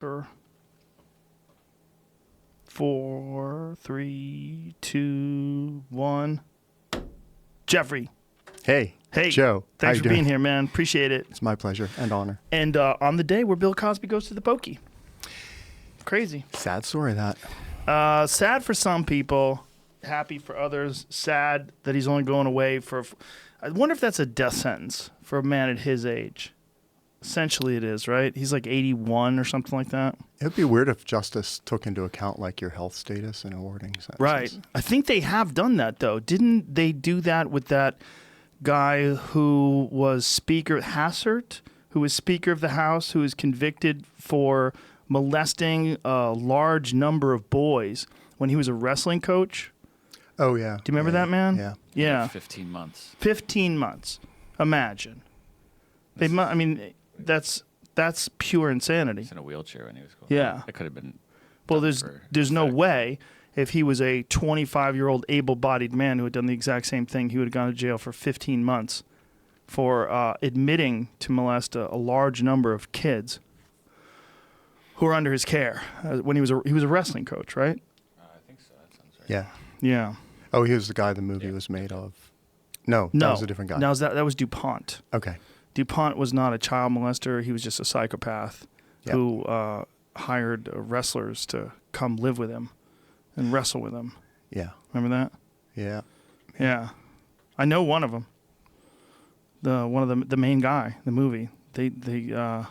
4, 3, 2, 1. Geoffrey. Hey. Hey. Joe. Thanks for being here, man. Appreciate it. It's my pleasure and honor. And on the day where Bill Cosby goes to the pokey. Crazy. Sad story, that. Sad for some people, happy for others. Sad that he's only going away for... I wonder if that's a death sentence for a man at his age. Essentially it is, right? He's like 81 or something like that. It would be weird if justice took into account like your health status in awarding sentences. Right. I think they have done that, though. Didn't they do that with that guy who was Speaker Hassert, who was Speaker of the House, who was convicted for molesting a large number of boys when he was a wrestling coach? Oh, yeah. Do you remember that, man? Yeah. Yeah. 15 months. 15 months. Imagine. I mean, that's pure insanity. He's in a wheelchair when he was going. Yeah. It could have been. Well, there's no way if he was a 25-year-old able-bodied man who had done the exact same thing, he would have gone to jail for 15 months for admitting to molest a large number of kids who were under his care when he was a wrestling coach, right? I think so. That sounds right. Yeah. Yeah. Oh, he was the guy the movie was made of. No, that was a different guy. No, that was DuPont. Okay. DuPont was not a child molester. He was just a psychopath who hired wrestlers to come live with him and wrestle with him. Yeah. Remember that? Yeah. Yeah. I know one of them. One of the main guy in the movie. The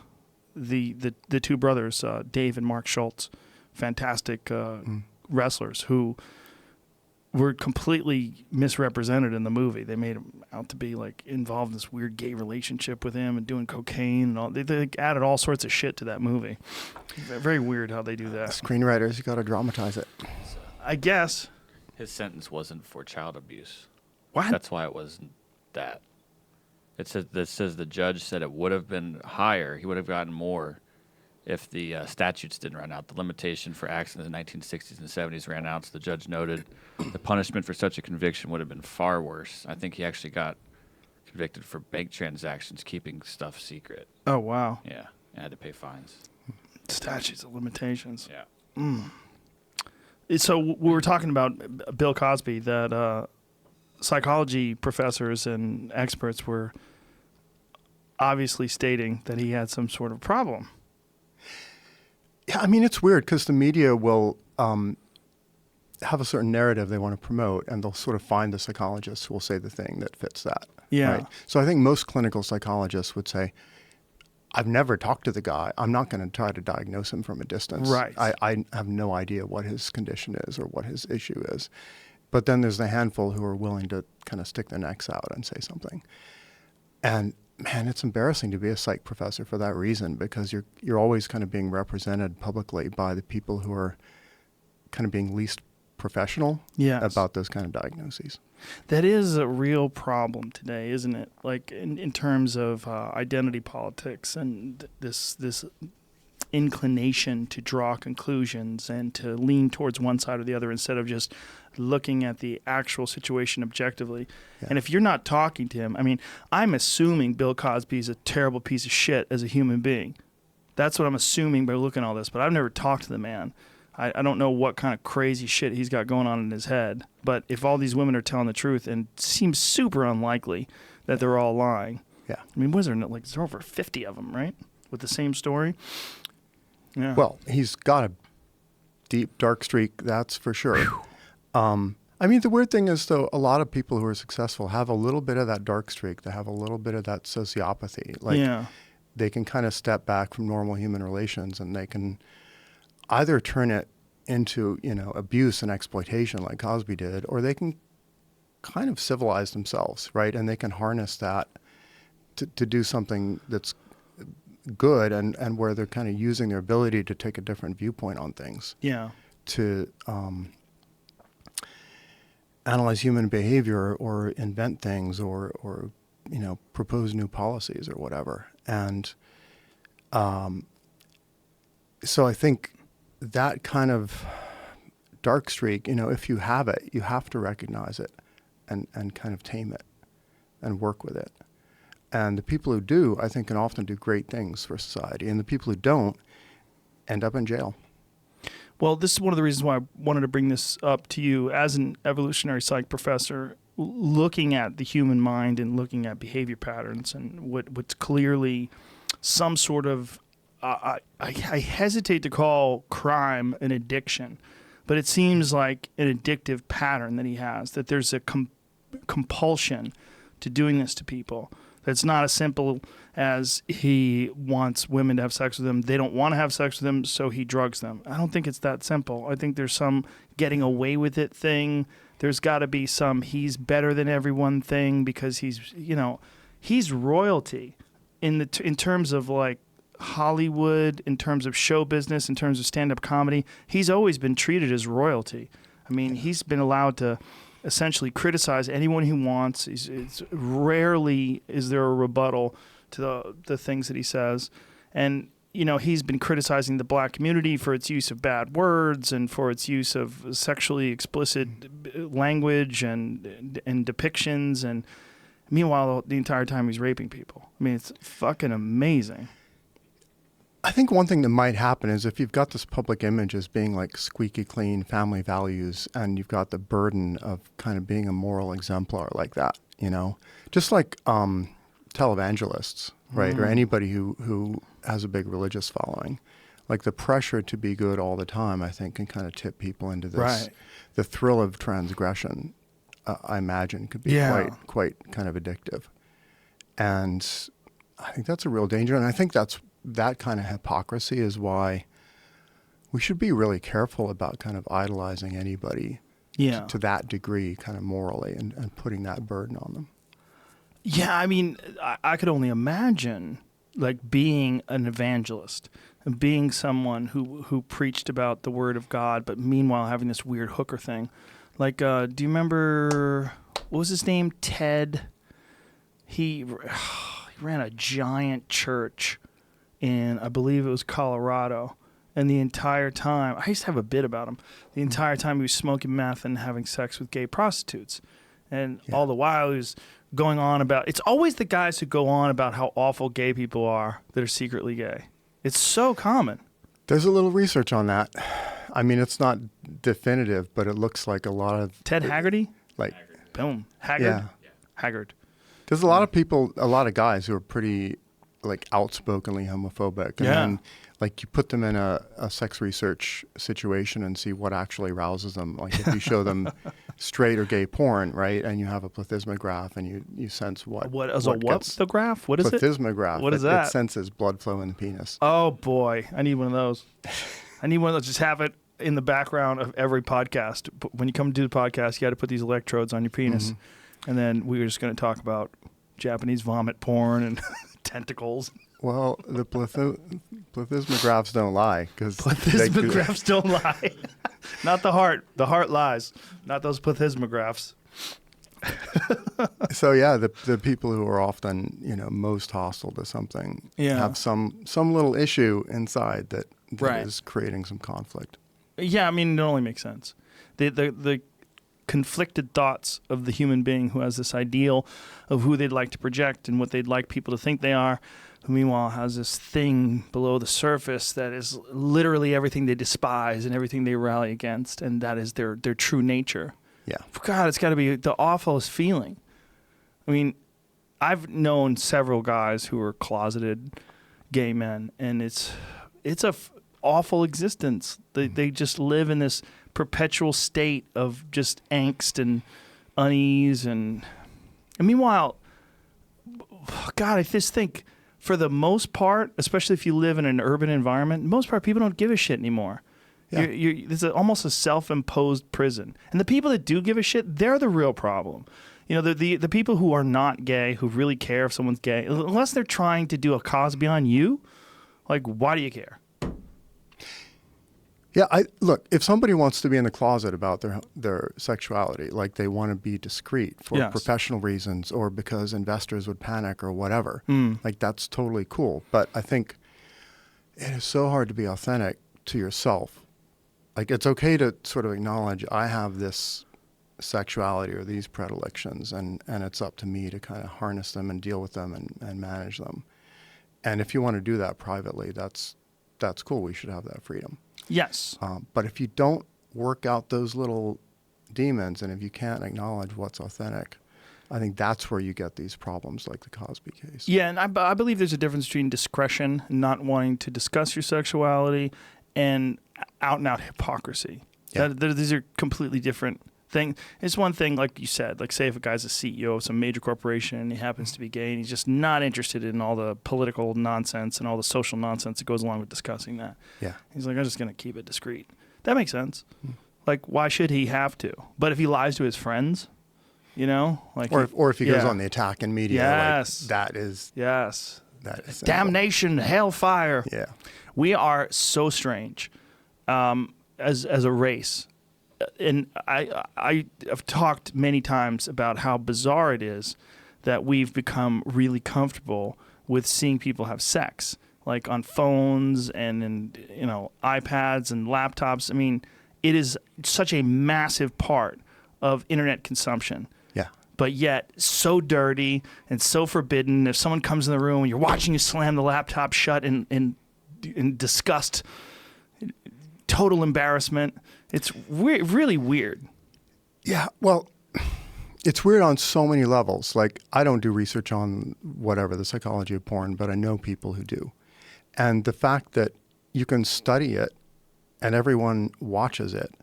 two brothers, Dave and Mark Schultz, fantastic wrestlers who were completely misrepresented in the movie. They made him out to be like involved in this weird gay relationship with him and doing cocaine and all. They added all sorts of shit to that movie. Very weird how they do that. Screenwriters, you got to dramatize it. I guess. His sentence wasn't for child abuse. What? That's why it wasn't that. It says the judge said it would have been higher. He would have gotten more if the statutes didn't run out. The limitation for accidents in the 1960s and 70s ran out, so the judge noted the punishment for such a conviction would have been far worse. I think he actually got convicted for bank transactions, keeping stuff secret. Oh, wow. Yeah, and had to pay fines. Statutes of limitations. Yeah. So we were talking about Bill Cosby, that psychology professors and experts were obviously stating that he had some sort of problem. Yeah, I mean, it's weird because the media will have a certain narrative they want to promote, and they'll sort of find the psychologist who will say the thing that fits that. Yeah. Right? So I think most clinical psychologists would say, I've never talked to the guy. I'm not going to try to diagnose him from a distance. Right. I have no idea what his condition is or what his issue is. But then there's the handful who are willing to kind of stick their necks out and say something. And man, it's embarrassing to be a psych professor for that reason, because you're always kind of being represented publicly by the people who are kind of being least professional about those kind of diagnoses. That is a real problem today, isn't it? Like in terms of identity politics and this inclination to draw conclusions and to lean towards one side or the other instead of just looking at the actual situation objectively. Yeah. And if you're not talking to him, I mean, I'm assuming Bill Cosby is a terrible piece of shit as a human being. That's what I'm assuming by looking at all this, but I've never talked to the man. I don't know what kind of crazy shit he's got going on in his head, but if all these women are telling the truth, and it seems super unlikely that they're all lying. Yeah. I mean, was there like there's over 50 of them, right? With the same story? Yeah. Well, he's got a deep, dark streak, that's for sure. I mean, the weird thing is, though, a lot of people who are successful have a little bit of that dark streak. They have a little bit of that sociopathy. Like, they can kind of step back from normal human relations, and they can either turn it into, abuse and exploitation like Cosby did, or they can kind of civilize themselves, right? And they can harness that to do something that's good and where they're kind of using their ability to take a different viewpoint on things. Yeah. To analyze human behavior or invent things or propose new policies or whatever. And so I think that kind of dark streak, if you have it, you have to recognize it and kind of tame it and work with it. And the people who do, I think, can often do great things for society. And the people who don't, end up in jail. Well, this is one of the reasons why I wanted to bring this up to you as an evolutionary psych professor, looking at the human mind and looking at behavior patterns and what's clearly some sort of, I hesitate to call crime an addiction, but it seems like an addictive pattern that he has, that there's a compulsion to doing this to people. That's not as simple as he wants women to have sex with him. They don't want to have sex with him, so he drugs them. I don't think it's that simple. I think there's some getting away with it thing. There's got to be some he's better than everyone thing because he's royalty in terms of like Hollywood, in terms of show business, in terms of stand-up comedy. He's always been treated as royalty. I mean, he's been allowed to essentially criticize anyone he wants. It's rarely is there a rebuttal to the things that he says. And, he's been criticizing the black community for its use of bad words and for its use of sexually explicit language and depictions. And meanwhile, the entire time he's raping people. I mean, it's fucking amazing. I think one thing that might happen is if you've got this public image as being like squeaky clean family values, and you've got the burden of kind of being a moral exemplar like that, just like televangelists, right? Or anybody who has a big religious following, like the pressure to be good all the time, I think can kind of tip people into this. Right. The thrill of transgression, I imagine, could be quite kind of addictive. And I think that's a real danger. And I think that kind of hypocrisy is why we should be really careful about kind of idolizing anybody to that degree kind of morally and putting that burden on them. Yeah, I mean, I could only imagine like being an evangelist and being someone who preached about the word of God, but meanwhile having this weird hooker thing. Like, do you remember, what was his name? Ted. He ran a giant church in, I believe it was Colorado. And the entire time, I used to have a bit about him. The entire time he was smoking meth and having sex with gay prostitutes. And all the while he was going on about, it's always the guys who go on about how awful gay people are that are secretly gay. It's so common. There's a little research on that. I mean, it's not definitive, but it looks like a lot of... Ted Haggerty? Like, boom. Haggard? Yeah. Haggard. There's a lot of people, a lot of guys who are pretty like outspokenly homophobic. And then like you put them in a sex research situation and see what actually rouses them. Like if you show them straight or gay porn, right? And you have a plethysmograph and you sense what's the graph? What is it? Plethysmograph. What is that? It senses blood flow in the penis. Oh boy. I need one of those. I need one of those. Just have it in the background of every podcast. When you come to do the podcast, you got to put these electrodes on your penis. And then we were just going to talk about Japanese vomit porn and tentacles. Well, the plethysmographs don't lie. Plethysmographs don't lie. Not the heart. The heart lies. Not those plethysmographs. So yeah, the people who are often most hostile to something have some little issue inside that is creating some conflict. Yeah, I mean it only makes sense. The conflicted thoughts of the human being who has this ideal of who they'd like to project and what they'd like people to think they are, who meanwhile has this thing below the surface that is literally everything they despise and everything they rally against, and that is their true nature. Yeah. God, it's got to be the awfulest feeling. I mean, I've known several guys who are closeted gay men, and it's a awful existence. They just live in this perpetual state of just angst and unease, and meanwhile, God, I just think for the most part, especially if you live in an urban environment, most part people don't give a shit anymore. Yeah. It's almost a self-imposed prison, and the people that do give a shit, they're the real problem. The people who are not gay, who really care if someone's gay, unless they're trying to do a Cosby on you, like, why do you care? Yeah, look, if somebody wants to be in the closet about their sexuality, like they want to be discreet for professional reasons or because investors would panic or whatever, like that's totally cool. But I think it is so hard to be authentic to yourself. Like it's okay to sort of acknowledge I have this sexuality or these predilections and it's up to me to kind of harness them and deal with them and manage them. And if you want to do that privately, that's that's cool. We should have that freedom. Yes. But if you don't work out those little demons, and if you can't acknowledge what's authentic, I think that's where you get these problems like the Cosby case. Yeah, and I believe there's a difference between discretion, not wanting to discuss your sexuality, and out-and-out hypocrisy. Yeah. These are completely different things. It's one thing, like you said, like say if a guy's a CEO of some major corporation and he happens to be gay and he's just not interested in all the political nonsense and all the social nonsense that goes along with discussing that. Yeah. He's like, I'm just going to keep it discreet. That makes sense. Like, why should he have to? But if he lies to his friends, you know, like, or if he goes on the attack in media, Yes. like that is yes, that is damnation, hellfire. Yeah. We are so strange as a race. And I have talked many times about how bizarre it is that we've become really comfortable with seeing people have sex, like on phones and in, you know, iPads and laptops. I mean, it is such a massive part of internet consumption. Yeah. But yet so dirty and so forbidden. If someone comes in the room and you're watching you slam the laptop shut in disgust, total embarrassment. It's really weird. Yeah, well, it's weird on so many levels. Like, I don't do research on whatever, the psychology of porn, but I know people who do. And the fact that you can study it and everyone watches it,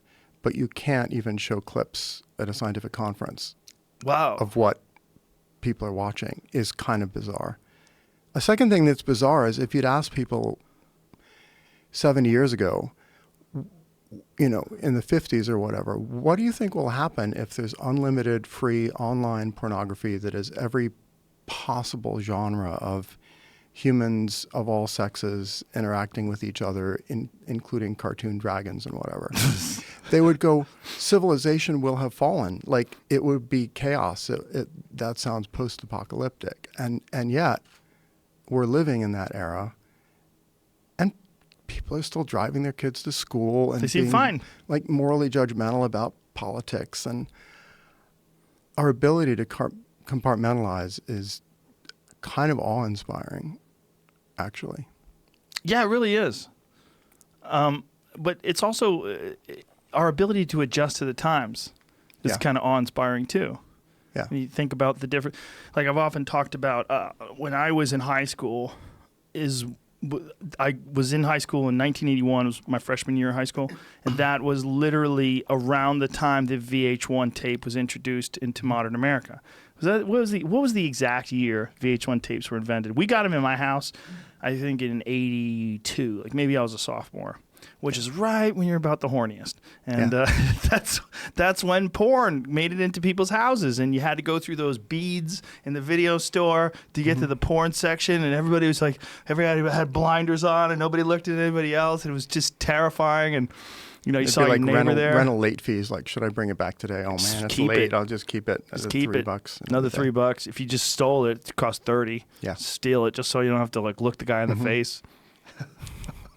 but you can't even show clips at a scientific conference Wow. of what people are watching is kind of bizarre. A second thing that's bizarre is if you'd asked people 70 years ago, you know, in the 50s or whatever, what do you think will happen if there's unlimited free online pornography that is every possible genre of humans of all sexes interacting with each other, including cartoon dragons and whatever? They would go, civilization will have fallen. Like, it would be chaos. That sounds post-apocalyptic. And yet, we're living in that era. And people are still driving their kids to school and They seem being, fine. like, morally judgmental about politics. And our ability to compartmentalize is kind of awe-inspiring, actually. Yeah, it really is. But it's also our ability to adjust to the times is Yeah. kind of awe-inspiring too. Yeah. When you think about the different, like I've often talked about when I was in high school, I was in high school in 1981. It was my freshman year of high school, and that was literally around the time the VH1 tape was introduced into modern America. What was the exact year VH1 tapes were invented? We got them in my house, I think in '82. Like maybe I was a sophomore, which is right when you're about the horniest, and that's when porn made it into people's houses, and you had to go through those beads in the video store to get to the porn section, and everybody was like, everybody had blinders on, and nobody looked at anybody else, and it was just terrifying, and you know, you It'd saw be your like neighbor there. rental late fees. Like, should I bring it back today? Oh man, it's keep late. it. I'll just keep it. Just At keep $3. it. Another $3. If you just stole it, it cost $30. Yeah. Steal it just so you don't have to like look the guy in the face.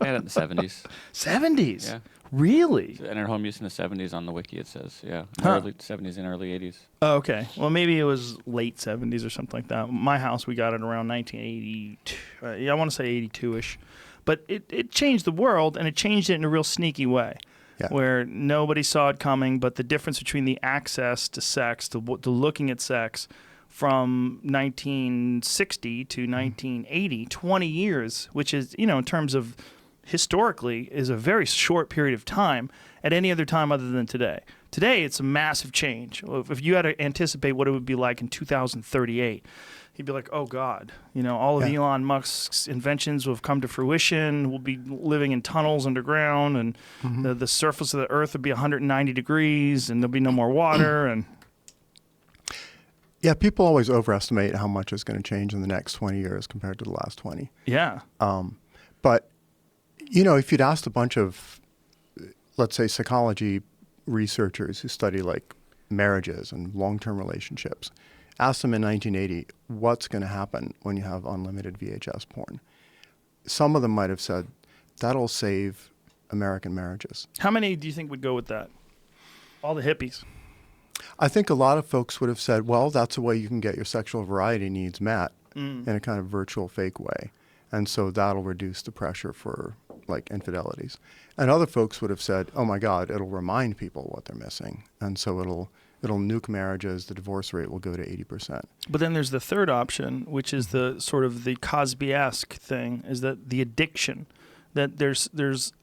I had it in the 70s. 70s. Yeah. Really? Entered home use in the 70s on the wiki, it says. Yeah. Huh. Early 70s and early 80s. Oh, okay. Well, maybe it was late 70s or something like that. My house, we got it around 1982. I want to say 82-ish. But it changed the world, and it changed it in a real sneaky way. Yeah. Where nobody saw it coming, but the difference between the access to sex, to looking at sex, from 1960 to 1980, 20 years, which is, you know, in terms of historically, is a very short period of time at any other time other than today. Today, it's a massive change. If you had to anticipate what it would be like in 2038, you'd be like, oh, God, you know, all of Elon Musk's inventions will have come to fruition. We'll be living in tunnels underground, and the surface of the Earth would be 190 degrees, and there'll be no more water. And Yeah, people always overestimate how much is going to change in the next 20 years compared to the last 20. yeah. But, you know, if you'd asked a bunch of, let's say, psychology researchers who study like marriages and long-term relationships, asked them in 1980, what's going to happen when you have unlimited VHS porn? Some of them might have said, that'll save American marriages. How many do you think would go with that? All the hippies. I think a lot of folks would have said, well, that's a way you can get your sexual variety needs met in a kind of virtual fake way. And so that'll reduce the pressure for like infidelities. And other folks would have said, oh my God, it'll remind people what they're missing. And so it'll nuke marriages. The divorce rate will go to 80%. But then there's the third option, which is the sort of the Cosby-esque thing, is that the addiction, that there's,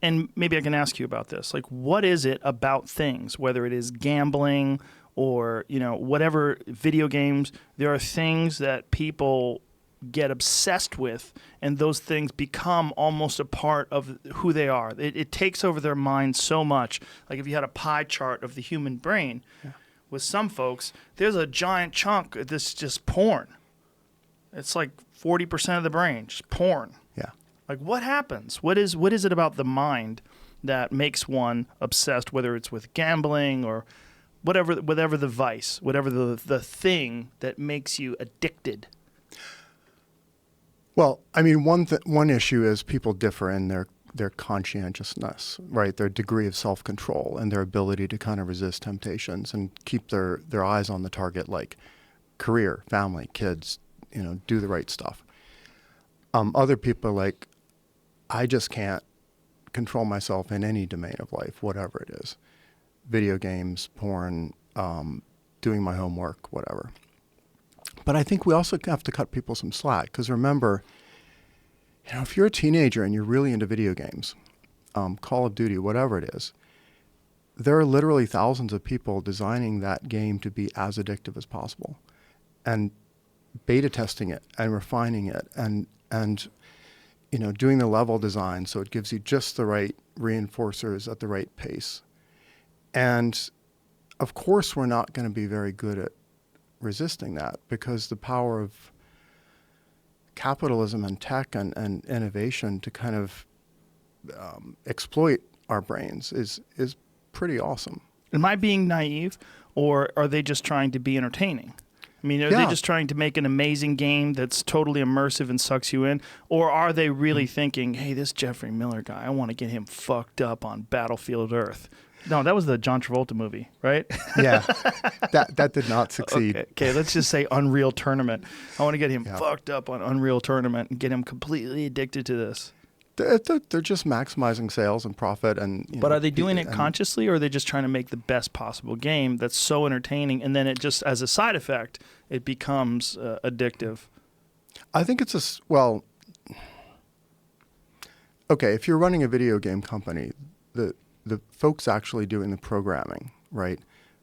and maybe I can ask you about this, like what is it about things, whether it is gambling or, you know, whatever, video games, there are things that people get obsessed with, and those things become almost a part of who they are. It takes over their mind so much. Like if you had a pie chart of the human brain, with some folks, there's a giant chunk that's just porn. It's like 40% of the brain, just porn. Yeah. Like what happens? What is it about the mind that makes one obsessed, whether it's with gambling or whatever the vice, whatever the thing that makes you addicted? Well, I mean, one issue is people differ in their conscientiousness, right? Their degree of self-control and their ability to kind of resist temptations and keep their eyes on the target, like career, family, kids, you know, do the right stuff. Other people are like, I just can't control myself in any domain of life, whatever it is. Video games, porn, doing my homework, whatever. But I think we also have to cut people some slack, because remember, you know, if you're a teenager and you're really into video games, Call of Duty, whatever it is, there are literally thousands of people designing that game to be as addictive as possible, and beta testing it and refining it and you know, doing the level design so it gives you just the right reinforcers at the right pace. And of course, we're not going to be very good at resisting that, because the power of capitalism and tech and innovation to kind of exploit our brains is pretty awesome. Am I being naive, or are they just trying to be entertaining? I mean, are they just trying to make an amazing game that's totally immersive and sucks you in? Or are they really thinking, hey, this Geoffrey Miller guy, I want to get him fucked up on Battlefield Earth? No, that was the John Travolta movie, right? Yeah, that did not succeed. Okay, let's just say Unreal Tournament. I want to get him fucked up on Unreal Tournament and get him completely addicted to this. They're just maximizing sales and profit. But are they doing it consciously, or are they just trying to make the best possible game that's so entertaining, and then it just, as a side effect, it becomes addictive? I think it's okay, if you're running a video game company, the folks actually doing the programming, right?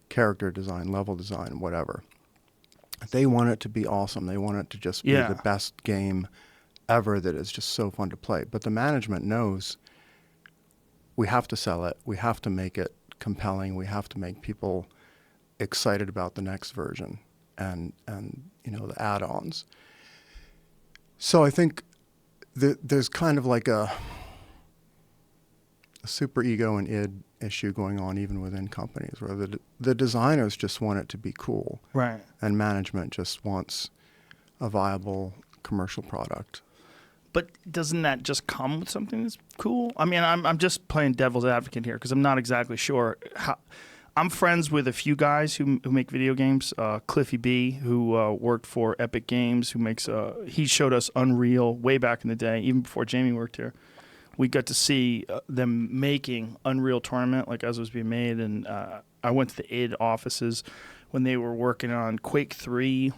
Character design, level design, whatever. They want it to be awesome. They want it to just be the best game ever that is just so fun to play. But the management knows we have to sell it. We have to make it compelling. We have to make people excited about the next version and you know, the add-ons. So I think there's kind of like a super ego and id issue going on even within companies, where the designers just want it to be cool, right? And management just wants a viable commercial product. But doesn't that just come with something that's cool? I mean, I'm just playing devil's advocate here because I'm not exactly sure how. I'm friends with a few guys who make video games. Cliffy B, who worked for Epic Games, who makes he showed us Unreal way back in the day, even before Jamie worked here. We got to see them making Unreal Tournament, like as it was being made, and I went to the id offices when they were working on Quake 3,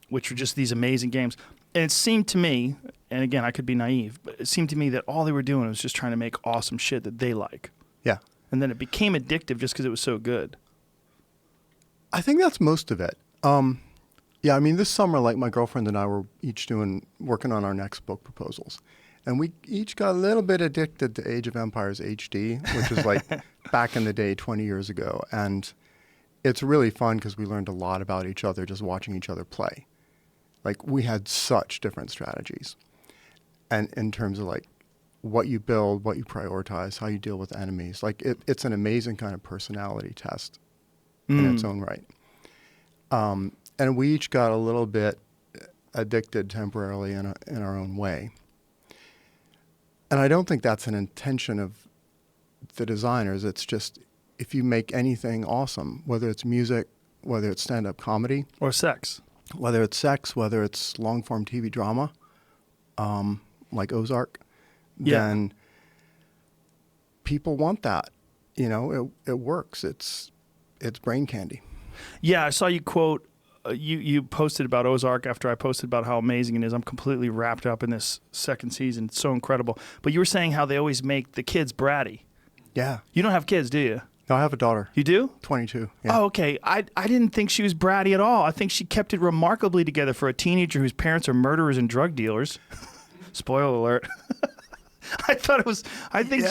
which were just these amazing games. And it seemed to me, and again, I could be naive, but it seemed to me that all they were doing was just trying to make awesome shit that they like. Yeah. And then it became addictive just because it was so good. I think that's most of it. Yeah, I mean, this summer, like my girlfriend and I were each working on our next book proposals. And we each got a little bit addicted to Age of Empires HD, which is like back in the day, 20 years ago. And it's really fun because we learned a lot about each other just watching each other play. Like, we had such different strategies. And in terms of like what you build, what you prioritize, how you deal with enemies. Like, it's an amazing kind of personality test in its own right. And we each got a little bit addicted temporarily in our own way. And I don't think that's an intention of the designers. It's just, if you make anything awesome, whether it's music, whether it's stand-up comedy. Or sex. Whether it's sex, whether it's long-form TV drama, like Ozark, then people want that. You know, it works. It's brain candy. Yeah, I saw you quote. You posted about Ozark after I posted about how amazing it is. I'm completely wrapped up in this second season. It's so incredible. But you were saying how they always make the kids bratty. Yeah. You don't have kids, do you? No, I have a daughter. You do? 22. Yeah. Oh, okay. I didn't think she was bratty at all. I think she kept it remarkably together for a teenager whose parents are murderers and drug dealers. Spoiler alert. I think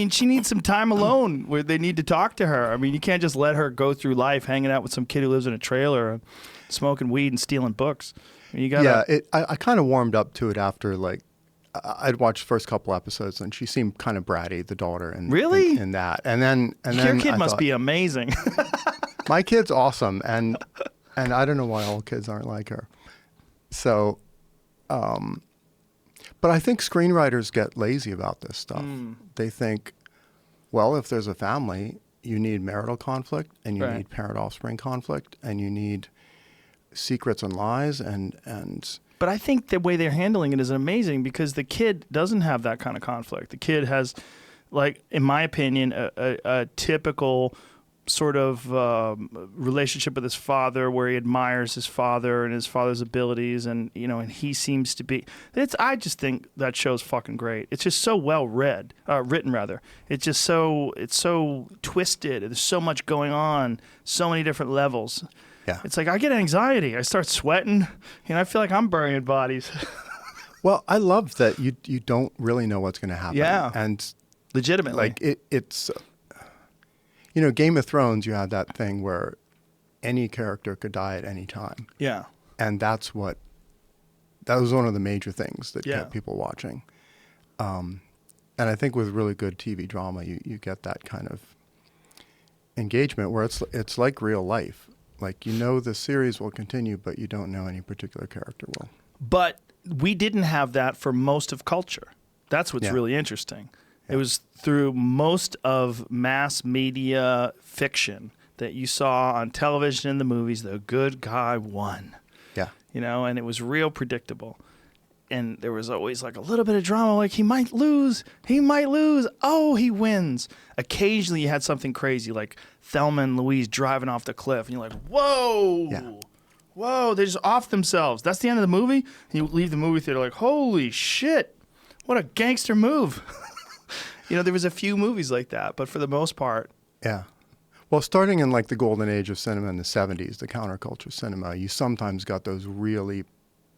she needs some time alone where they need to talk to her. I mean, you can't just let her go through life hanging out with some kid who lives in a trailer and smoking weed and stealing books. I mean, you gotta, yeah, I kind of warmed up to it after, like, I'd watched the first couple episodes, and she seemed kind of bratty, the daughter, and really in that. And then your kid I must thought, be amazing. my kid's awesome, and I don't know why all kids aren't like her. So, but I think screenwriters get lazy about this stuff. They think, well, if there's a family, you need marital conflict, and you need parent-offspring conflict, and you need secrets and lies, and. But I think the way they're handling it is amazing because the kid doesn't have that kind of conflict. The kid has, like, in my opinion, a typical sort of relationship with his father where he admires his father and his father's abilities, and and he seems to be. I just think that show's fucking great. It's just so well written rather. It's so twisted. There's so much going on, so many different levels. Yeah. It's like I get anxiety. I start sweating. I feel like I'm burying bodies. Well, I love that you don't really know what's going to happen. Yeah. And legitimately. like it's Game of Thrones, you had that thing where any character could die at any time. Yeah. And that was one of the major things that kept people watching. And I think with really good TV drama, you get that kind of engagement where it's like real life. Like, the series will continue, but you don't know any particular character will. But we didn't have that for most of culture. That's what's really interesting. Yeah. It was through most of mass media fiction that you saw on television and the movies, the good guy won. Yeah. And it was real predictable. And there was always like a little bit of drama, like he might lose. Oh, he wins. Occasionally you had something crazy like Thelma and Louise driving off the cliff. And you're like, whoa. Yeah. Whoa, they just off themselves. That's the end of the movie? And you leave the movie theater like, holy shit, what a gangster move. There was a few movies like that, but for the most part. Yeah. Well, starting in like the golden age of cinema in the 70s, the counterculture cinema, you sometimes got those really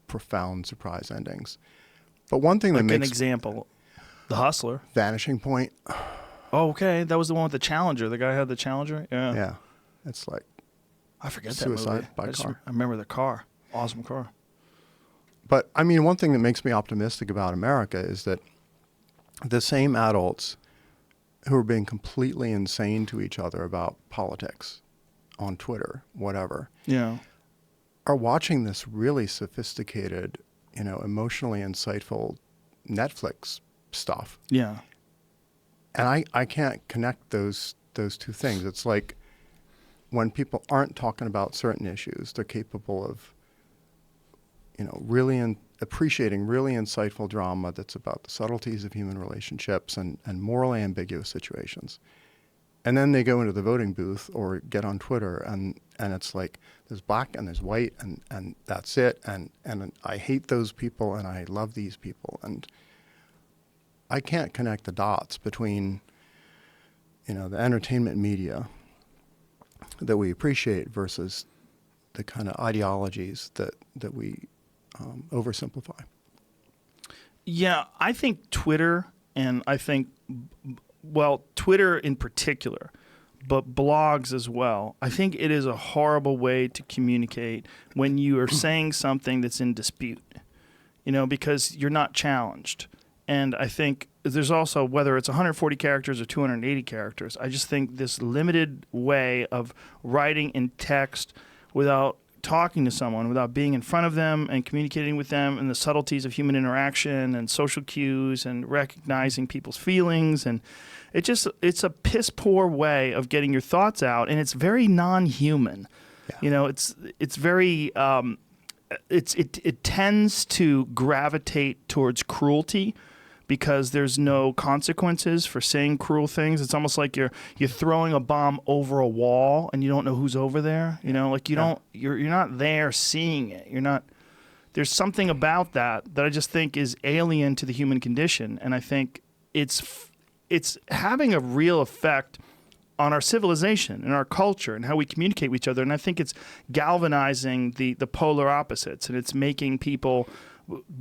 profound surprise endings. But one thing that makes... an example, The Hustler. Vanishing Point. Oh, okay. That was the one with the Challenger. The guy had the Challenger? Yeah. Yeah. It's like... I forget suicide that movie. by car. I remember the car. Awesome car. But, I mean, one thing that makes me optimistic about America is that the same adults who are being completely insane to each other about politics on Twitter, whatever, are watching this really sophisticated, emotionally insightful Netflix stuff. Yeah. And I can't connect those two things. It's like when people aren't talking about certain issues, they're capable of, really appreciating really insightful drama that's about the subtleties of human relationships and morally ambiguous situations. And then they go into the voting booth or get on Twitter and it's like there's black and there's white and that's it. And I hate those people and I love these people. And I can't connect the dots between, the entertainment media that we appreciate versus the kind of ideologies that we oversimplify. Yeah, I think Twitter and Twitter in particular, but blogs as well. I think it is a horrible way to communicate when you are saying something that's in dispute, because you're not challenged. And I think there's also, whether it's 140 characters or 280 characters, I just think this limited way of writing in text without talking to someone, without being in front of them and communicating with them and the subtleties of human interaction and social cues and recognizing people's feelings. And it's a piss poor way of getting your thoughts out. And it's very non-human. Yeah. It's very, it tends to gravitate towards cruelty because there's no consequences for saying cruel things. It's almost like you're throwing a bomb over a wall and you don't know who's over there. You know, like you're not there seeing it. You're not. There's something about that I just think is alien to the human condition, and I think it's having a real effect on our civilization and our culture and how we communicate with each other. And I think it's galvanizing the polar opposites, and it's making people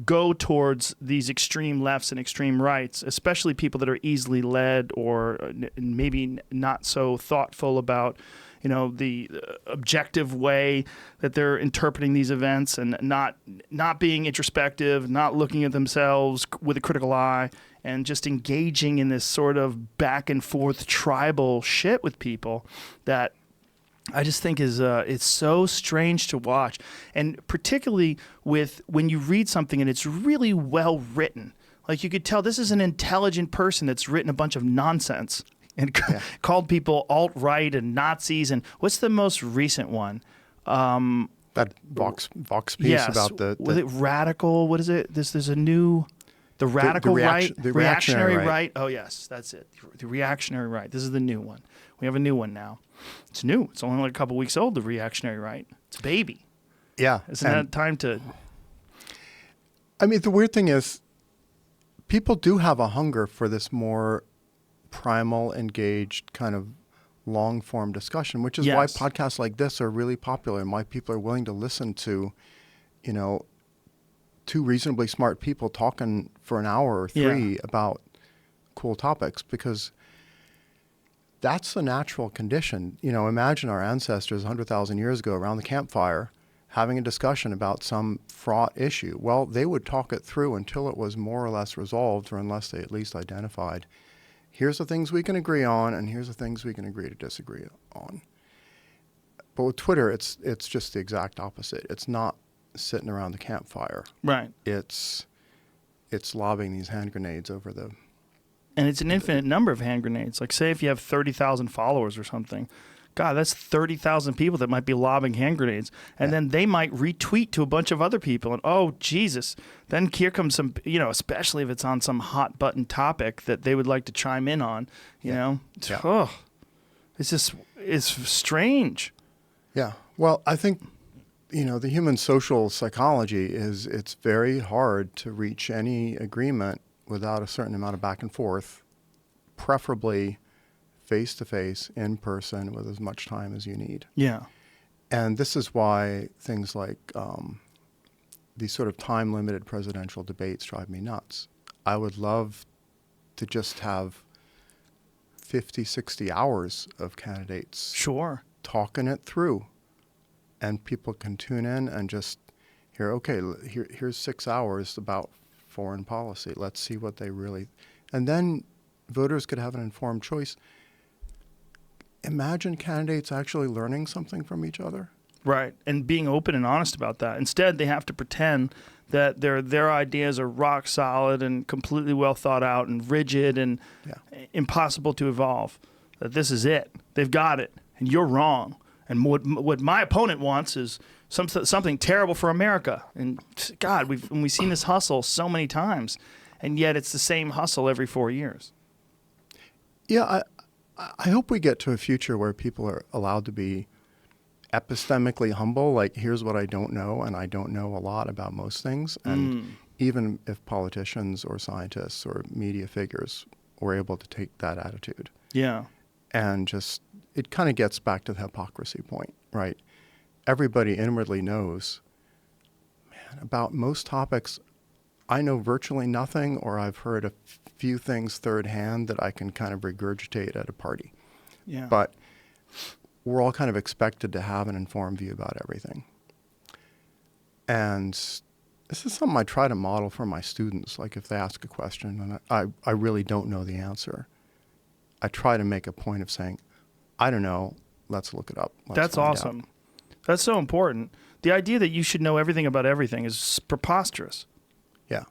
go towards these extreme lefts and extreme rights, especially people that are easily led or maybe not so thoughtful about, you know, the objective way that they're interpreting these events, and not being introspective, not looking at themselves with a critical eye, and just engaging in this sort of back and forth tribal shit with people that I just think is it's so strange to watch, and particularly with when you read something and it's really well written. Like you could tell this is an intelligent person that's written a bunch of nonsense and called people alt-right and Nazis. And what's the most recent one? That Vox piece about was it radical? What is it? There's a new. The radical right, the reactionary right. Oh, yes, that's it. The reactionary right. This is the new one. We have a new one now. It's new. It's only like a couple weeks old, the reactionary right. It's a baby. Yeah. Isn't that time to... I mean, the weird thing is people do have a hunger for this more primal, engaged kind of long-form discussion, which is why podcasts like this are really popular and why people are willing to listen to, you know, two reasonably smart people talking for an hour or three about cool topics, because that's the natural condition. You know, imagine our ancestors 100,000 years ago around the campfire having a discussion about some fraught issue. Well, they would talk it through until it was more or less resolved, or unless they at least identified, here's the things we can agree on and here's the things we can agree to disagree on. But with Twitter, it's just the exact opposite. It's not sitting around the campfire. Right. It's lobbing these hand grenades over the... And it's an infinite number of hand grenades. Like, say if you have 30,000 followers or something. God, that's 30,000 people that might be lobbing hand grenades. And then they might retweet to a bunch of other people. And, oh, Jesus. Then here comes some, you know, especially if it's on some hot button topic that they would like to chime in on, you know. It's just, it's strange. Yeah. Well, I think... You know, the human social psychology is it's very hard to reach any agreement without a certain amount of back and forth, preferably face-to-face, in person, with as much time as you need. Yeah. And this is why things like these sort of time-limited presidential debates drive me nuts. I would love to just have 50, 60 hours of candidates talking it through. And people can tune in and just hear, okay, here's 6 hours about foreign policy. Let's see what they really... And then voters could have an informed choice. Imagine candidates actually learning something from each other. Right, and being open and honest about that. Instead, they have to pretend that their ideas are rock solid and completely well thought out and rigid and impossible to evolve. That this is it. They've got it, and you're wrong. And what my opponent wants is something terrible for America. And God, we've seen this hustle so many times, and yet it's the same hustle every 4 years. Yeah, I hope we get to a future where people are allowed to be epistemically humble. Like, here's what I don't know, and I don't know a lot about most things. And even if politicians or scientists or media figures were able to take that attitude. Yeah. And just... It kind of gets back to the hypocrisy point, right? Everybody inwardly knows, man, about most topics, I know virtually nothing, or I've heard a few things third hand that I can kind of regurgitate at a party. Yeah. But we're all kind of expected to have an informed view about everything. And this is something I try to model for my students. Like, if they ask a question and I really don't know the answer, I try to make a point of saying, I don't know. Let's look it up. That's awesome. That's so important. The idea that you should know everything about everything is preposterous. Yeah.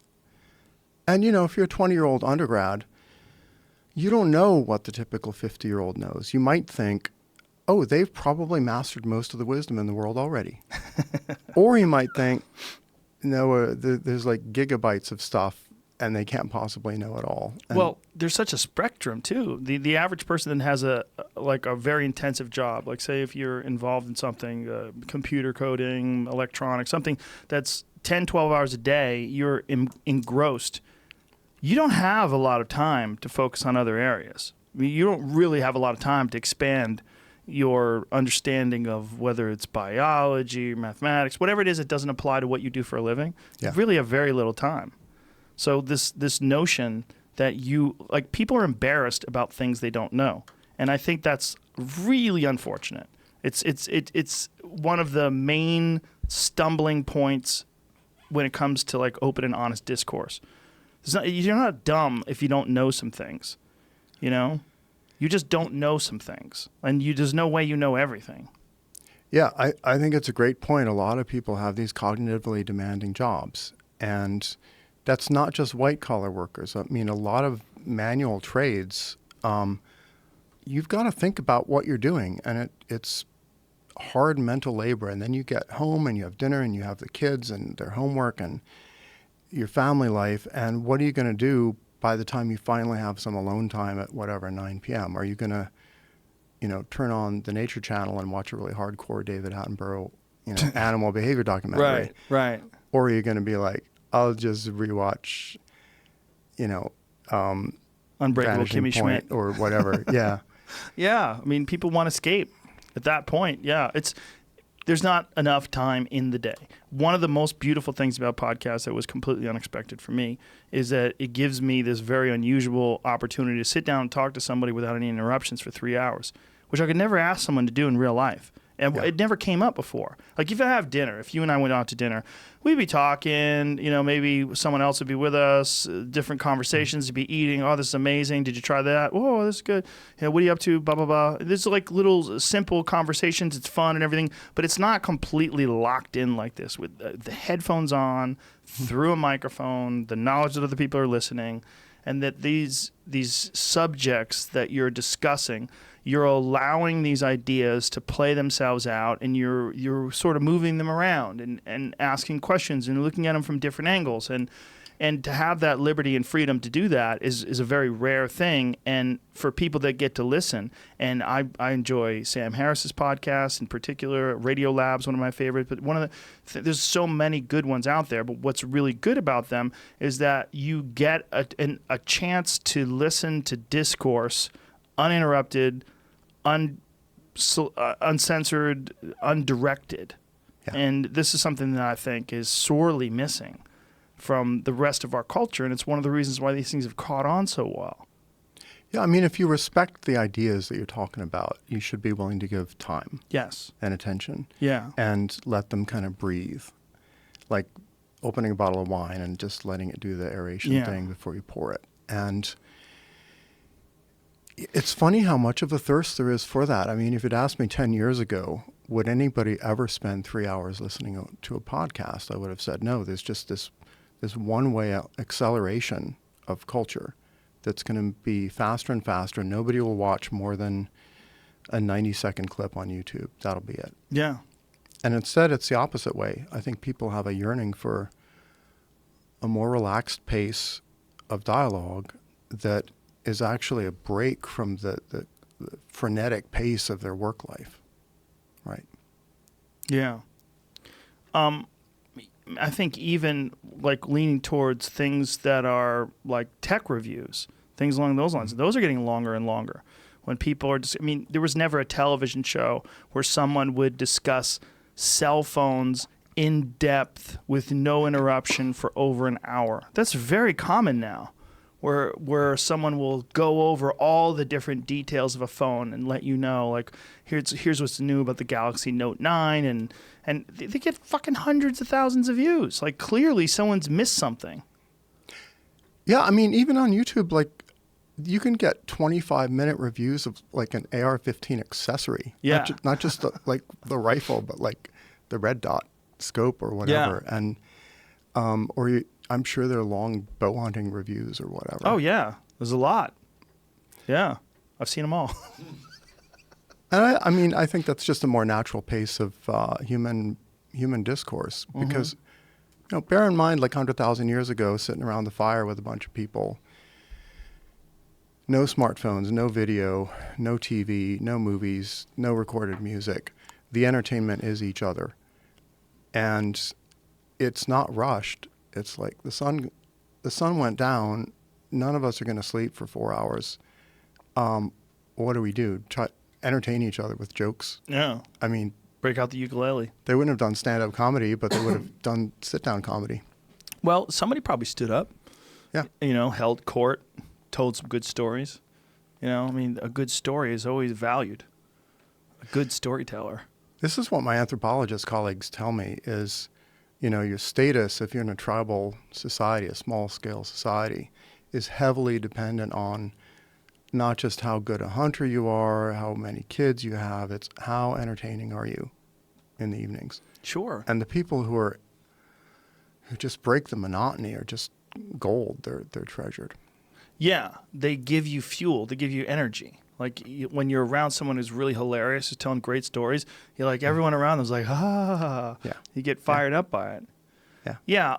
And, you know, if you're a 20-year-old undergrad, you don't know what the typical 50-year-old knows. You might think, oh, they've probably mastered most of the wisdom in the world already. Or you might think, no, there's like gigabytes of stuff and they can't possibly know it all. And well, there's such a spectrum too. The average person that has a very intensive job, like say if you're involved in something, computer coding, electronics, something that's 10, 12 hours a day, you're engrossed. You don't have a lot of time to focus on other areas. I mean, you don't really have a lot of time to expand your understanding of whether it's biology, mathematics, whatever it is that doesn't apply to what you do for a living. Yeah. You really have very little time. So this notion that people are embarrassed about things they don't know, and I think that's really unfortunate. It's one of the main stumbling points when it comes to like open and honest discourse. You're not dumb if you don't know some things, you know. You just don't know some things, and there's no way you know everything. Yeah, I think it's a great point. A lot of people have these cognitively demanding jobs, and that's not just white-collar workers. I mean, a lot of manual trades, you've got to think about what you're doing, and it's hard mental labor. And then you get home, and you have dinner, and you have the kids and their homework and your family life, and what are you going to do by the time you finally have some alone time at 9 p.m.? Are you going to, turn on the Nature Channel and watch a really hardcore David Attenborough, animal behavior documentary? Right. Or are you going to be like, I'll just rewatch, Unbreakable Vanishing Kimmy Point Schmidt or whatever. Yeah. Yeah, I mean, people want to escape at that point. Yeah, there's not enough time in the day. One of the most beautiful things about podcasts that was completely unexpected for me is that it gives me this very unusual opportunity to sit down and talk to somebody without any interruptions for 3 hours, which I could never ask someone to do in real life. And Yeah. it never came up before. Like if I have dinner, if you and I went out to dinner, we'd be talking, maybe someone else would be with us, different conversations, to be eating. Oh, this is amazing. Did you try that? Oh, this is good. What are you up to? Blah, blah, blah. There's like little simple conversations. It's fun and everything, but it's not completely locked in like this with the headphones on, through a microphone, the knowledge that other people are listening, and that these subjects that you're discussing, you're allowing these ideas to play themselves out, and you're sort of moving them around and asking questions and looking at them from different angles. And to have that liberty and freedom to do that is a very rare thing. And for people that get to listen, and I enjoy Sam Harris's podcast in particular, Radio Lab's one of my favorites, but there's so many good ones out there. But what's really good about them is that you get a chance to listen to discourse uninterrupted, uncensored, undirected. Yeah. And this is something that I think is sorely missing from the rest of our culture, and it's one of the reasons why these things have caught on so well. Yeah, I mean, if you respect the ideas that you're talking about, you should be willing to give time Yes. and attention. Yeah. And let them kind of breathe, like opening a bottle of wine and just letting it do the aeration thing before you pour it. And it's funny how much of a thirst there is for that. I mean, if you'd asked me 10 years ago, would anybody ever spend 3 hours listening to a podcast, I would have said no. There's just this one-way acceleration of culture that's going to be faster and faster. Nobody will watch more than a 90-second clip on YouTube. That'll be it. Yeah. And instead, it's the opposite way. I think people have a yearning for a more relaxed pace of dialogue that is actually a break from the frenetic pace of their work life. Right. Yeah. I think even like leaning towards things that are like tech reviews, things along those lines, those are getting longer and longer. When people are just, I mean, there was never a television show where someone would discuss cell phones in depth with no interruption for over an hour. That's very common now, where someone will go over all the different details of a phone and let you know, like, here's what's new about the Galaxy Note 9, and they get fucking hundreds of thousands of views. Like, clearly someone's missed something. Yeah, I mean, even on YouTube, like, you can get 25-minute reviews of like an AR-15 accessory. Yeah. Not just the rifle, but like the red dot scope or whatever. Yeah. And I'm sure there are long bow hunting reviews or whatever. Oh yeah, there's a lot. Yeah, I've seen them all. And I mean, I think that's just a more natural pace of human discourse, because Bear in mind, like 100,000 years ago, sitting around the fire with a bunch of people, no smartphones, no video, no TV, no movies, no recorded music. The entertainment is each other. And it's not rushed. It's like the sun went down. None of us are going to sleep for 4 hours. What do we do? Try entertain each other with jokes? Yeah. I mean, Break out the ukulele. they wouldn't have done stand-up comedy, but they would have done sit-down comedy. Well, somebody probably stood up. Yeah. Held court, told some good stories. I mean, a good story is always valued. A good storyteller. This is what my anthropologist colleagues tell me is, your status, if you're in a tribal society, a small-scale society, is heavily dependent on not just how good a hunter you are, how many kids you have, it's how entertaining are you in the evenings. Sure. And the people who just break the monotony are just gold. They're treasured. Yeah, they give you fuel. They give you energy. Like when you're around someone who's really hilarious, who's telling great stories, you're like everyone around them's like, ah. Yeah. You get fired up by it. Yeah. Yeah.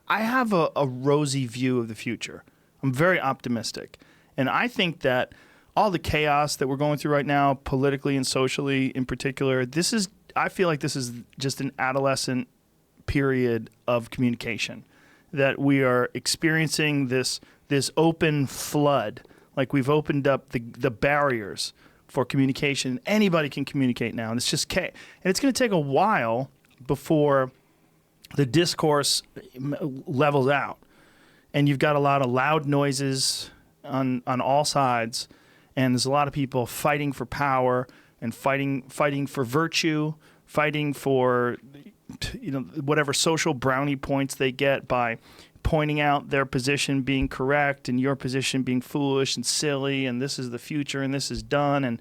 I have a rosy view of the future. I'm very optimistic. And I think that all the chaos that we're going through right now, politically and socially in particular, I feel like this is just an adolescent period of communication. That we are experiencing this open flood. Like we've opened up the barriers for communication. Anybody can communicate now. And it's just and it's going to take a while before the discourse levels out. And you've got a lot of loud noises on all sides. And there's a lot of people fighting for power and fighting for virtue, fighting for whatever social brownie points they get by pointing out their position being correct and your position being foolish and silly, and this is the future and this is done, and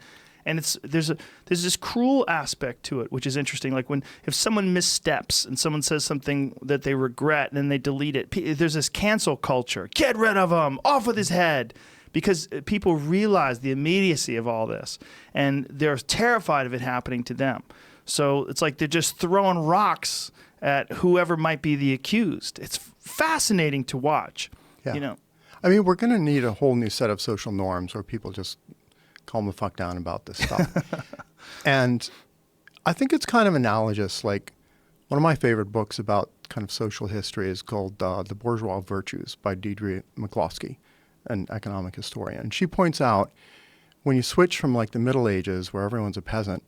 there's this cruel aspect to it, which is interesting. Like if someone missteps and someone says something that they regret and then they delete it, there's this cancel culture. Get rid of him, off with his head, because people realize the immediacy of all this and they're terrified of it happening to them. So it's like they're just throwing rocks at whoever might be the accused. It's fascinating to watch. Yeah. I mean, we're going to need a whole new set of social norms where people just calm the fuck down about this stuff. And I think it's kind of analogous. Like one of my favorite books about kind of social history is called The Bourgeois Virtues by Deirdre McCloskey, an economic historian. And she points out when you switch from like the Middle Ages where everyone's a peasant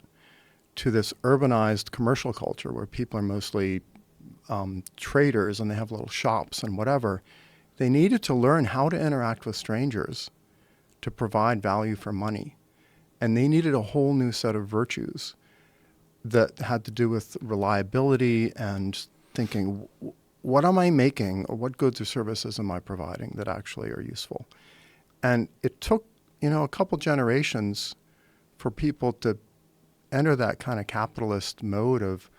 to this urbanized commercial culture where people are mostly traders and they have little shops and whatever, they needed to learn how to interact with strangers to provide value for money. And they needed a whole new set of virtues that had to do with reliability and thinking, what am I making or what goods or services am I providing that actually are useful? And it took, a couple generations for people to enter that kind of capitalist mode of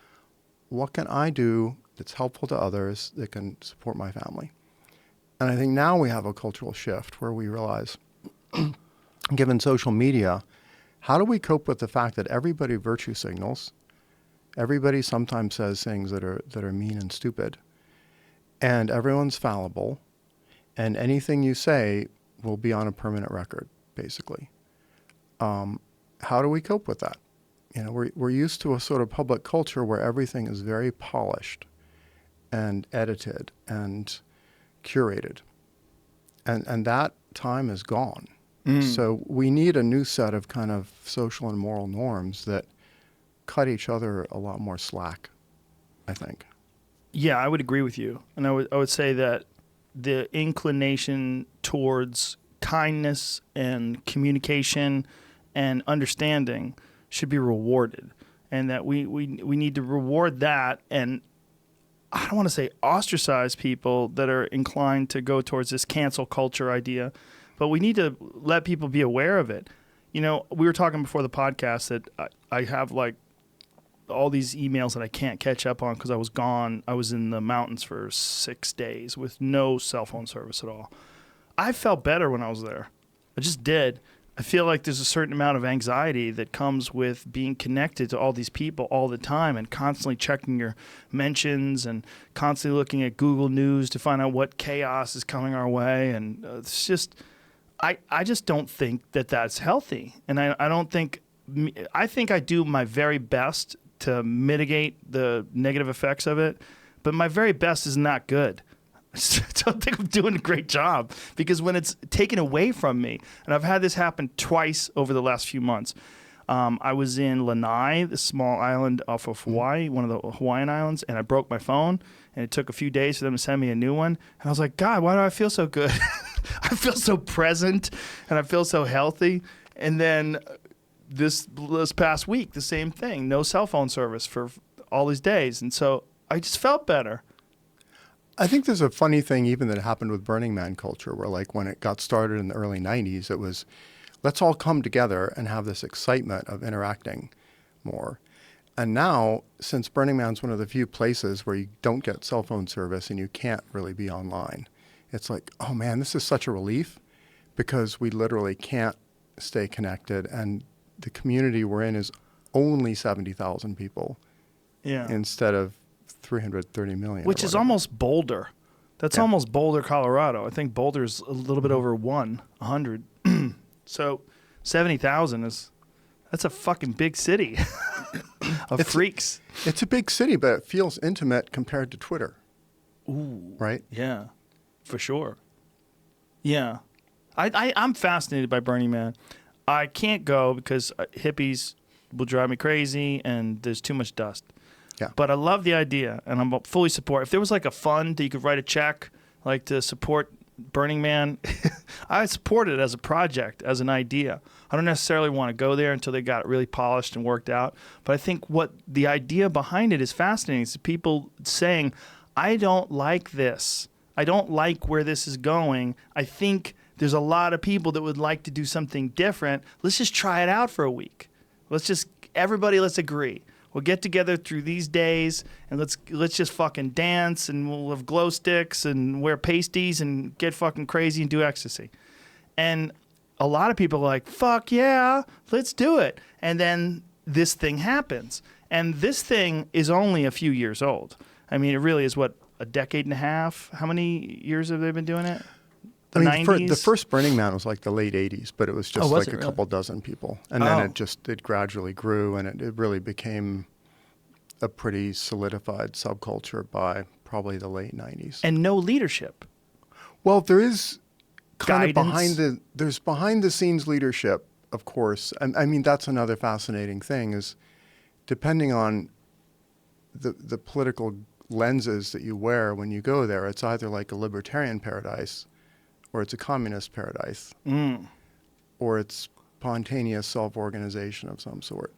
what can I do that's helpful to others that can support my family. And I think now we have a cultural shift where we realize, given social media, how do we cope with the fact that everybody virtue signals, everybody sometimes says things that are mean and stupid, and everyone's fallible, and anything you say will be on a permanent record, basically. How do we cope with that? We're used to a sort of public culture where everything is very polished and edited and curated. And that time is gone. So we need a new set of kind of social and moral norms that cut each other a lot more slack, I think. Yeah, I would agree with you. And I would say that the inclination towards kindness and communication and understanding should be rewarded, and that we need to reward that, and I don't want to say ostracize people that are inclined to go towards this cancel culture idea, but we need to let people be aware of it. We were talking before the podcast that I have like all these emails that I can't catch up on because I was gone. I was in the mountains for 6 days with no cell phone service at all. I felt better when I was there. I just did. I feel like there's a certain amount of anxiety that comes with being connected to all these people all the time and constantly checking your mentions and constantly looking at Google News to find out what chaos is coming our way. And it's just, I just don't think that that's healthy. And I don't think, I think I do my very best to mitigate the negative effects of it, but my very best is not good. I don't think I'm doing a great job, because when it's taken away from me, and I've had this happen twice over the last few months. I was in Lanai, the small island off of Hawaii, one of the Hawaiian islands, and I broke my phone, and it took a few days for them to send me a new one. And I was like, God, why do I feel so good? I feel so present, and I feel so healthy. And then this past week, the same thing, no cell phone service for all these days. And so I just felt better. I think there's a funny thing even that happened with Burning Man culture, where like when it got started in the early 90s, it was, let's all come together and have this excitement of interacting more. And now, since Burning Man's one of the few places where you don't get cell phone service and you can't really be online, it's like, oh man, this is such a relief, because we literally can't stay connected. And the community we're in is only 70,000 people instead of 330 million. Which is almost Boulder. That's almost Boulder, Colorado. I think Boulder's a little bit over 100. So 70,000 that's a fucking big city of freaks. It's a big city, but it feels intimate compared to Twitter. Ooh. Right? Yeah, for sure. Yeah. I'm fascinated by Burning Man. I can't go because hippies will drive me crazy and there's too much dust. Yeah. But I love the idea, and I'm fully support. If there was like a fund that you could write a check, like to support Burning Man, I support it as a project, as an idea. I don't necessarily want to go there until they got it really polished and worked out. But I think what the idea behind it is fascinating. It's people saying, I don't like this. I don't like where this is going. I think there's a lot of people that would like to do something different. Let's just try it out for a week. Everybody, let's agree. We'll get together through these days and let's just fucking dance, and we'll have glow sticks and wear pasties and get fucking crazy and do ecstasy. And a lot of people are like, fuck yeah, let's do it. And then this thing happens. And this thing is only a few years old. I mean, it really is, what, a decade and a half? How many years have they been doing it? I mean, the first Burning Man was like the late 80s, but it was just a couple dozen people. And then it gradually grew, and it really became a pretty solidified subculture by probably the late 90s. And no leadership. Well, there is kind Guidance. of there's behind the scenes leadership, of course. And I mean, that's another fascinating thing, is depending on the political lenses that you wear when you go there, it's either like a libertarian paradise, or it's a communist paradise, or it's spontaneous self-organization of some sort.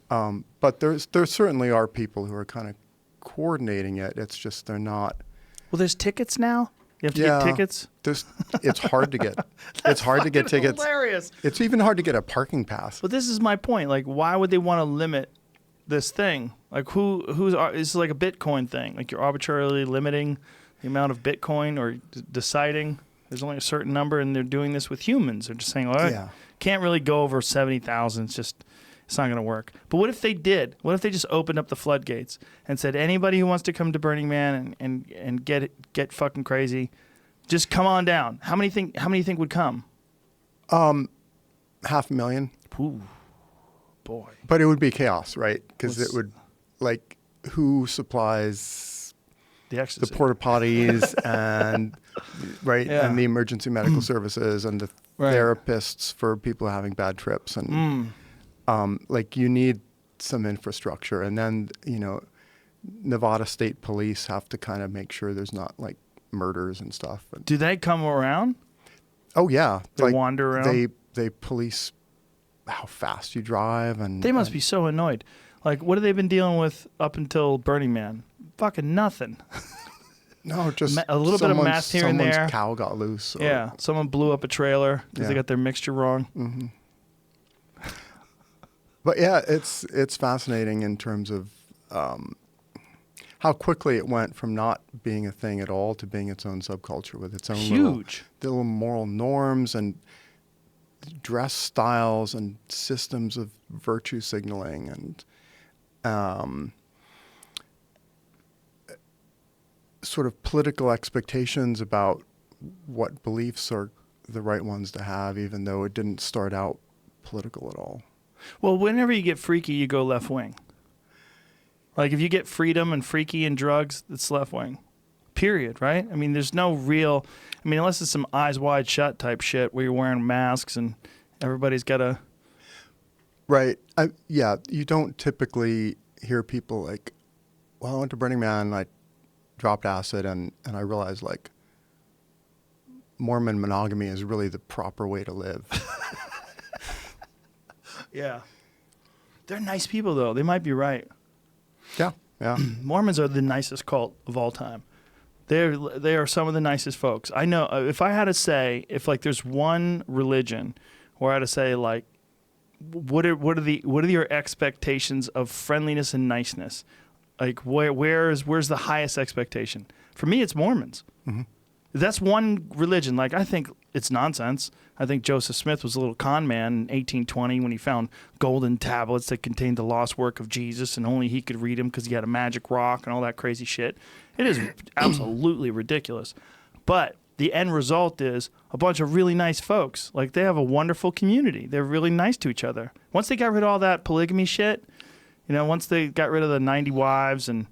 But there certainly are people who are kind of coordinating it. It's just they're not. Well, there's tickets now. You have to get tickets. It's hard to get. It's hard to get tickets. Hilarious. It's even hard to get a parking pass. But this is my point. Like, why would they want to limit this thing? Like, it's like a Bitcoin thing. Like, you're arbitrarily limiting the amount of Bitcoin, or deciding there's only a certain number, and they're doing this with humans. They're just saying, all right, can't really go over 70,000. It's not going to work. But what if they did? What if they just opened up the floodgates and said, anybody who wants to come to Burning Man and get fucking crazy, just come on down. How many think would come? 500,000. Ooh, boy. But it would be chaos, right? Because it would, like, who supplies the ecstasy, the porta potties, and and the emergency medical services, and the therapists for people having bad trips, and like, you need some infrastructure. And then, Nevada State Police have to kind of make sure there's not like murders and stuff. Do they come around? Oh yeah, They wander around. They police how fast you drive, and they must be so annoyed. Like, what have they been dealing with up until Burning Man? Fucking nothing. No, just a little bit of meth here and there. Someone's cow got loose. Someone blew up a trailer because they got their mixture wrong. Mm-hmm. But yeah, it's fascinating in terms of how quickly it went from not being a thing at all to being its own subculture with its own little moral norms. And dress styles and systems of virtue signaling and sort of political expectations about what beliefs are the right ones to have, even though it didn't start out political at all. Well, whenever you get freaky, you go left wing. Like if you get freedom and freaky and drugs, it's left wing. Period, right? I mean, there's no real, I mean, unless it's some eyes wide shut type shit where you're wearing masks and everybody's got a... Right. Yeah, you don't typically hear people like, well, I went to Burning Man and I dropped acid and I realized like Mormon monogamy is really the proper way to live. Yeah. They're nice people, though. They might be right. Yeah, yeah. Mormons are the nicest cult of all time. They are some of the nicest folks. I know. If I had to say, if like there's one religion where I had to say like, what are your expectations of friendliness and niceness? Like where's the highest expectation? For me, it's Mormons. Mm-hmm. That's one religion. Like I think it's nonsense. I think Joseph Smith was a little con man in 1820 when he found golden tablets that contained the lost work of Jesus, and only he could read them because he had a magic rock and all that crazy shit. It is absolutely ridiculous. But the end result is a bunch of really nice folks. Like they have a wonderful community. They're really nice to each other. Once they got rid of all that polygamy shit, you know, once they got rid of the 90 wives and,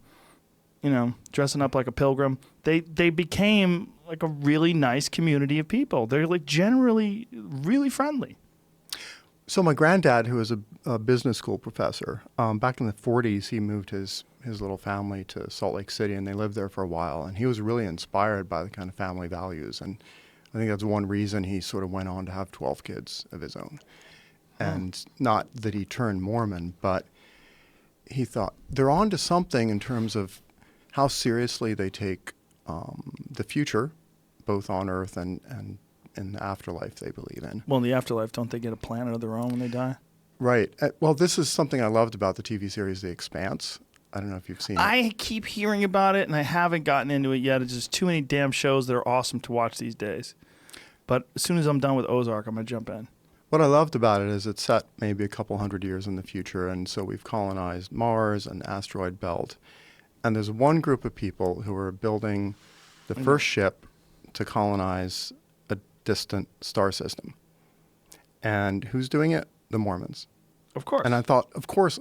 you know, dressing up like a pilgrim, they became like a really nice community of people. They're like generally really friendly. So my granddad, who was a business school professor, back in the 40s, he moved his little family to Salt Lake City, and they lived there for a while. And he was really inspired by the kind of family values. And I think that's one reason he sort of went on to have 12 kids of his own. And not that he turned Mormon, but he thought they're on to something in terms of how seriously they take the future, both on Earth and in the afterlife they believe in. Well, in the afterlife, don't they get a planet of their own when they die? Right. Well, this is something I loved about the TV series The Expanse. I don't know if you've seen it. I keep hearing about it, and I haven't gotten into it yet. It's just too many damn shows that are awesome to watch these days. But as soon as I'm done with Ozark, I'm going to jump in. What I loved about it is it's set maybe a couple hundred years in the future, and so we've colonized Mars and Asteroid Belt. And there's one group of people who are building the first ship to colonize a distant star system. And who's doing it? The Mormons. Of course. And I thought, of course,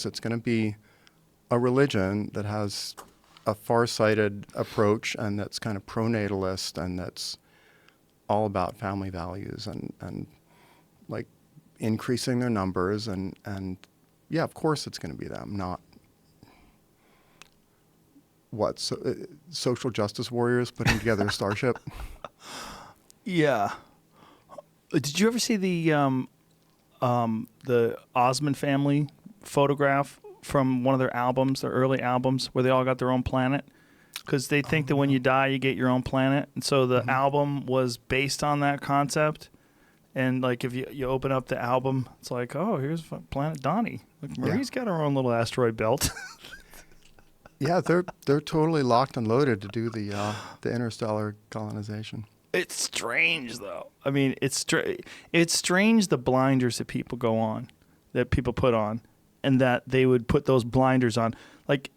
it's going to be a religion that has a farsighted approach and that's kind of pronatalist and that's all about family values and like increasing their numbers and yeah, of course it's going to be them, not social justice warriors putting together a starship. Yeah. Did you ever see the Osmond family photograph from one of their albums, their early albums, where they all got their own planet? Because they think that when you die, you get your own planet. And so the album was based on that concept. And like if you open up the album, it's like, oh, here's Planet Donnie. Look, Marie's got her own little asteroid belt. Yeah, they're totally locked and loaded to do the interstellar colonization. It's strange, though. I mean, it's strange the blinders that people go on, that people put on, and that they would put those blinders on. Like,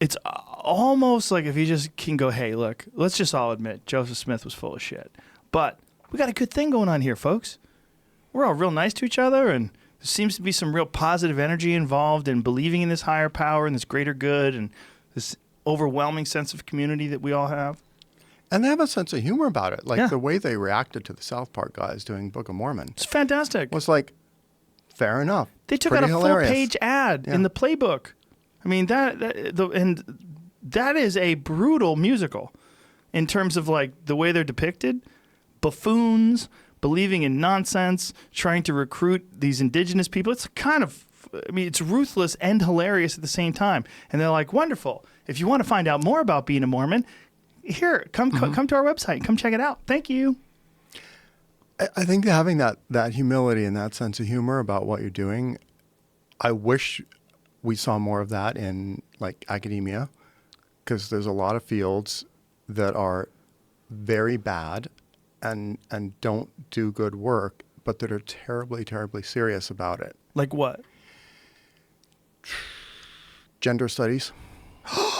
it's almost like if you just can go, hey, look, let's just all admit Joseph Smith was full of shit. But we got a good thing going on here, folks. We're all real nice to each other, and there seems to be some real positive energy involved in believing in this higher power and this greater good and this overwhelming sense of community that we all have. And they have a sense of humor about it. Like the way they reacted to the South Park guys doing Book of Mormon. It's fantastic. Was like, fair enough. They took Pretty out a hilarious. full-page ad in the playbook. I mean, that is a brutal musical in terms of like the way they're depicted. Buffoons, believing in nonsense, trying to recruit these indigenous people. It's kind of, I mean, it's ruthless and hilarious at the same time. And they're like, wonderful. If you want to find out more about being a Mormon, here, come to our website. Come check it out. Thank you. I think having that humility and that sense of humor about what you're doing, I wish we saw more of that in like academia, because there's a lot of fields that are very bad and don't do good work but that are terribly, terribly serious about it. Like what? Gender studies. How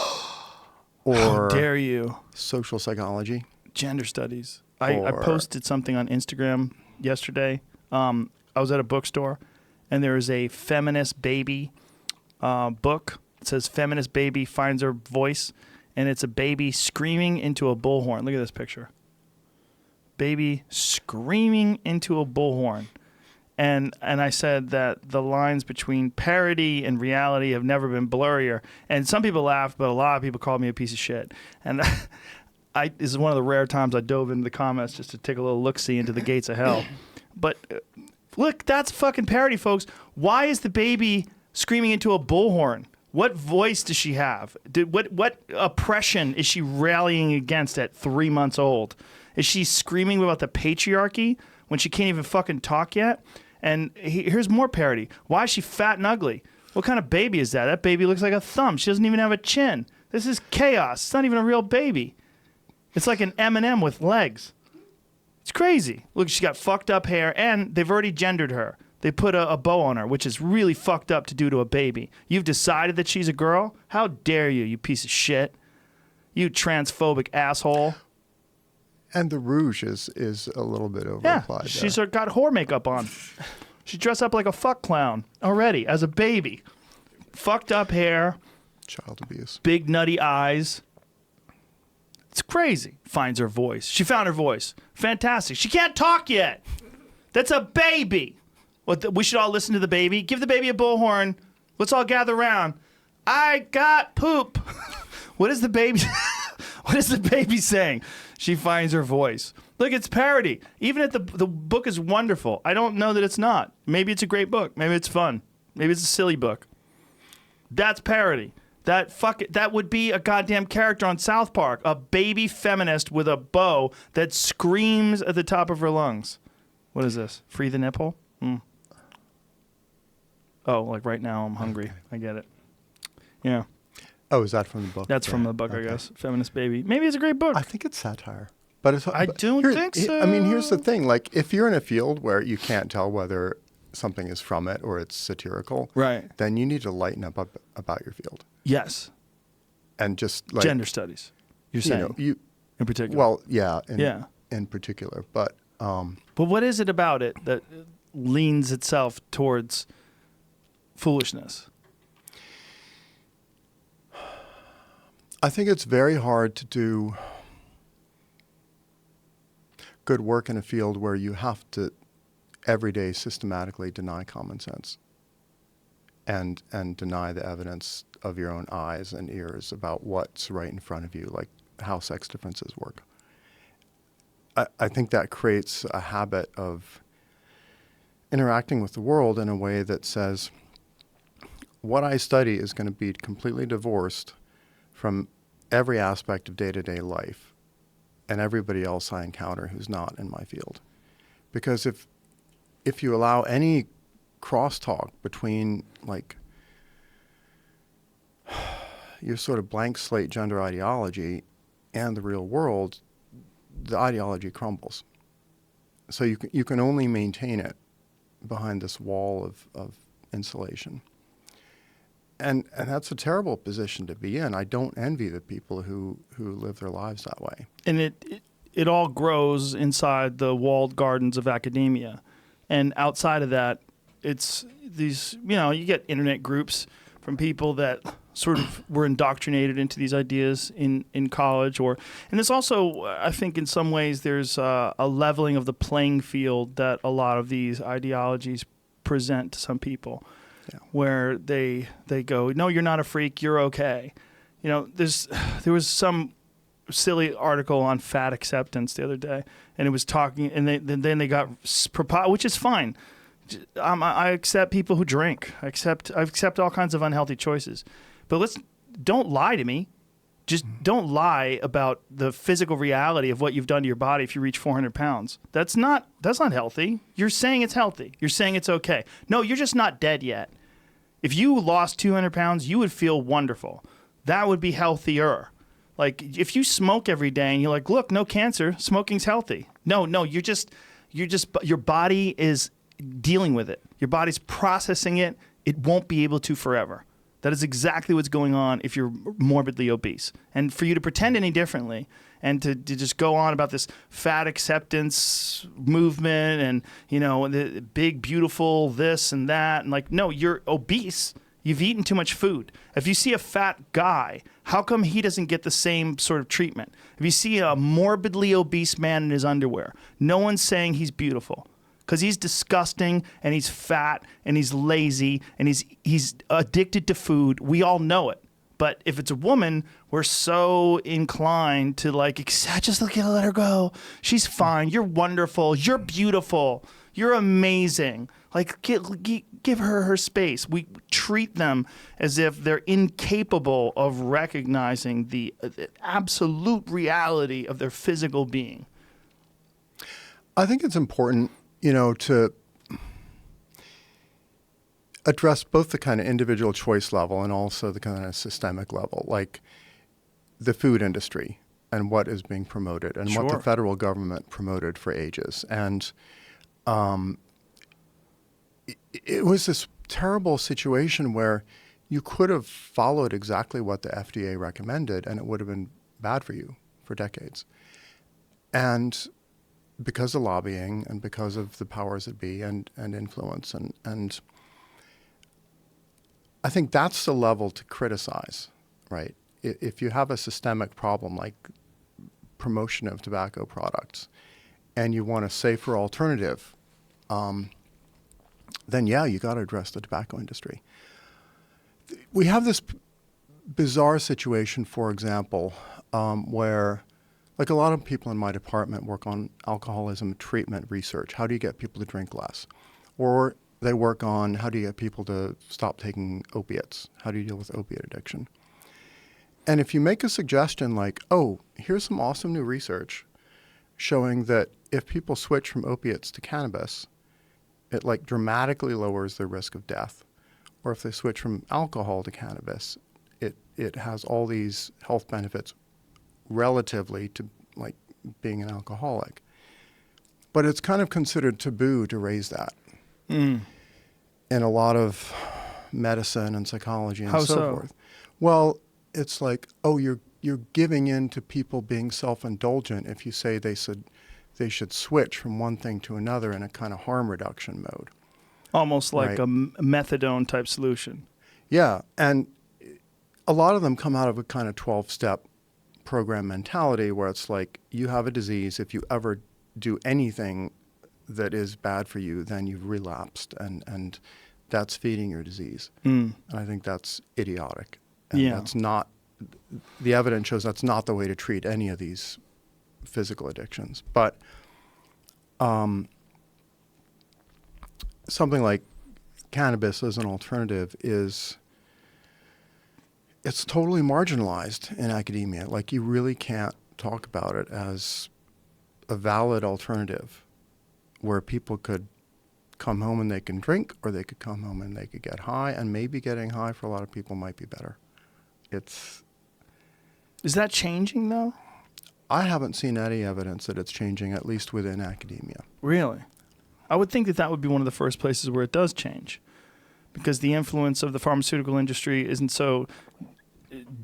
Or dare you? social psychology. Gender studies. I posted something on Instagram yesterday. I was at a bookstore, and there is a feminist baby book. It says "Feminist Baby Finds Her Voice," and it's a baby screaming into a bullhorn. Look at this picture. Baby screaming into a bullhorn. And I said that the lines between parody and reality have never been blurrier. And some people laughed, but a lot of people called me a piece of shit. And this is one of the rare times I dove into the comments just to take a little look-see into the gates of hell. But look, that's fucking parody, folks. Why is the baby screaming into a bullhorn? What voice does she have? What oppression is she rallying against at 3 months old? Is she screaming about the patriarchy when she can't even fucking talk yet? And here's more parody. Why is she fat and ugly? What kind of baby is that? That baby looks like a thumb. She doesn't even have a chin. This is chaos. It's not even a real baby. It's like an M&M with legs. It's crazy. Look, she's got fucked up hair, and they've already gendered her. They put a bow on her, which is really fucked up to do to a baby. You've decided that she's a girl? How dare you, you piece of shit. You transphobic asshole. And the rouge is a little bit overapplied. She's got whore makeup on. She dressed up like a fuck clown already as a baby. Fucked up hair. Child abuse. Big nutty eyes. It's crazy. Finds her voice. She found her voice. Fantastic. She can't talk yet. That's a baby. We should all listen to the baby. Give the baby a bullhorn. Let's all gather around. I got poop. What is the baby? What is the baby saying? She finds her voice. Look, it's parody. Even if the book is wonderful, I don't know that it's not. Maybe it's a great book. Maybe it's fun. Maybe it's a silly book. That's parody. That would be a goddamn character on South Park. A baby feminist with a bow that screams at the top of her lungs. What is this? Free the nipple? Oh, like right now I'm hungry. Okay. I get it. Yeah. Oh, is that from the book? That's from the book, okay. I guess. Feminist Baby. Maybe it's a great book. I think it's satire. But it's, I don't think so. I mean, here's the thing. Like, if you're in a field where you can't tell whether something is from it or it's satirical, right, then you need to lighten up about your field. Yes. And just like... Gender studies, you're saying, in particular. Well, yeah. In particular. But what is it about it that leans itself towards foolishness? I think it's very hard to do good work in a field where you have to every day systematically deny common sense and deny the evidence of your own eyes and ears about what's right in front of you, like how sex differences work. I think that creates a habit of interacting with the world in a way that says, what I study is going to be completely divorced from every aspect of day-to-day life and everybody else I encounter who's not in my field. Because if you allow any crosstalk between like your sort of blank slate gender ideology and the real world, the ideology crumbles. So you can only maintain it behind this wall of insulation. And that's a terrible position to be in. I don't envy the people who live their lives that way. And it all grows inside the walled gardens of academia. And outside of that, it's these, you get internet groups from people that sort of were indoctrinated into these ideas in college. And there's also, I think in some ways, there's a leveling of the playing field that a lot of these ideologies present to some people. Yeah. Where they go, no, you're not a freak, you're okay. There was some silly article on fat acceptance the other day, and it was talking, and then they got, which is fine. I accept people who drink. I accept all kinds of unhealthy choices, but don't lie to me. Just don't lie about the physical reality of what you've done to your body if you reach 400 pounds. That's not healthy. You're saying it's healthy. You're saying it's okay. No, you're just not dead yet. If you lost 200 pounds, you would feel wonderful. That would be healthier. Like if you smoke every day and you're like, look, no cancer, smoking's healthy. No, you're your body is dealing with it. Your body's processing it. It won't be able to forever. That is exactly what's going on if you're morbidly obese. And for you to pretend any differently and to just go on about this fat acceptance movement and, the big, beautiful this and that. And like, no, you're obese. You've eaten too much food. If you see a fat guy, how come he doesn't get the same sort of treatment? If you see a morbidly obese man in his underwear, no one's saying he's beautiful. Because he's disgusting and he's fat and he's lazy and he's addicted to food. We all know it. But if it's a woman, we're so inclined to just let her go. She's fine. You're wonderful. You're beautiful. You're amazing. Give her space. We treat them as if they're incapable of recognizing the absolute reality of their physical being. I think it's important, to address both the kind of individual choice level and also the kind of systemic level, like the food industry and what is being promoted and what the federal government promoted for ages. And it was this terrible situation where you could have followed exactly what the FDA recommended and it would have been bad for you for decades. And because of lobbying and because of the powers that be and influence. And I think that's the level to criticize, right? If you have a systemic problem like promotion of tobacco products and you want a safer alternative, then you got to address the tobacco industry. We have this bizarre situation, for example, where a lot of people in my department work on alcoholism treatment research. How do you get people to drink less? Or they work on how do you get people to stop taking opiates? How do you deal with opiate addiction? And if you make a suggestion like, here's some awesome new research showing that if people switch from opiates to cannabis, it dramatically lowers their risk of death. Or if they switch from alcohol to cannabis, it has all these health benefits relatively to being an alcoholic. But it's kind of considered taboo to raise that in a lot of medicine and psychology and so forth. Well, it's you're giving in to people being self-indulgent if you say they should switch from one thing to another in a kind of harm reduction mode. Almost like a methadone type solution. Yeah, and a lot of them come out of a kind of 12-step program mentality where it's you have a disease. If you ever do anything that is bad for you, then you've relapsed, and that's feeding your disease. And I think that's idiotic. And that's not, the evidence shows that's not the way to treat any of these physical addictions. But something like cannabis as an alternative it's totally marginalized in academia. You really can't talk about it as a valid alternative where people could come home and they can drink, or they could come home and they could get high, and maybe getting high for a lot of people might be better. Is that changing though? I haven't seen any evidence that it's changing, at least within academia. Really? I would think that would be one of the first places where it does change, because the influence of the pharmaceutical industry isn't so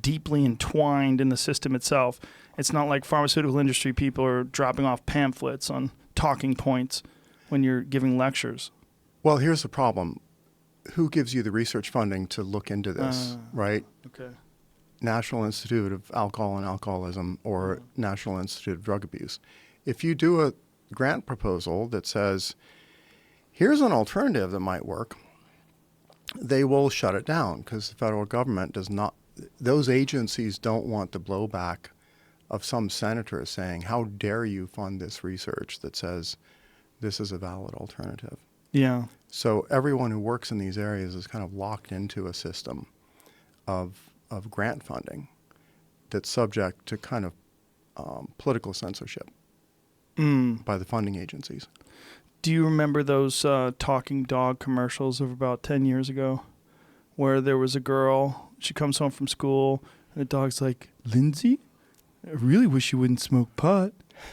deeply entwined in the system itself. It's not like pharmaceutical industry people are dropping off pamphlets on talking points when you're giving lectures. Well, here's the problem. Who gives you the research funding to look into this, right? Okay. National Institute of Alcohol and Alcoholism or National Institute of Drug Abuse. If you do a grant proposal that says, here's an alternative that might work, they will shut it down because the federal government does not. Those agencies don't want the blowback of some senator saying, how dare you fund this research that says this is a valid alternative. Yeah. So everyone who works in these areas is kind of locked into a system of grant funding that's subject to kind of political censorship by the funding agencies. Do you remember those talking dog commercials of about 10 years ago where there was a girl, she comes home from school, and the dog's like, Lindsay, I really wish you wouldn't smoke pot.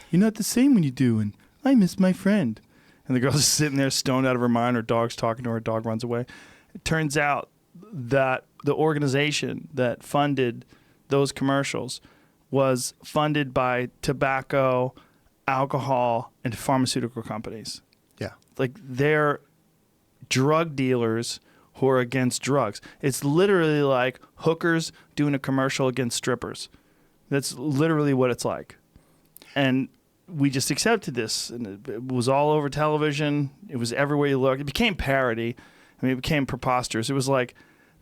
You're not the same when you do, and I miss my friend. And the girl's just sitting there stoned out of her mind. Her dog's talking to her. Her dog runs away. It turns out that the organization that funded those commercials was funded by tobacco, alcohol, and pharmaceutical companies. Yeah. Like, they're drug dealers who are against drugs. It's literally like hookers doing a commercial against strippers. That's literally what it's like. And we just accepted this. And it was all over television. It was everywhere you looked. It became parody. I mean, it became preposterous. It was like,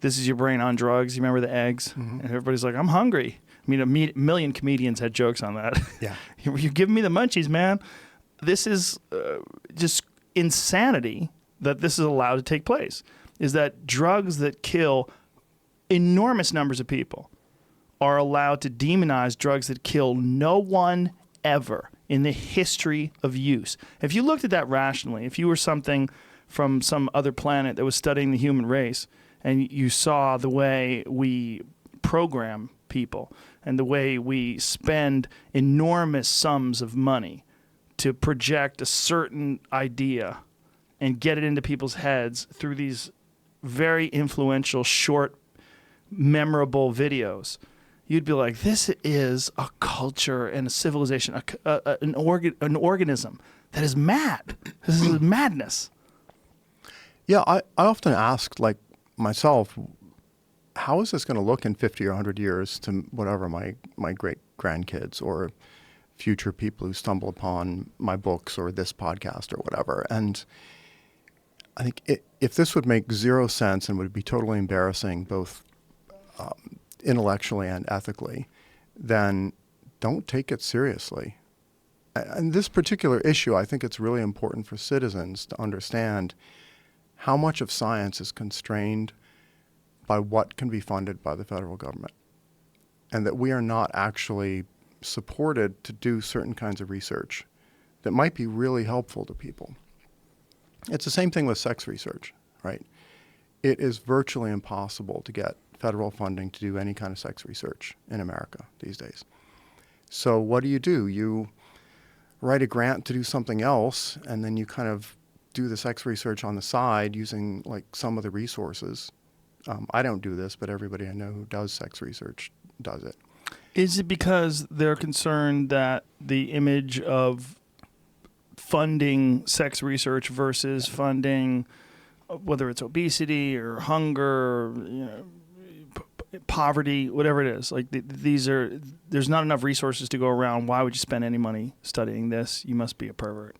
this is your brain on drugs. You remember the eggs? Mm-hmm. And everybody's like, I'm hungry. I mean, a million comedians had jokes on that. Yeah. You're giving me the munchies, man. This is just insanity that this is allowed to take place. Is that drugs that kill enormous numbers of people are allowed to demonize drugs that kill no one ever in the history of use. If you looked at that rationally, if you were something from some other planet that was studying the human race, and you saw the way we program people and the way we spend enormous sums of money to project a certain idea and get it into people's heads through these very influential, short, memorable videos, you'd be like, this is a culture and a civilization, an organism that is mad. This is madness. Yeah, I often ask, like, myself, how is this going to look in 50 or 100 years to whatever my great-grandkids or future people who stumble upon my books or this podcast or whatever? And I think if this would make zero sense and would be totally embarrassing both intellectually and ethically, then don't take it seriously. And this particular issue, I think it's really important for citizens to understand how much of science is constrained by what can be funded by the federal government, and that we are not actually supported to do certain kinds of research that might be really helpful to people. It's the same thing with sex research, right? It is virtually impossible to get federal funding to do any kind of sex research in America these days. So what do? You write a grant to do something else, and then you kind of do the sex research on the side using like some of the resources. I don't do this, but everybody I know who does sex research does it. Is it because they're concerned that the image of funding sex research versus funding, whether it's obesity or hunger, or, poverty, whatever it is, like there's not enough resources to go around. Why would you spend any money studying this? You must be a pervert.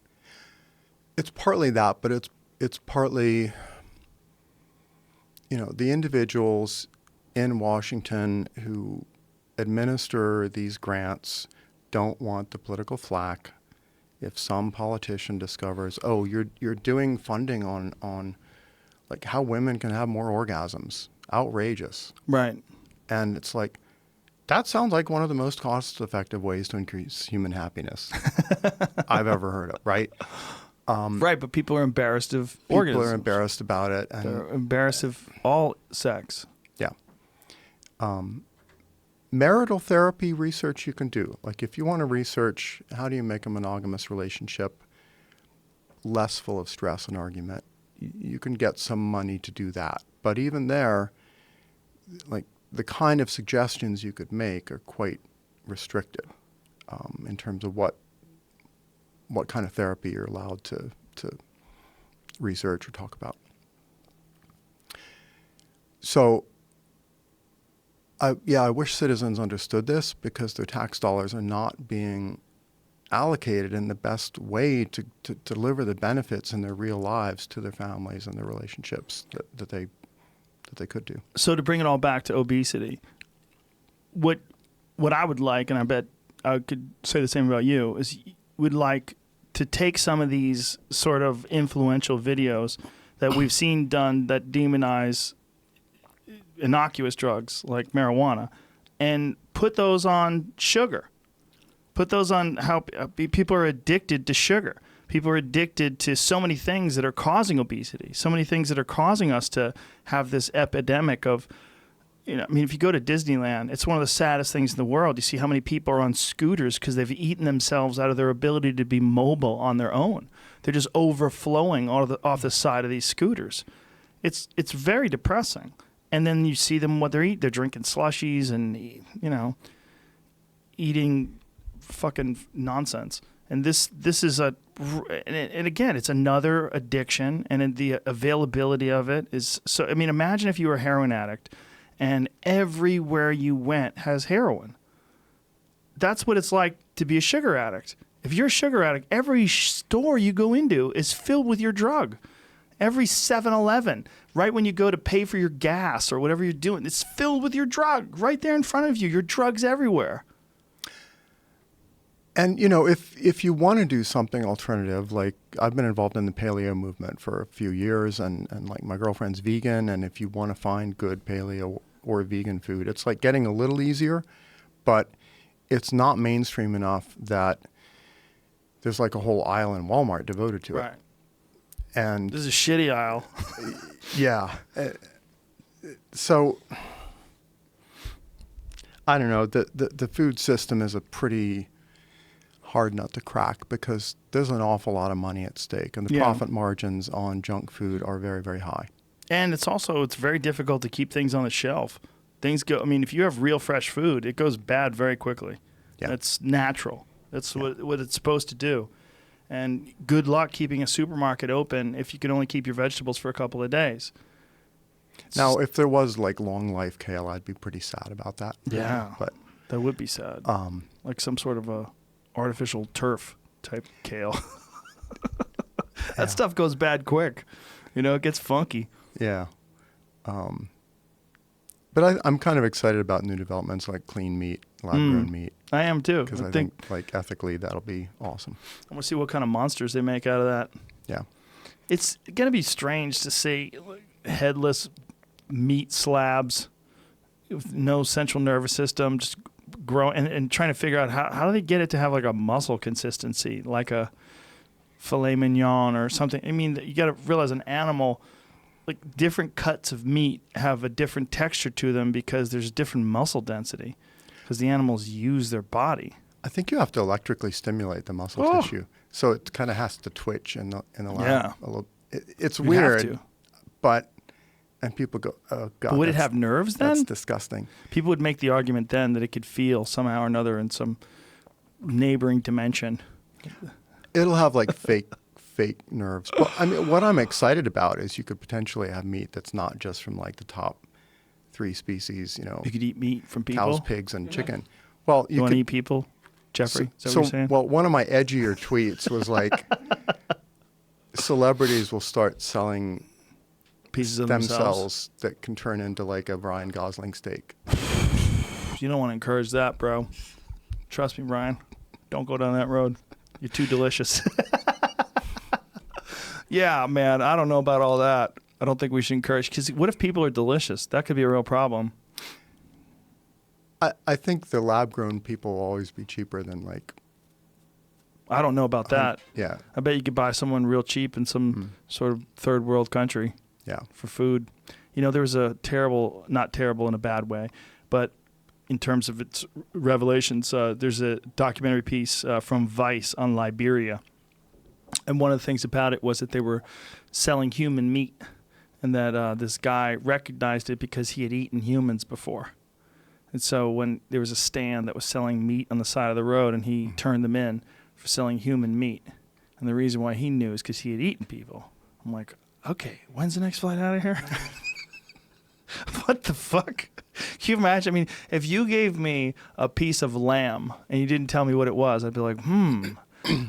It's partly that, but it's partly, the individuals in Washington who administer these grants don't want the political flack. If some politician discovers, oh, you're doing funding on like how women can have more orgasms, outrageous. Right. And it's like, that sounds like one of the most cost-effective ways to increase human happiness I've ever heard of, right? Right, but people are embarrassed of People organisms. are embarrassed about it. And They're embarrassed of all sex. yeah. Marital therapy research you can do. Like if you want to research how do you make a monogamous relationship less full of stress and argument, you can get some money to do that. But even there, like the kind of suggestions you could make are quite restricted in terms of what kind of therapy you're allowed to research or talk about. So, I wish citizens understood this because their tax dollars are not being allocated in the best way to deliver the benefits in their real lives to their families and their relationships that they could do. So to bring it all back to obesity, what I would like, and I bet I could say the same about you, is would like to take some of these sort of influential videos that we've seen done that demonize innocuous drugs like marijuana and put those on sugar. Put those on how people are addicted to sugar. People are addicted to so many things that are causing obesity, so many things that are causing us to have this epidemic of you know, I mean, if you go to Disneyland, it's one of the saddest things in the world. You see how many people are on scooters because they've eaten themselves out of their ability to be mobile on their own. They're just overflowing off the side of these scooters. It's very depressing. And then you see them what they're eating. They're drinking slushies and, you know, eating fucking nonsense. And this is and again, it's another addiction, and the availability of it is so. I mean, imagine if you were a heroin addict, and everywhere you went has heroin. That's what it's like to be a sugar addict. If you're a sugar addict, every store you go into is filled with your drug. Every 7-Eleven, right when you go to pay for your gas or whatever you're doing, it's filled with your drug right there in front of you. Your drug's everywhere. And, you know, if you want to do something alternative, like I've been involved in the paleo movement for a few years, and like my girlfriend's vegan, and if you want to find good paleo or vegan food, it's like getting a little easier, but it's not mainstream enough that there's like a whole aisle in Walmart devoted to it. And this is a shitty aisle. Yeah. So I don't know. The food system is a pretty hard nut to crack because there's an awful lot of money at stake, and the profit margins on junk food are very, very high. And it's very difficult to keep things on the shelf. Things go. I mean, if you have real fresh food, it goes bad very quickly. Yeah. It's natural. That's what it's supposed to do. And good luck keeping a supermarket open if you can only keep your vegetables for a couple of days. Now, if there was like long life kale, I'd be pretty sad about that. Yeah, but that would be sad. Like some sort of a artificial turf type kale. That stuff goes bad quick. You know, it gets funky. Yeah. But I'm kind of excited about new developments like clean meat, lab-grown meat. I am too. Because I think like ethically that'll be awesome. I want to see what kind of monsters they make out of that. Yeah. It's going to be strange to see headless meat slabs with no central nervous system just grow and trying to figure out how do they get it to have like a muscle consistency, like a filet mignon or something. I mean, you got to realize an animal, like different cuts of meat have a different texture to them because there's different muscle density because the animals use their body. I think you have to electrically stimulate the muscle tissue. So it kind of has to twitch in the lab a little. It's weird, but and people go, oh God. But would it have nerves then? That's disgusting. People would make the argument then that it could feel somehow or another in some neighboring dimension. It'll have like fake nerves. But I mean, what I'm excited about is you could potentially have meat that's not just from like the top 3 species. You know, you could eat meat from people, cows, pigs, and chicken. Well, you want to eat people, Geoffrey? Is that what you're saying? Well, one of my edgier tweets was like, celebrities will start selling pieces of stem cells that can turn into like a Ryan Gosling steak. You don't want to encourage that, bro. Trust me, Ryan. Don't go down that road. You're too delicious. Yeah, man. I don't know about all that. I don't think we should encourage. Because what if people are delicious? That could be a real problem. I think the lab-grown people will always be cheaper than like. I don't know about that. Yeah. I bet you could buy someone real cheap in some sort of third world country. Yeah. For food. You know, there was a terrible, not terrible in a bad way, but in terms of its revelations, there's a documentary piece from Vice on Liberia. And one of the things about it was that they were selling human meat and that this guy recognized it because he had eaten humans before. And so when there was a stand that was selling meat on the side of the road and he turned them in for selling human meat. And the reason why he knew is because he had eaten people. I'm like, okay, when's the next flight out of here? What the fuck? Can you imagine? I mean, if you gave me a piece of lamb and you didn't tell me what it was, I'd be like,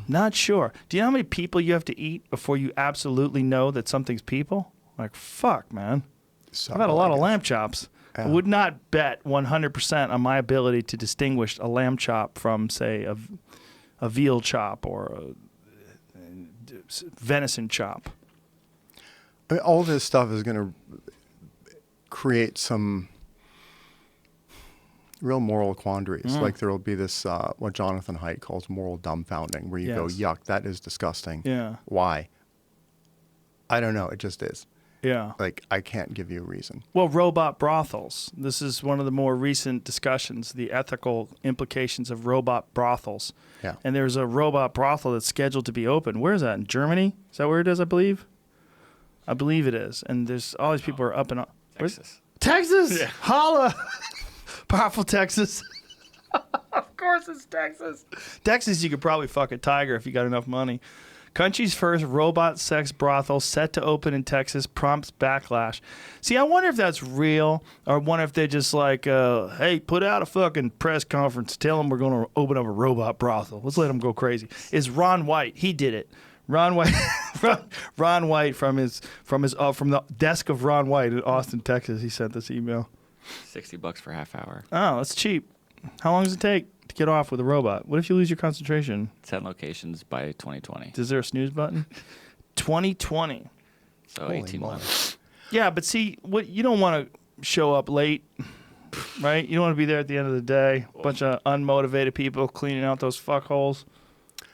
not sure. Do you know how many people you have to eat before you absolutely know that something's people? Like, fuck, man. I've had a lot of lamb chops. Yeah. I would not bet 100% on my ability to distinguish a lamb chop from, say, a veal chop or a venison chop. I mean, all this stuff is going to create some real moral quandaries. Like there will be this, what Jonathan Haidt calls moral dumbfounding, where you go, yuck, that is disgusting. Yeah. Why? I don't know. It just is. Yeah. Like, I can't give you a reason. Well, robot brothels. This is one of the more recent discussions, the ethical implications of robot brothels. Yeah. And there's a robot brothel that's scheduled to be open. Where is that? In Germany? Is that where it is, I believe? I believe it is. And there's all these people are up and up. Texas. Texas? Yeah. Holla! Powerful Texas. Of course it's Texas. Texas, you could probably fuck a tiger if you got enough money. Country's first robot sex brothel set to open in Texas prompts backlash. See, I wonder if that's real, or I wonder if they just like, hey, put out a fucking press conference, tell them we're going to open up a robot brothel. Let's let them go crazy. It's Ron White. He did it. Ron White, Ron White from the desk of Ron White in Austin, Texas. He sent this email. $60 for half hour. Oh, that's cheap. How long does it take to get off with a robot? What if you lose your concentration? 10 locations by 2020. Is there a snooze button? 2020. So Holy 18 moly. months. Yeah, but see, what you don't want to show up late, right? You don't want to be there at the end of the day. A bunch of unmotivated people cleaning out those fuckholes.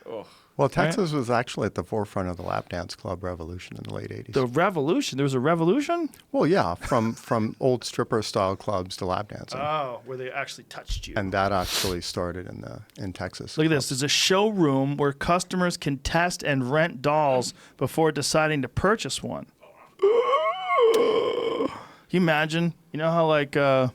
Oh. Well, Texas was actually at the forefront of the lap dance club revolution in the late 80s. The revolution. There was a revolution? Well, yeah, from old stripper-style clubs to lap dancing. Oh, where they actually touched you. And that actually started in Texas. Look at this. There's a showroom where customers can test and rent dolls before deciding to purchase one. Can you imagine? You know how like they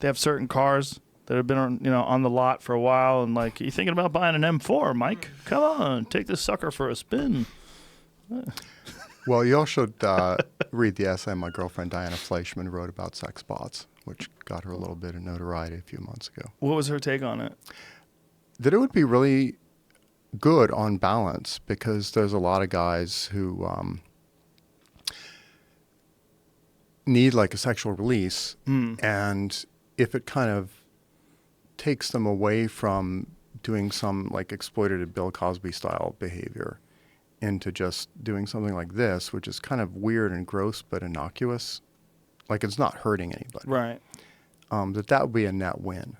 have certain cars that have been on the lot for a while, and like, you thinking about buying an M4, Mike? Come on, take this sucker for a spin. Well, you all should read the essay my girlfriend Diana Fleischman wrote about sex bots, which got her a little bit of notoriety a few months ago. What was her take on it? That it would be really good on balance, because there's a lot of guys who need like a sexual release, and if it kind of takes them away from doing some like exploitative Bill Cosby style behavior into just doing something like this, which is kind of weird and gross but innocuous, like it's not hurting anybody. Right. That would be a net win.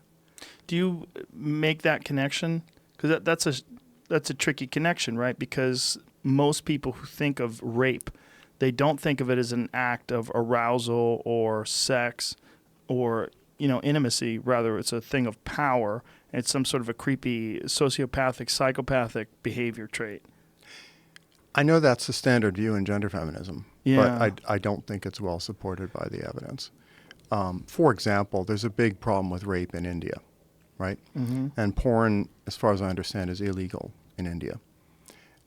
Do you make that connection? Because that's a tricky connection, right? Because most people who think of rape, they don't think of it as an act of arousal or sex or intimacy. Rather, it's a thing of power. It's some sort of a creepy sociopathic, psychopathic behavior trait. I know that's the standard view in gender feminism, Yeah. but I don't think it's well supported by the evidence. For example, there's a big problem with rape in India, right? Mm-hmm. And porn, as far as I understand, is illegal in India.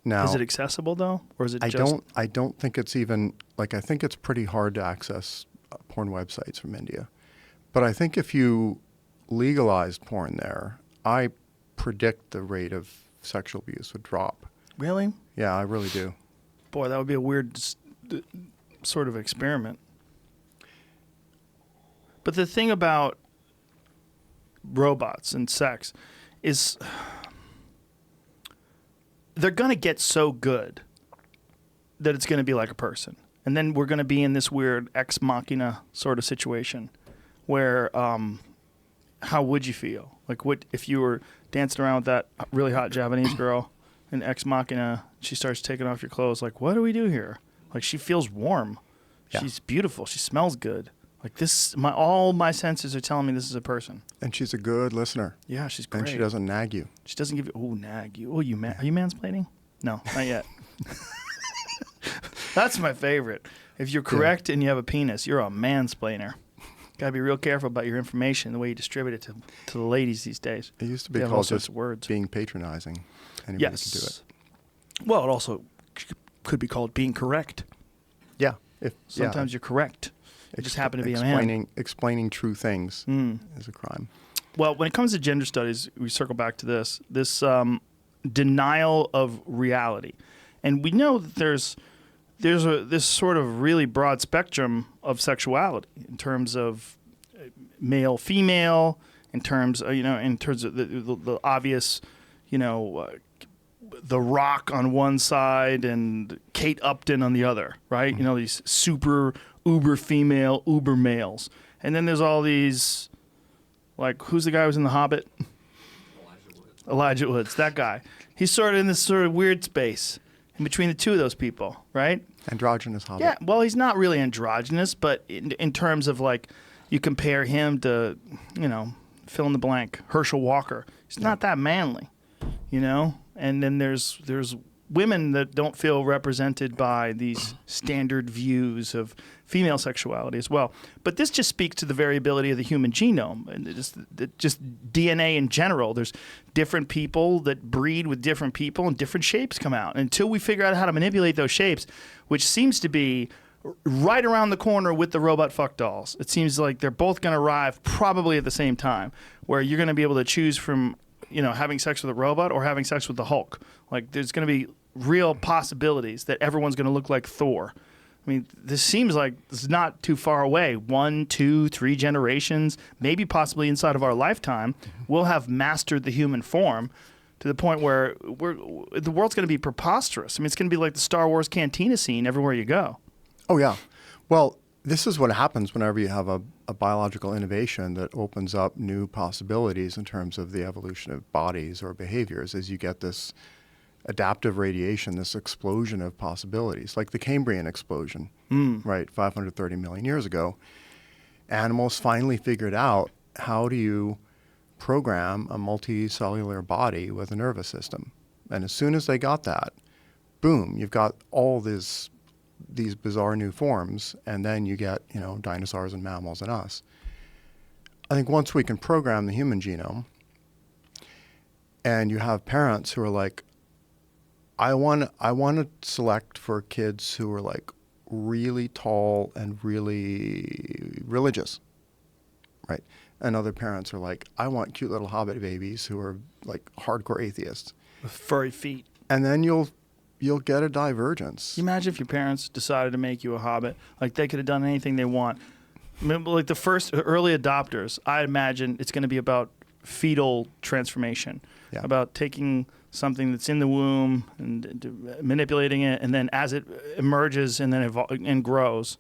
Now, Is it accessible though, or is it I just? don't think it's even like, I think it's pretty hard to access porn websites from India. But I think if you legalized porn there, I predict the rate of sexual abuse would drop. Really? Yeah, I really do. Boy, that would be a weird sort of experiment. But the thing about robots and sex is they're going to get so good that it's going to be like a person. And then we're going to be in this weird ex machina sort of situation where how would you feel? Like, what if you were dancing around with that really hot Japanese girl in ex machina, she starts taking off your clothes, like, what do we do here? Like, she feels warm. Yeah. She's beautiful. She smells good. Like, this, all my senses are telling me this is a person. And she's a good listener. Yeah, she's great. And she doesn't nag you. She doesn't give you, nag you. Are you mansplaining? No, not yet. That's my favorite. If you're correct and you have a penis, you're a mansplainer. Got to be real careful about your information, the way you distribute it to the ladies these days. It used to be They have all called sorts just of words. being patronizing. Anybody Yes. could do it. Well, it also could be called being correct. Yeah. Sometimes you're correct. You just happen to be a man. Explaining true things is a crime. Well, when it comes to gender studies, we circle back to this denial of reality. And we know that there's this sort of really broad spectrum of sexuality in terms of male, female, in terms of, the obvious, The Rock on one side and Kate Upton on the other, right? Mm-hmm. These super uber female, uber males. And then there's all these, like, who's the guy who was in The Hobbit? Elijah Woods, that guy. He's sort of in this sort of weird space. between the two of those people, right? Androgynous hobbit. Yeah, well, he's not really androgynous, but in terms of like, you compare him to, fill in the blank, Herschel Walker. He's not that manly, And then there's women that don't feel represented by these standard views of female sexuality as well. But this just speaks to the variability of the human genome and just DNA in general. There's different people that breed with different people and different shapes come out. And until we figure out how to manipulate those shapes, which seems to be right around the corner with the robot fuck dolls. It seems like they're both going to arrive probably at the same time, where you're going to be able to choose from, having sex with a robot or having sex with the Hulk. Like, there's going to be real possibilities that everyone's going to look like Thor. I mean, this seems like it's not too far away. 1, 2, 3 generations, maybe possibly inside of our lifetime, we'll have mastered the human form to the point where the world's going to be preposterous. I mean, it's going to be like the Star Wars cantina scene everywhere you go. Oh, yeah. Well, this is what happens whenever you have a biological innovation that opens up new possibilities in terms of the evolution of bodies or behaviors, as you get this adaptive radiation, this explosion of possibilities, like the Cambrian explosion, right, 530 million years ago. Animals finally figured out how do you program a multicellular body with a nervous system. And as soon as they got that, boom, you've got all these bizarre new forms, and then you get, dinosaurs and mammals and us. I think once we can program the human genome, and you have parents who are like, I want to select for kids who are like really tall and really religious, right? And other parents are like, I want cute little hobbit babies who are like hardcore atheists. With furry feet. And then you'll get a divergence. Can you imagine if your parents decided to make you a hobbit? Like, they could have done anything they want. Remember, like the first early adopters, I imagine it's going to be about fetal transformation, about taking something that's in the womb and manipulating it, and then as it emerges and then and grows,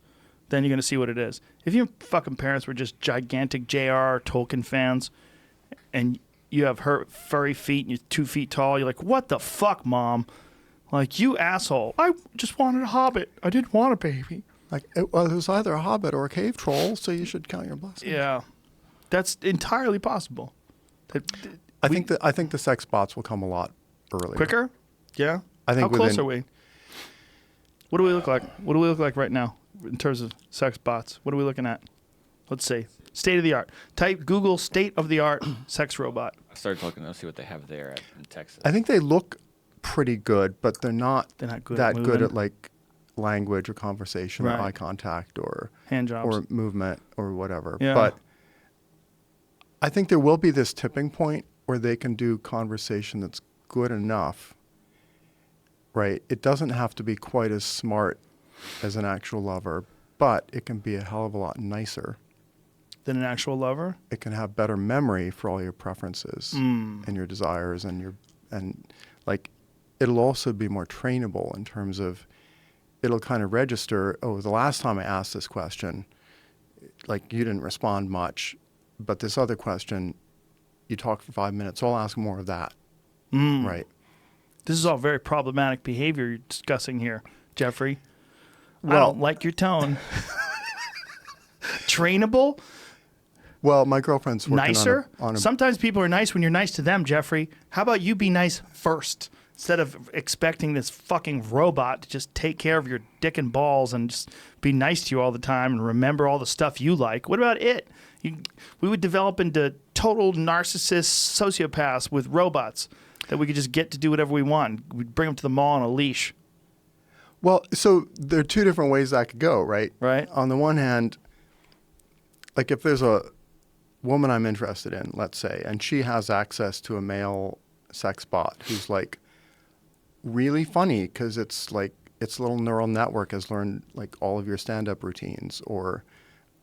then you're going to see what it is. If your fucking parents were just gigantic J.R.R. Tolkien fans, and you have her furry feet and you're 2 feet tall, you're like, what the fuck, Mom? Like, you asshole. I just wanted a hobbit. I didn't want a baby. Like, it was either a hobbit or a cave troll, so you should count your blessings. Yeah. That's entirely possible. I think the sex bots will come a lot earlier. Quicker? Yeah. I think How close are we? What do we look like? What do we look like right now in terms of sex bots? What are we looking at? Let's see. State of the art. Type Google state of the art sex robot. I started looking to see what they have there in Texas. I think they look pretty good, but they're not good that at good at like language or conversation Right. or eye contact or Hand jobs. or movement or whatever. Yeah. But I think there will be this tipping point where they can do conversation that's good enough, right? It doesn't have to be quite as smart as an actual lover, but it can be a hell of a lot nicer. Than an actual lover? It can have better memory for all your preferences and your desires and like it'll also be more trainable in terms of it'll kind of register, oh, the last time I asked this question, like you didn't respond much, but this other question, you talked for 5 minutes, so I'll ask more of that, right? This is all very problematic behavior you're discussing here, Geoffrey. I Well- don't like your tone. Trainable? Well, my girlfriend's working Nicer? on a Sometimes people are nice when you're nice to them, Geoffrey. How about you be nice first instead of expecting this fucking robot to just take care of your dick and balls and just be nice to you all the time and remember all the stuff you like? What about it? We would develop into total narcissists, sociopaths with robots that we could just get to do whatever we want. We'd bring them to the mall on a leash. Well, so there are two different ways that could go, right? Right. On the one hand, like if there's a woman I'm interested in, let's say, and she has access to a male sex bot who's like really funny because it's like its little neural network has learned like all of your stand-up routines or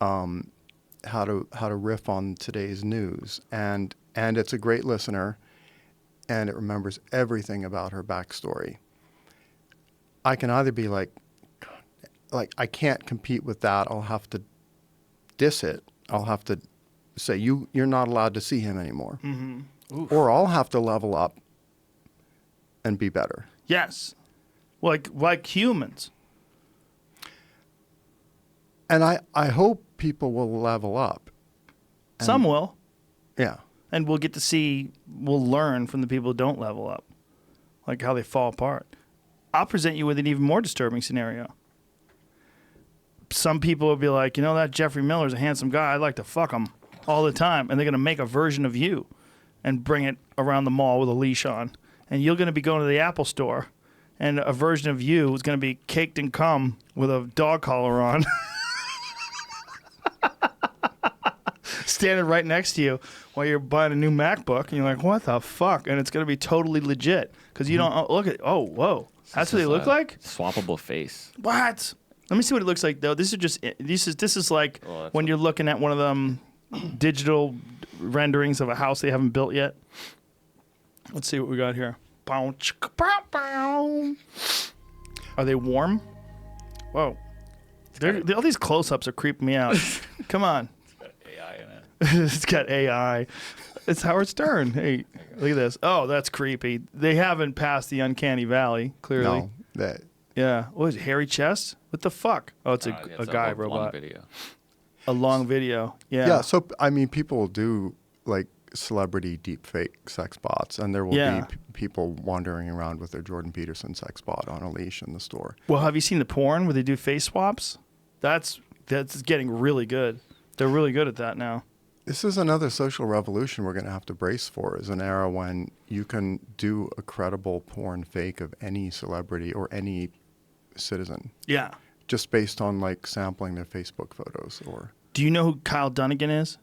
how to riff on today's news, and it's a great listener, and it remembers everything about her backstory. I can either be like I can't compete with that. I'll have to diss it. I'll have to say you're not allowed to see him anymore, or I'll have to level up and be better. Yes. like humans. And I hope people will level up. Some will. Yeah. And we'll learn from the people who don't level up, like how they fall apart. I'll present you with an even more disturbing scenario. Some people will be like, that Geoffrey Miller's a handsome guy. I'd like to fuck him all the time. And they're going to make a version of you and bring it around the mall with a leash on. And you're going to be going to the Apple store, and a version of you is going to be caked in cum with a dog collar on. Standing right next to you while you're buying a new MacBook, and you're like, what the fuck? And it's going to be totally legit because you don't look at, oh, whoa. That's what they look like? Swappable face. What? Let me see what it looks like, though. This is like when you're looking at one of them digital renderings of a house they haven't built yet. Let's see what we got here. Are they warm? Whoa. All these close-ups are creeping me out. Come on. AI in it. It's got AI. It's Howard Stern. Hey, look at this. Oh, that's creepy. They haven't passed the uncanny valley, clearly. No. Yeah. What is it, hairy chest? What the fuck? Oh, it's a guy robot. Long video. A long video. Yeah. Yeah, so, people will do, celebrity deepfake sex bots, and there will be people wandering around with their Jordan Peterson sex bot on a leash in the store. Well, have you seen the porn where they do face swaps? That's getting really good. They're really good at that now. This is another social revolution we're going to have to brace for, is an era when you can do a credible porn fake of any celebrity or any citizen. Yeah. Just based on, sampling their Facebook photos. Do you know who Kyle Dunnigan is?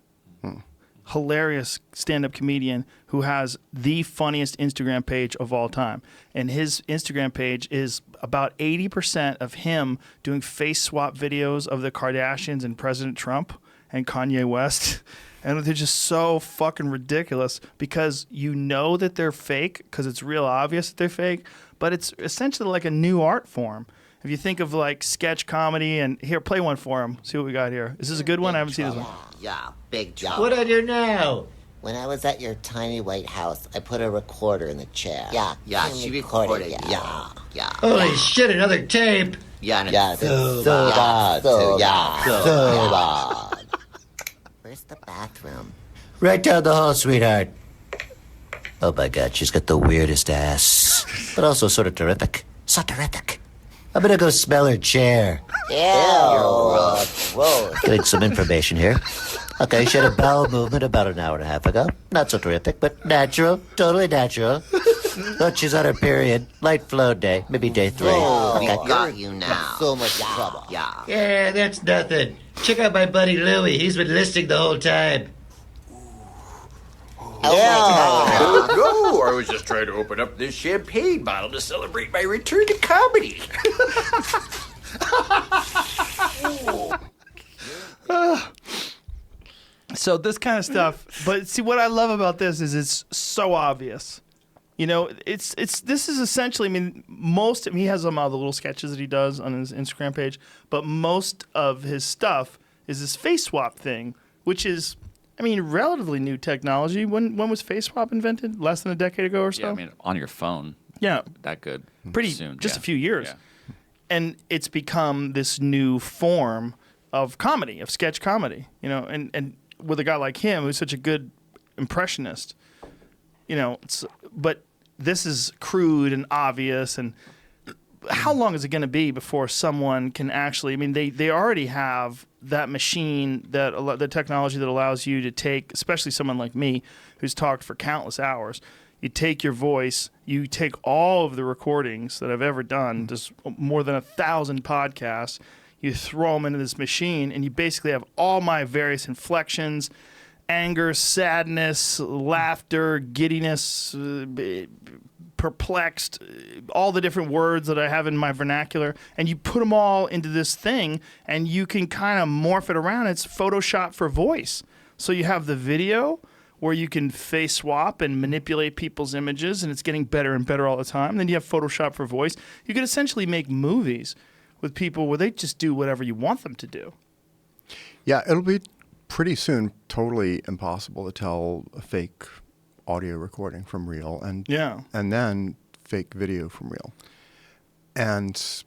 Hilarious stand-up comedian who has the funniest Instagram page of all time. And his Instagram page is about 80% of him doing face swap videos of the Kardashians and President Trump and Kanye West. And they're just so fucking ridiculous because that they're fake because it's real obvious that they're fake, but it's essentially like a new art form. If you think of sketch comedy, and here, play one for him. See what we got here. Is this a good one? I haven't seen this one. Yeah, big job. What do I do now? When I was at your tiny white house, I put a recorder in the chair. Yeah, she recorded. Yeah. Holy shit, another tape. Yeah, so bad. Where's the bathroom? Right down the hall, sweetheart. Oh my God, she's got the weirdest ass, but also sort of terrific. So terrific. I'm gonna go smell her chair. Ew. Whoa. Getting some information here. Okay, she had a bowel movement about an hour and a half ago. Not so terrific, but natural. Totally natural. Look, she's on her period. Light flow day. Maybe day 3. Okay. We got you now. So much trouble. Yeah, that's nothing. Check out my buddy Louie. He's been listening the whole time. No, I was just trying to open up this champagne bottle to celebrate my return to comedy. So this kind of stuff, but see what I love about this is it's so obvious. This is essentially, he has some other little sketches that he does on his Instagram page, but most of his stuff is this face swap thing, which is, relatively new technology. When was face swap invented? Less than a decade ago or so? Yeah, on your phone. Yeah. That good. Pretty soon. Just a few years. Yeah. And it's become this new form of comedy, of sketch comedy, and with a guy like him who's such a good impressionist, but this is crude and obvious. And how long is it going to be before someone can actually, they already have that machine, the technology that allows you to take, especially someone like me who's talked for countless hours, you take your voice, you take all of the recordings that I've ever done, just more than 1,000 podcasts, you throw them into this machine, and you basically have all my various inflections, anger, sadness, laughter, giddiness, perplexed, all the different words that I have in my vernacular, and you put them all into this thing, and you can kind of morph it around. It's Photoshop for voice. So you have the video where you can face swap and manipulate people's images, and it's getting better and better all the time. Then you have Photoshop for voice. You could essentially make movies with people where they just do whatever you want them to do. Yeah, it'll be pretty soon totally impossible to tell a fake audio recording from real and then fake video from real. And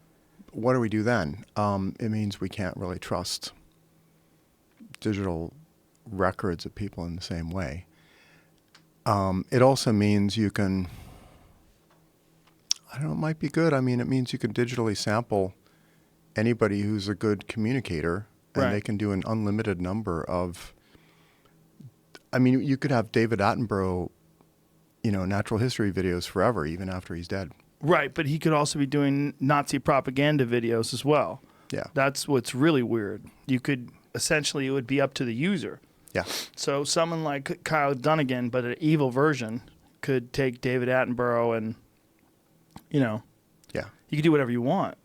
what do we do then? It means we can't really trust digital records of people in the same way. It also means you can, I don't know, it might be good. I mean, it means you can digitally sample anybody who's a good communicator, and Right. they can do an unlimited number of, I mean, you could have David Attenborough, natural history videos forever, even after he's dead. Right, but he could also be doing Nazi propaganda videos as well. Yeah. That's what's really weird. You could, essentially, it would be up to the user. Yeah. So someone like Kyle Dunnigan, but an evil version, could take David Attenborough and, Yeah. you could do whatever you want.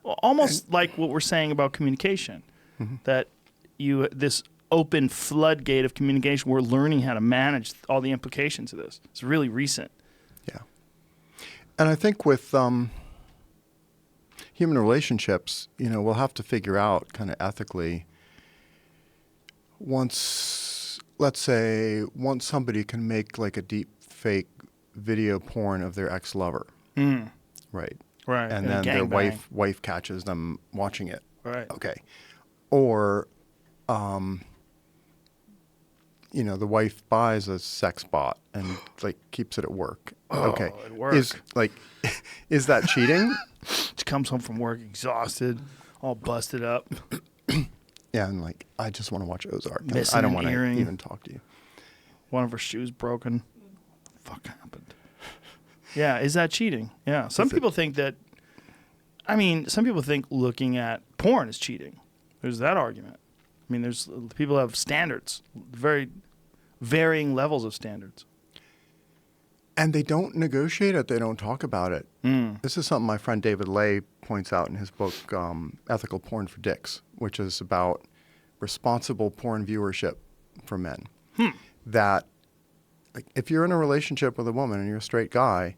Well, almost like what we're saying about communication, that this open floodgate of communication, we're learning how to manage all the implications of this. It's really recent. Yeah. And I think with human relationships, we'll have to figure out kind of ethically, once somebody can make like a deep fake video porn of their ex-lover, right? Right. And then their wife catches them watching it. Right. Okay. Or, the wife buys a sex bot and like keeps it at work. Okay. At work. Is that cheating? She comes home from work exhausted, all busted up. Yeah, and like, I just want to watch Ozark. Missing I don't an want to earring. even talk to you. One of her shoes broken. Fuck happened. Yeah, is that cheating? Yeah. Some people think looking at porn is cheating. There's that argument. I mean, there's people have standards, very varying levels of standards. And they don't negotiate it. They don't talk about it. This is something my friend David Lay points out in his book, Ethical Porn for Dicks, which is about responsible porn viewership for men. That, like, if you're in a relationship with a woman and you're a straight guy,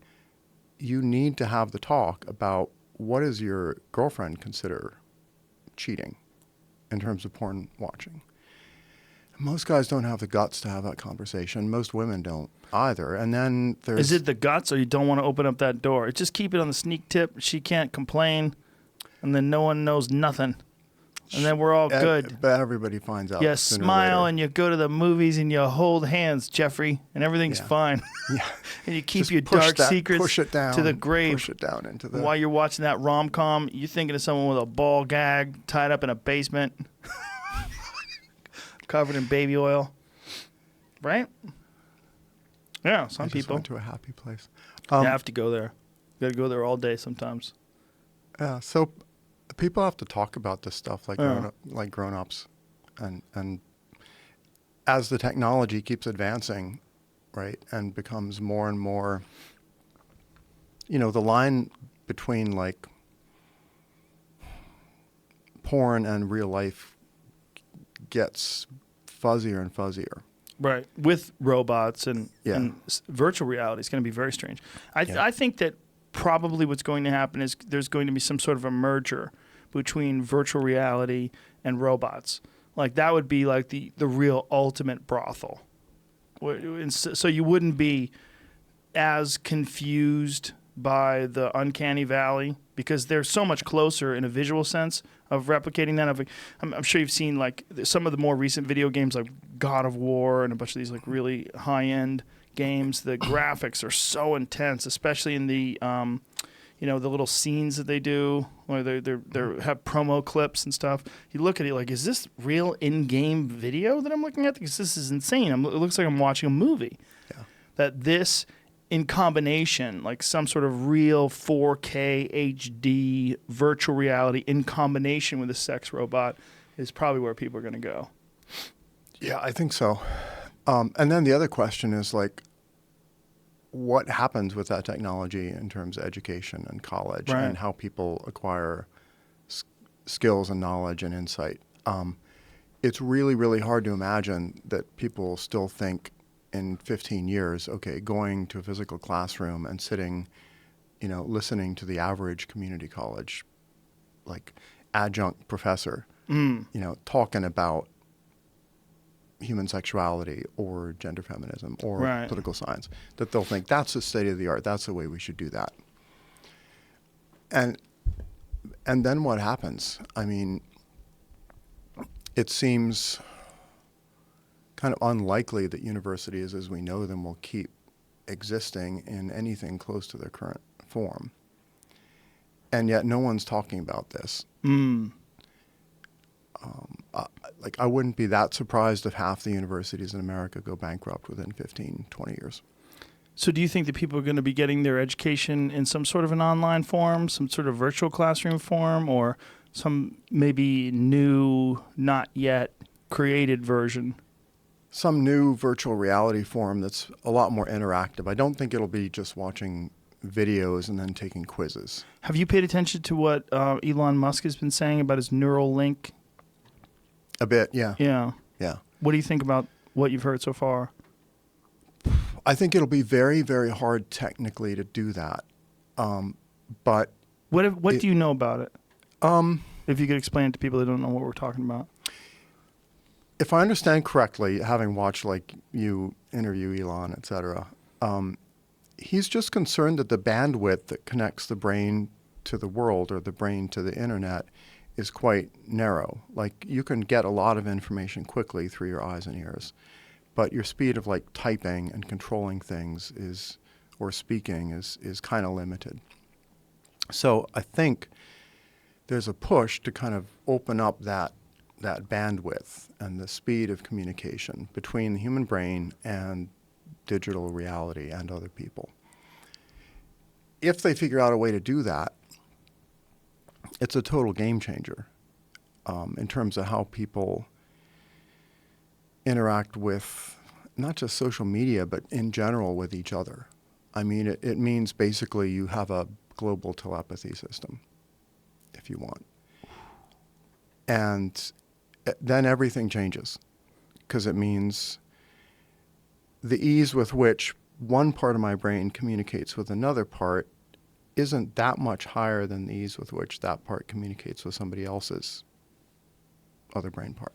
you need to have the talk about what does your girlfriend consider cheating in terms of porn watching. Most guys don't have the guts to have that conversation. Most women don't either. And then there's... Is it the guts, or you don't want to open up that door? Just keep it on the sneak tip. She can't complain, and then no one knows nothing. And then we're all good. But everybody finds out. You sooner or smile later. and you go to the movies and you hold hands, Geoffrey, and everything's Yeah. fine. Yeah. And you keep Just your push dark that- secrets push it down, to the grave. Push it down into the... While you're watching that rom-com, you're thinking of someone with a ball gag tied up in a basement, covered in baby oil. Right? Yeah, some I just people. went to a happy place. You have to go there. You got to go there all day sometimes. Yeah, so people have to talk about this stuff like grown-ups, and as the technology keeps advancing, right, and becomes more and more, the line between like porn and real life gets fuzzier and fuzzier. Right. With robots and Yeah. virtual reality, it's going to be very strange. Yeah. I think that probably what's going to happen is there's going to be some sort of a merger between virtual reality and robots. Like that would be like the real ultimate brothel. And so you wouldn't be as confused by the uncanny valley because they're so much closer in a visual sense of replicating that. I'm sure you've seen like some of the more recent video games like God of War and a bunch of these like really high-end games. The graphics are so intense, especially in the the little scenes that they do, or they have promo clips and stuff. You look at it like, is this real in-game video that I'm looking at? Because this is insane. It looks like I'm watching a movie. Yeah. That this, in combination, like some sort of real 4K HD virtual reality in combination with a sex robot, is probably where people are going to go. Yeah, I think so. And then the other question is like, what happens with that technology in terms of education and college, Right. and how people acquire skills and knowledge and insight? It's really, really hard to imagine that people still think in 15 years, okay, going to a physical classroom and sitting, listening to the average community college, like adjunct professor, talking about human sexuality or gender feminism or Right. political science, that they'll think that's the state of the art. That's the way we should do that. And then what happens? I mean, it seems kind of unlikely that universities as we know them will keep existing in anything close to their current form. And yet no one's talking about this. I wouldn't be that surprised if half the universities in America go bankrupt within 15, 20 years. So do you think that people are going to be getting their education in some sort of an online form, some sort of virtual classroom form, or some maybe new, not yet created version? Some new virtual reality form that's a lot more interactive. I don't think it'll be just watching videos and then taking quizzes. Have you paid attention to what Elon Musk has been saying about his Neuralink? A bit, yeah. Yeah. Yeah. What do you think about what you've heard so far? I think it'll be very, very hard technically to do that. But what do you know about it? If you could explain it to people that don't know what we're talking about. if I understand correctly, having watched like you interview Elon, et cetera, he's just concerned that the bandwidth that connects the brain to the world or the brain to the internet is quite narrow. Like you can get a lot of information quickly through your eyes and ears, but your speed of like typing and controlling things is, or speaking is kind of limited. So I think there's a push to kind of open up that bandwidth and the speed of communication between the human brain and digital reality and other people. If they figure out a way to do that, it's a total game changer in terms of how people interact with not just social media, but in general with each other. I mean, it means basically you have a global telepathy system, if you want. And then everything changes, because it means the ease with which one part of my brain communicates with another part isn't that much higher than the ease with which that part communicates with somebody else's other brain part.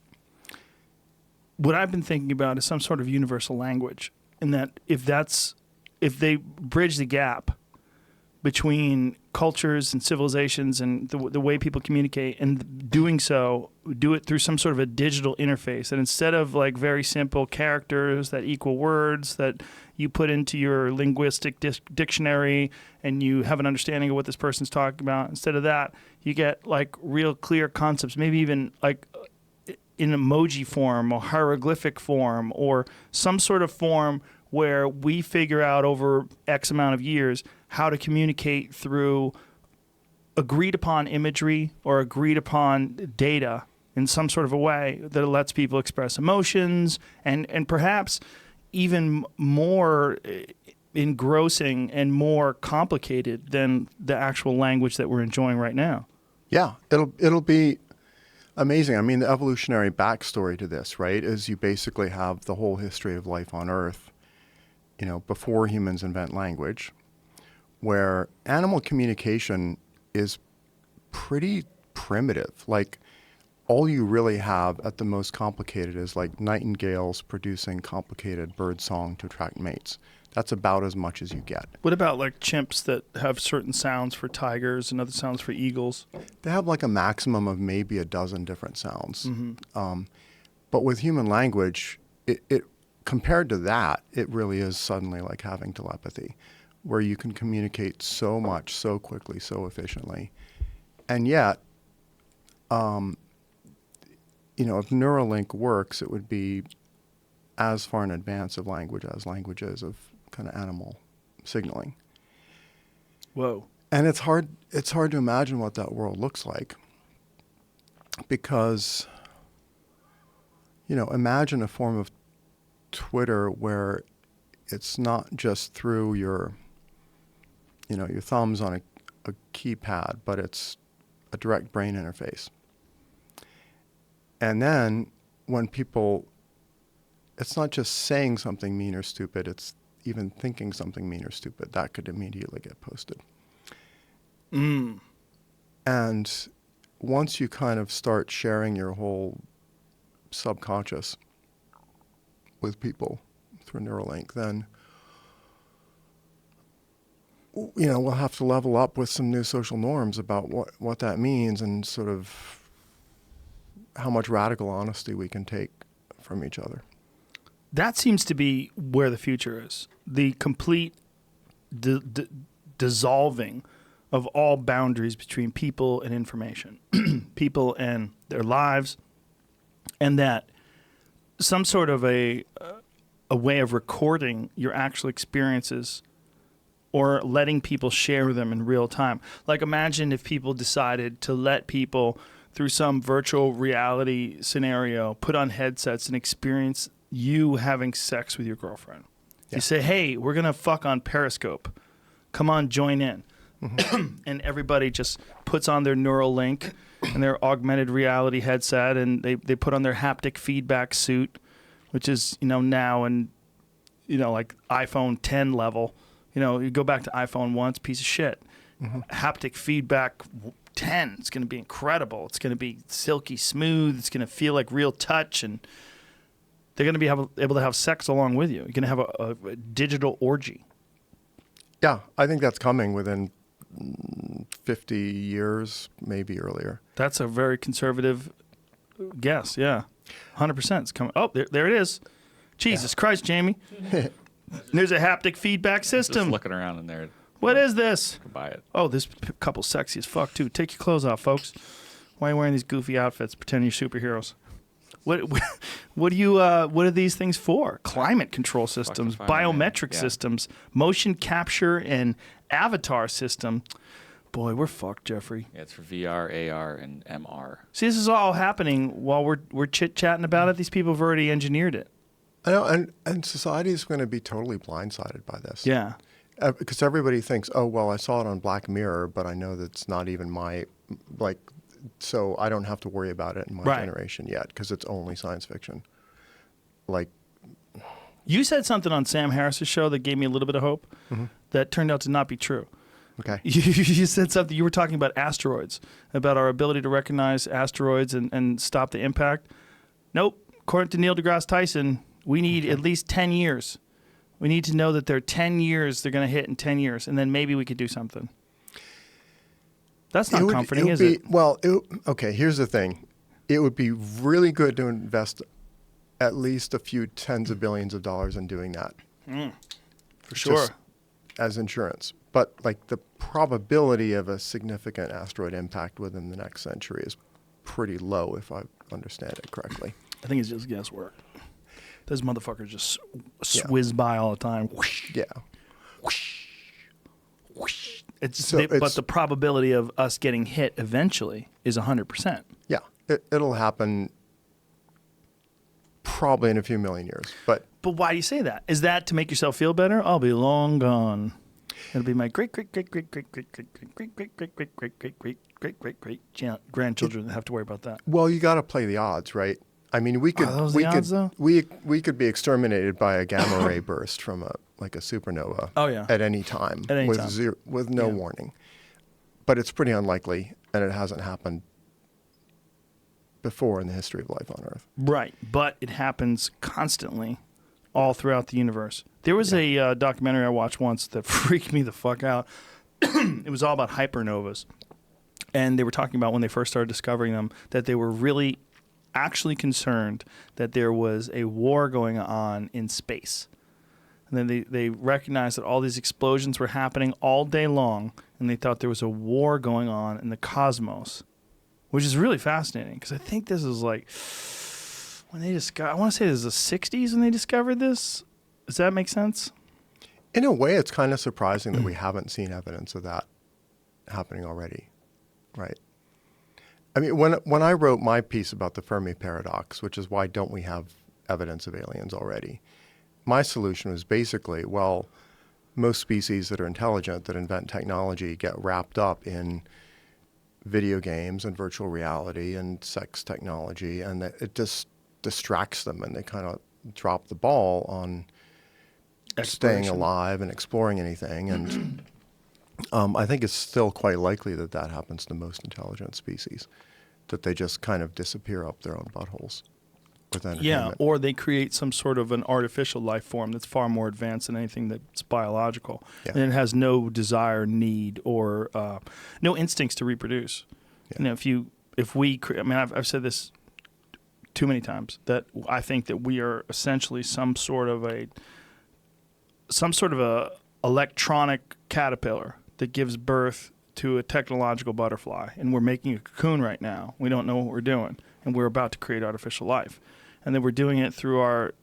What I've been thinking about is some sort of universal language, and that if they bridge the gap between cultures and civilizations and the way people communicate, and doing so, do it through some sort of a digital interface. And instead of like very simple characters that equal words that you put into your linguistic dictionary and you have an understanding of what this person's talking about, instead of that, you get like real clear concepts, maybe even like in emoji form or hieroglyphic form or some sort of form where we figure out over X amount of years how to communicate through agreed upon imagery or agreed upon data in some sort of a way that lets people express emotions and perhaps even more engrossing and more complicated than the actual language that we're enjoying right now. Yeah, it'll be amazing. I mean, the evolutionary backstory to this, right, is you basically have the whole history of life on Earth, you know, before humans invent language, where animal communication is pretty primitive. Like, all you really have at the most complicated is like nightingales producing complicated bird song to attract mates. That's about as much as you get. What about like chimps that have certain sounds for tigers and other sounds for eagles? They have like a maximum of maybe a dozen different sounds. Mm-hmm. But with human language, it compared to that, it really is suddenly like having telepathy, where you can communicate so much, so quickly, so efficiently. And yet, you know, if Neuralink works, it would be as far in advance of language as language is of kind of animal signaling. Whoa. And it's hard to imagine what that world looks like, because, you know, imagine a form of Twitter where it's not just through your, you know, your thumbs on a keypad, but it's a direct brain interface. And then when people, it's not just saying something mean or stupid, it's even thinking something mean or stupid. That could immediately get posted. And once you kind of start sharing your whole subconscious with people through Neuralink, then we'll have to level up with some new social norms about what that means and sort of how much radical honesty we can take from each other. That seems to be where the future is. The complete dissolving of all boundaries between people and information, people and their lives, and that some sort of a way of recording your actual experiences or letting people share them in real time. Like, imagine if people decided to let people, through some virtual reality scenario, put on headsets and experience you having sex with your girlfriend. Yeah. You say, hey, we're going to fuck on Periscope. Come on, join in. Mm-hmm. And everybody just puts on their Neuralink and their augmented reality headset, and they put on their haptic feedback suit, which is, now in, like iPhone 10 level. You go back to iPhone 1, it's a piece of shit. Mm-hmm. Haptic feedback 10, it's going to be incredible. It's going to be silky smooth. It's going to feel like real touch, and they're going to be able to have sex along with you. You're going to have a digital orgy. Yeah, I think that's coming within 50 years, maybe earlier. That's a very conservative guess, yeah. 100% it's coming. Oh, there it is. Jesus Christ, Jamie. There's a haptic feedback system. Just looking around in there. What is this? Buy it. Oh, this couple's sexy as fuck, too. Take your clothes off, folks. Why are you wearing these goofy outfits pretending you're superheroes? What are these things for? Climate control systems, biometric systems, motion capture, and avatar system. Boy, we're fucked, Geoffrey. Yeah, it's for VR, AR, and MR. See, this is all happening while we're chit-chatting about it. These people have already engineered it. I know, and society is going to be totally blindsided by this. Yeah. Because everybody thinks, oh, well, I saw it on Black Mirror, but I know that's not even my, so I don't have to worry about it in my generation yet because it's only science fiction. You said something on Sam Harris's show that gave me a little bit of hope that turned out to not be true. Okay. You said something, you were talking about asteroids, about our ability to recognize asteroids and stop the impact. Nope. According to Neil deGrasse Tyson, we need at least 10 years. We need to know that they're 10 years, they're going to hit in 10 years, and then maybe we could do something. That's not comforting, is it? Well, okay, here's the thing. It would be really good to invest at least a few tens of billions of dollars in doing that. For sure. Just as insurance. But the probability of a significant asteroid impact within the next century is pretty low, if I understand it correctly. I think it's just guesswork. Those motherfuckers just whiz by all the time. Whoosh. Yeah. Whoosh. Whoosh. But the probability of us getting hit eventually is 100%. Yeah. It'll happen probably in a few million years. But why do you say that? Is that to make yourself feel better? I'll be long gone. It'll be my great grandchildren that have to worry about that. Well, you got to play the odds, right? I mean, we could be exterminated by a gamma ray burst from a supernova. Oh yeah. At any time. With no warning. But it's pretty unlikely, and it hasn't happened before in the history of life on Earth. Right, but it happens constantly, all throughout the universe. There was a documentary I watched once that freaked me the fuck out. It was all about hypernovas, and they were talking about when they first started discovering them that they were really actually concerned that there was a war going on in space. And then they recognized that all these explosions were happening all day long, and they thought there was a war going on in the cosmos, which is really fascinating because I think this is when they I want to say this is the 60s when they discovered this. Does that make sense? In a way, it's kind of surprising that we haven't seen evidence of that happening already, right? I mean, when I wrote my piece about the Fermi paradox, which is why don't we have evidence of aliens already, my solution was basically, well, most species that are intelligent, that invent technology, get wrapped up in video games and virtual reality and sex technology, and it just distracts them, and they kind of drop the ball on staying alive and exploring anything. And I think it's still quite likely that happens to most intelligent species, that they just kind of disappear up their own buttholes. with Yeah, entertainment. or they create some sort of an artificial life form that's far more advanced than anything that's biological, Yeah. and it has no desire, need, or no instincts to reproduce. Yeah. You know, if we, I mean, I've said this too many times that I think that we are essentially some sort of a electronic caterpillar that gives birth to a technological butterfly, and we're making a cocoon right now. We don't know what we're doing, and we're about to create artificial life. And then we're doing it through our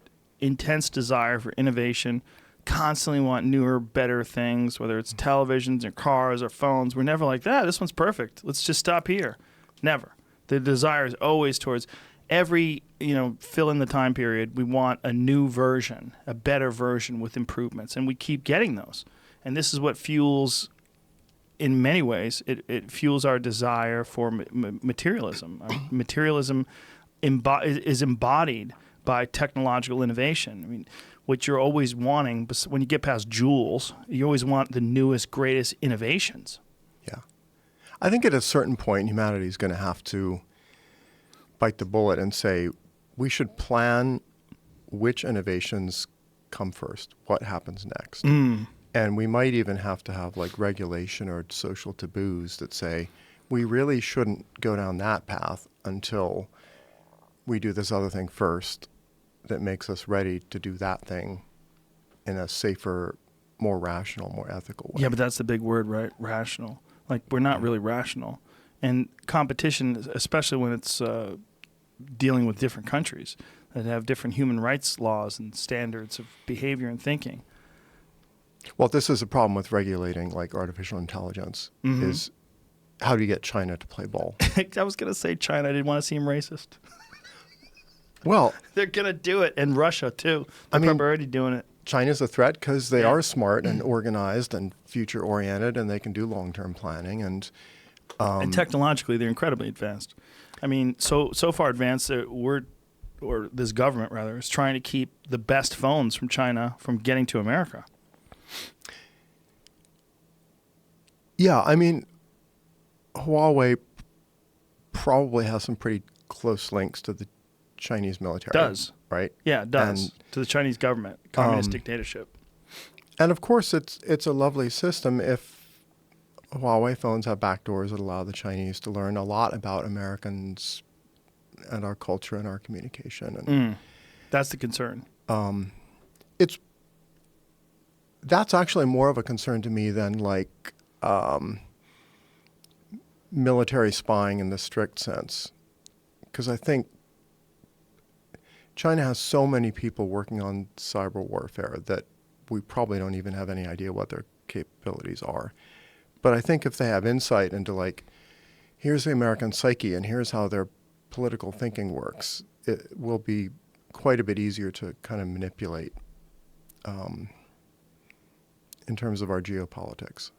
intense desire for innovation, constantly want newer, better things, whether it's televisions or cars or phones. We're never like, this one's perfect. Let's just stop here. Never. The desire is always towards every, fill in the time period, we want a new version, a better version with improvements, and we keep getting those. And this is what fuels, in many ways, it fuels our desire for materialism. Materialism is embodied by technological innovation. I mean, what you're always wanting, when you get past jewels, you always want the newest, greatest innovations. Yeah. I think at a certain point, humanity is going to have to bite the bullet and say, we should plan which innovations come first, what happens next. And we might even have to have like regulation or social taboos that say, we really shouldn't go down that path until we do this other thing first that makes us ready to do that thing in a safer, more rational, more ethical way. Yeah, but that's the big word, right? Rational. Like, we're not really rational. And competition, especially when it's dealing with different countries that have different human rights laws and standards of behavior and thinking. Well, this is a problem with regulating like artificial intelligence is how do you get China to play ball? I was going to say China. I didn't want to seem racist. Well, They're going to do it. And Russia, too. I They're mean, already doing it. China's a threat because they Yeah. are smart and organized and future-oriented, and they can do long-term planning. And And technologically, they're incredibly advanced. I mean, so far advanced that this government, rather, is trying to keep the best phones from China from getting to America. yeah, I mean, Huawei probably has some pretty close links to the Chinese military. Does. Right? Yeah, it does. And, To the Chinese government, communist dictatorship. and of course, it's a lovely system if Huawei phones have backdoors that allow the Chinese to learn a lot about Americans and our culture and our communication. And That's the concern. that's actually more of a concern to me than like military spying in the strict sense, because I think China has so many people working on cyber warfare that we probably don't even have any idea what their capabilities are. But I think if they have insight into like, here's the American psyche and here's how their political thinking works, it will be quite a bit easier to kind of manipulate in terms of our geopolitics.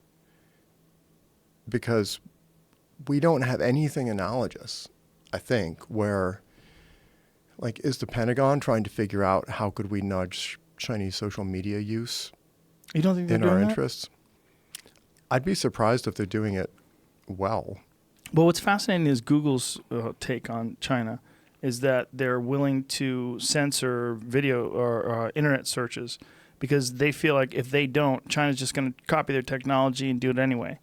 Because we don't have anything analogous, I think, where, like, is the Pentagon trying to figure out how could we nudge Chinese social media use You don't think they're in doing our that? interests? I'd be surprised if they're doing it well. Well, what's fascinating is Google's take on China is that they're willing to censor video or internet searches because they feel like if they don't, China's just going to copy their technology and do it anyway.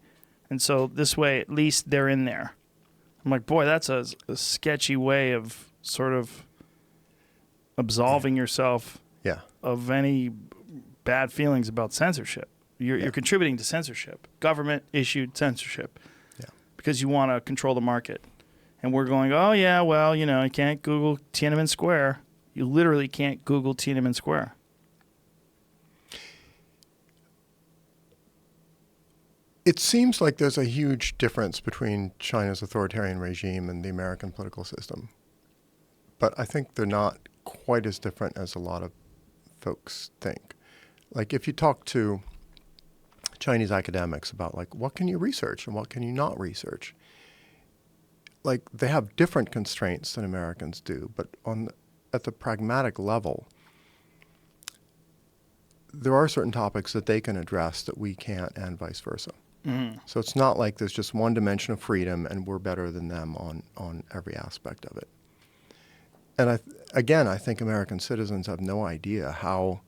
And so this way, at least they're in there. I'm like, boy, that's a sketchy way of sort of absolving yourself Yeah. of any bad feelings about censorship. You're contributing to censorship, government-issued censorship, because you want to control the market. And we're going, oh, yeah, well, you can't Google Tiananmen Square. You literally can't Google Tiananmen Square. It seems like there's a huge difference between China's authoritarian regime and the American political system. But I think they're not quite as different as a lot of folks think. Like, if you talk to Chinese academics about, like, what can you research and what can you not research? Like, they have different constraints than Americans do, but at the pragmatic level, there are certain topics that they can address that we can't, and vice versa. So it's not like there's just one dimension of freedom and we're better than them on every aspect of it. And I think American citizens have no idea how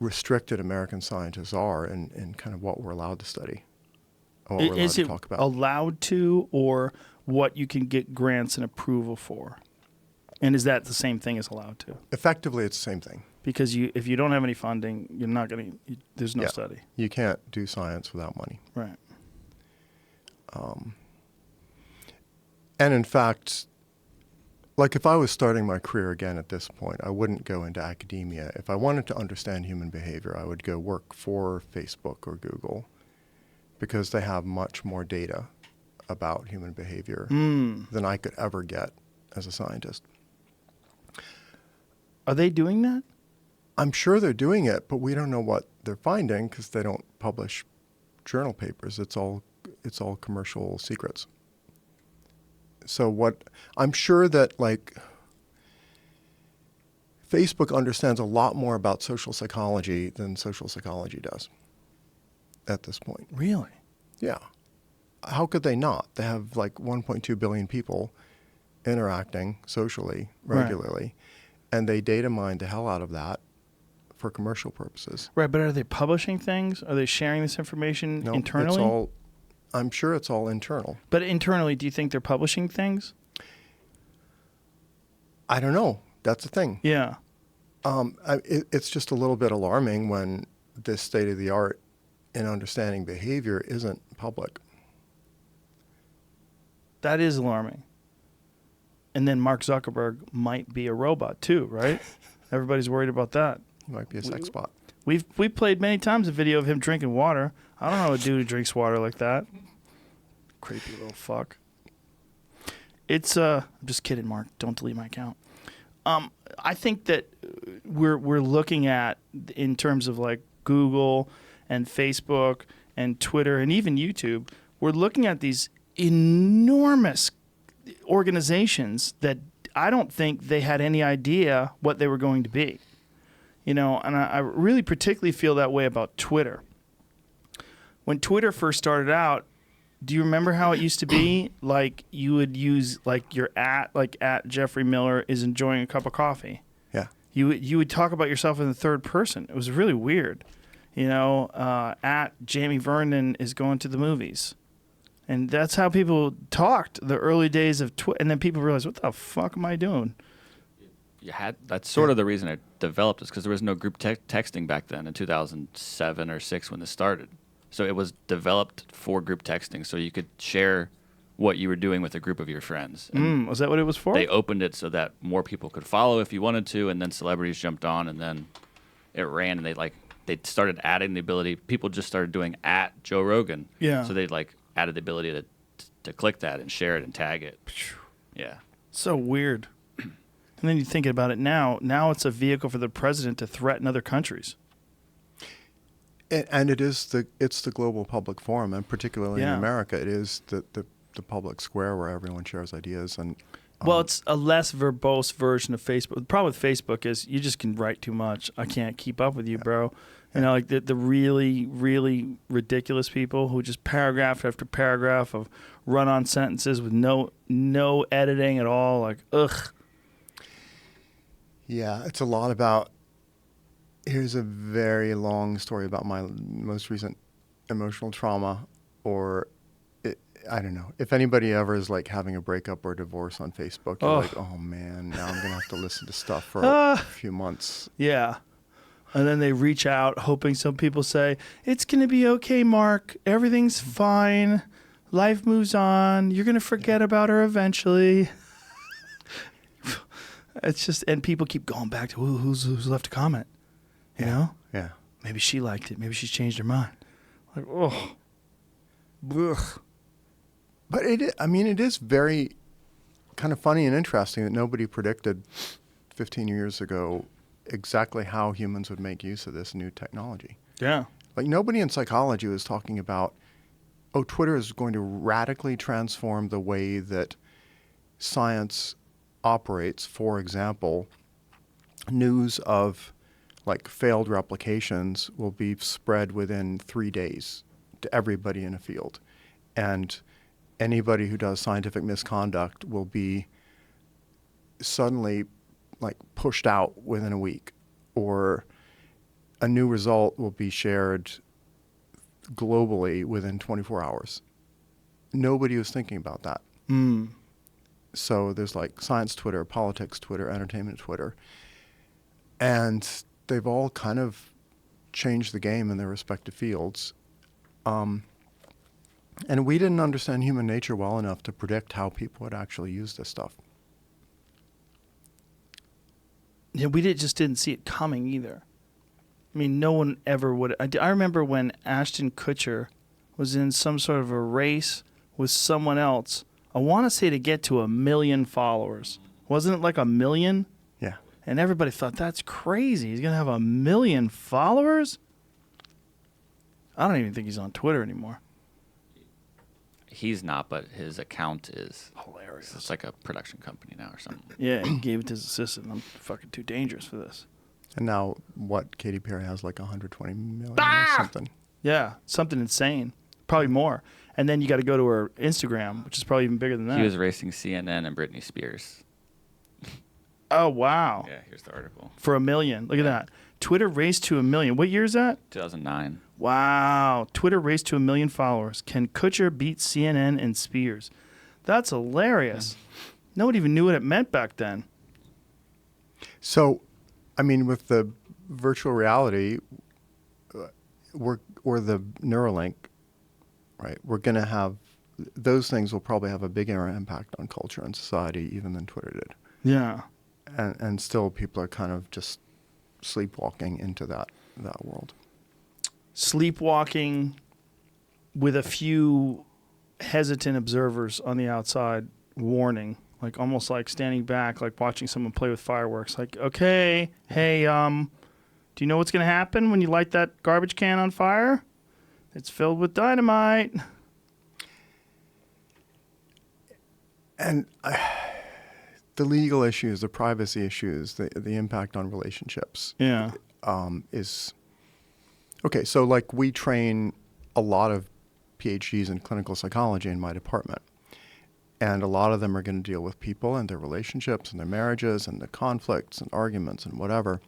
restricted American scientists are in kind of what we're allowed to study. And what we're allowed Is to it talk about. allowed to, or what you can get grants and approval for? And is that the same thing as allowed to? Effectively, it's the same thing. Because if you don't have any funding, you're not going to. There's no Yeah. study. You can't do science without money. Right. And in fact, like if I was starting my career again at this point, I wouldn't go into academia. If I wanted to understand human behavior, I would go work for Facebook or Google because they have much more data about human behavior than I could ever get as a scientist. Are they doing that? I'm sure they're doing it, but we don't know what they're finding because they don't publish journal papers. It's all commercial secrets. So I'm sure that like Facebook understands a lot more about social psychology than social psychology does at this point. Really? Yeah. How could they not? They have like 1.2 billion people interacting socially regularly, and they data mine the hell out of that for commercial purposes. Right, but are they publishing things? Are they sharing this information No, internally? I'm sure it's all internal. But internally, do you think they're publishing things? I don't know. That's the thing. Yeah. It's just a little bit alarming when this state of the art in understanding behavior isn't public. That is alarming. And then Mark Zuckerberg might be a robot too, right? Everybody's worried about that. It might be a sex bot. We played many times a video of him drinking water. I don't know a dude who drinks water like that. Creepy little fuck. It's I'm just kidding, Mark. Don't delete my account. I think that we're looking at, in terms of like Google and Facebook and Twitter and even YouTube, we're looking at these enormous organizations that I don't think they had any idea what they were going to be. You know, and I really particularly feel that way about Twitter. When Twitter first started out, do you remember how it used to be? Like you would use like your at Geoffrey Miller is enjoying a cup of coffee. Yeah. You would talk about yourself in the third person. It was really weird. You know, at Jamie Vernon is going to the movies. And that's how people talked the early days of Twitter. And then people realized, what the fuck am I doing? That's sort of the reason it developed, is because there was no group texting back then in 2007 or 6 when this started. So it was developed for group texting, so you could share what you were doing with a group of your friends. Was that what it was for? They opened it so that more people could follow if you wanted to, and then celebrities jumped on, and then it ran, and they started adding the ability. People just started doing at Joe Rogan. Yeah. So they added the ability to click that and share it and tag it. Yeah. So weird. And then you think about it now it's a vehicle for the president to threaten other countries. And it's the global public forum, and particularly in Yeah. America, it is the public square where everyone shares ideas. And Well, it's a less verbose version of Facebook. The problem with Facebook is you just can write too much. I can't keep up with you, bro. You know, like the really, really ridiculous people who just paragraph after paragraph of run-on sentences with no editing at all. Like, ugh. yeah, it's a lot about. Here's a very long story about my most recent emotional trauma, I don't know. If anybody ever is like having a breakup or a divorce on Facebook, you're like, oh man, now I'm gonna have to listen to stuff for a few months. Yeah. And then they reach out hoping some people say, it's going to be okay, Mark. Everything's fine. Life moves on. You're going to forget about her eventually. It's just, and people keep going back to who's left a comment. You know? Yeah. Maybe she liked it. Maybe she's changed her mind. Like, oh. Ugh. But it is very kind of funny and interesting that nobody predicted 15 years ago exactly how humans would make use of this new technology. Yeah. Like nobody in psychology was talking about, Twitter is going to radically transform the way that science operates. For example, news of like failed replications will be spread within 3 days to everybody in a field. And anybody who does scientific misconduct will be suddenly like pushed out within a week, or a new result will be shared globally within 24 hours. Nobody was thinking about that. So there's like science Twitter, politics Twitter, entertainment Twitter, and they've all kind of changed the game in their respective fields. And we didn't understand human nature well enough to predict how people would actually use this stuff. Yeah, just didn't see it coming either. I mean, no one ever would. I remember when Ashton Kutcher was in some sort of a race with someone else. I want to say to get to 1 million followers. Wasn't it like 1 million? Yeah. And everybody thought, that's crazy. He's going to have 1 million followers? I don't even think he's on Twitter anymore. He's not, but his account is. Hilarious. It's like a production company now or something. Yeah, he gave it to his assistant. I'm fucking too dangerous for this. And now, what, Katy Perry has like 120 million or something. Yeah, something insane. Probably more. And then you got to go to her Instagram, which is probably even bigger than that. He was racing CNN and Britney Spears. Oh, wow. Yeah, here's the article. For 1 million. Look at that. Twitter raced to 1 million. What year is that? 2009. Wow. Twitter raced to 1 million followers. Can Kutcher beat CNN and Spears? That's hilarious. No one even knew what it meant back then. So, I mean, with the virtual reality, or the Neuralink, right, we're going to have, those things will probably have a bigger impact on culture and society even than Twitter did. Yeah. And still people are kind of just sleepwalking into that world. Sleepwalking with a few hesitant observers on the outside warning, like almost like standing back, like watching someone play with fireworks. Like, okay, hey, do you know what's going to happen when you light that garbage can on fire? It's filled with dynamite. And the legal issues, the privacy issues, the impact on relationships. Yeah. Is okay. So like we train a lot of PhDs in clinical psychology in my department, and a lot of them are going to deal with people and their relationships and their marriages and the conflicts and arguments and whatever.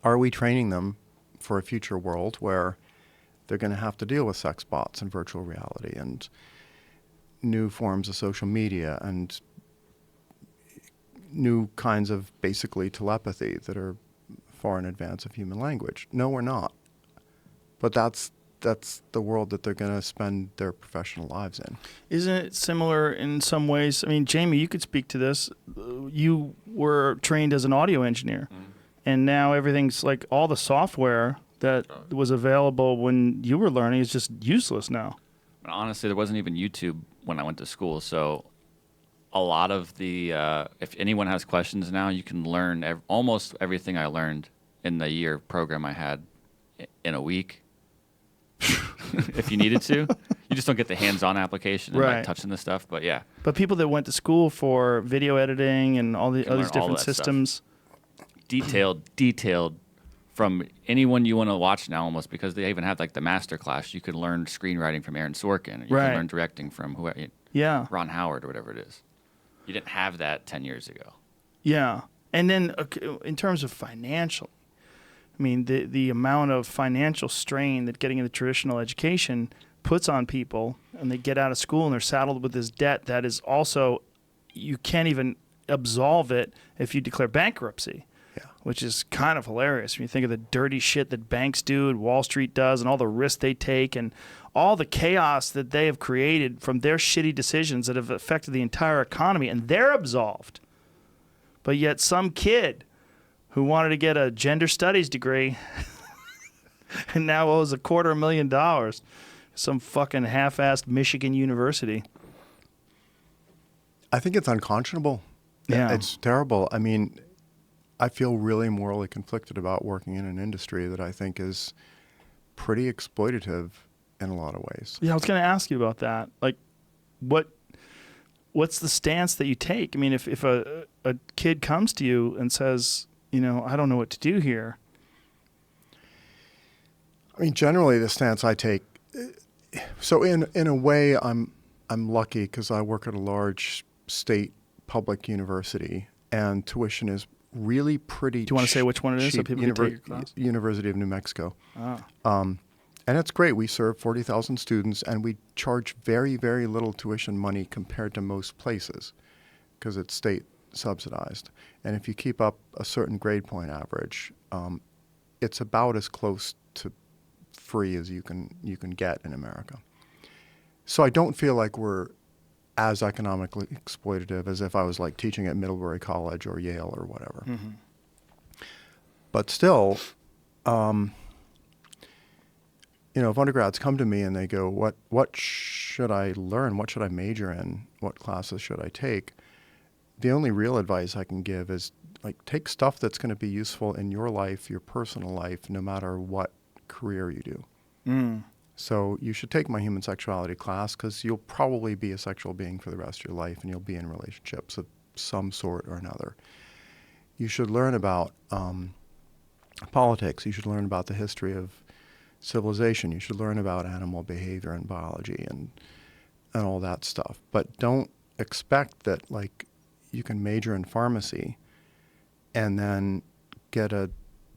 Are we training them for a future world where they're going to have to deal with sex bots and virtual reality and new forms of social media and new kinds of basically telepathy that are far in advance of human language? No, we're not. But that's the world that they're going to spend their professional lives in. Isn't it similar in some ways? I mean, Jamie, you could speak to this. You were trained as an audio engineer, and now everything's like all the software that was available when you were learning is just useless now. Honestly, there wasn't even YouTube when I went to school, so a lot of the, if anyone has questions now, you can learn almost everything I learned in the year program I had in a week. If you needed to. You just don't get the hands-on application and like touching the stuff, but yeah. But people that went to school for video editing and all these different systems. Detailed from anyone you want to watch now almost, because they even have like the master class. You could learn screenwriting from Aaron Sorkin. You can learn directing from whoever, Ron Howard or whatever it is. You didn't have that 10 years ago. Yeah. And then in terms of financial, I mean, the amount of financial strain that getting into traditional education puts on people, and they get out of school and they're saddled with this debt that is also, you can't even absolve it if you declare bankruptcy. Which is kind of hilarious when you think of the dirty shit that banks do and Wall Street does and all the risks they take and all the chaos that they have created from their shitty decisions that have affected the entire economy, and they're absolved. But yet some kid who wanted to get a gender studies degree and now owes $250,000 some fucking half-assed Michigan university. I think it's unconscionable. Yeah. It's terrible. I mean, I feel really morally conflicted about working in an industry that I think is pretty exploitative in a lot of ways. Yeah, I was going to ask you about that. Like, what's the stance that you take? I mean, if a kid comes to you and says, you know, I don't know what to do here. I mean, generally the stance I take. So in a way, I'm lucky because I work at a large state public university, and tuition is really pretty. Do you want to say which one it is so cheap. people can take your class? University of New Mexico. Oh. And it's great. We serve 40,000 students, and we charge very, very little tuition money compared to most places because it's state subsidized. And if you keep up a certain grade point average, it's about as close to free as you can get in America. So I don't feel like we're as economically exploitative as if I was like teaching at Middlebury College or Yale or whatever. Mm-hmm. But still, if undergrads come to me and they go, what should I learn? What should I major in? What classes should I take? The only real advice I can give is like take stuff that's going to be useful in your life, your personal life, no matter what career you do. Mm. So you should take my human sexuality class because you'll probably be a sexual being for the rest of your life and you'll be in relationships of some sort or another. You should learn about politics. You should learn about the history of civilization. You should learn about animal behavior and biology and all that stuff. But don't expect that like you can major in pharmacy and then get a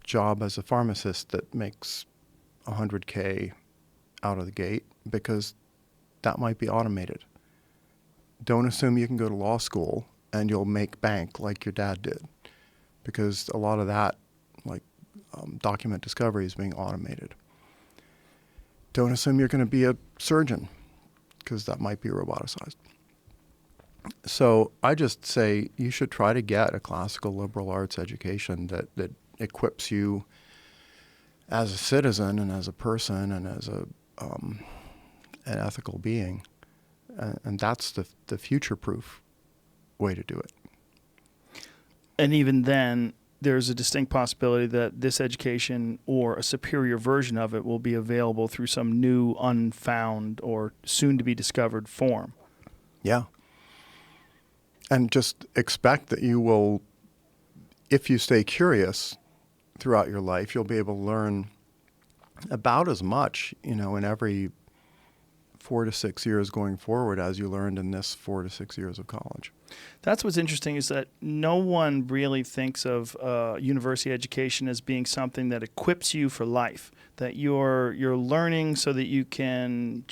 job as a pharmacist that makes $100K out of the gate because that might be automated. Don't assume you can go to law school and you'll make bank like your dad did because a lot of that, like document discovery, is being automated. Don't assume you're going to be a surgeon because that might be roboticized. So I just say you should try to get a classical liberal arts education that equips you as a citizen and as a person and as an ethical being. And that's the future-proof way to do it. And even then, there's a distinct possibility that this education or a superior version of it will be available through some new, unfound, or soon-to-be-discovered form. Yeah. And just expect that you will, if you stay curious throughout your life, you'll be able to learn about as much, in every 4 to 6 years going forward as you learned in this 4 to 6 years of college. That's what's interesting is that no one really thinks of university education as being something that equips you for life, that you're learning so that you can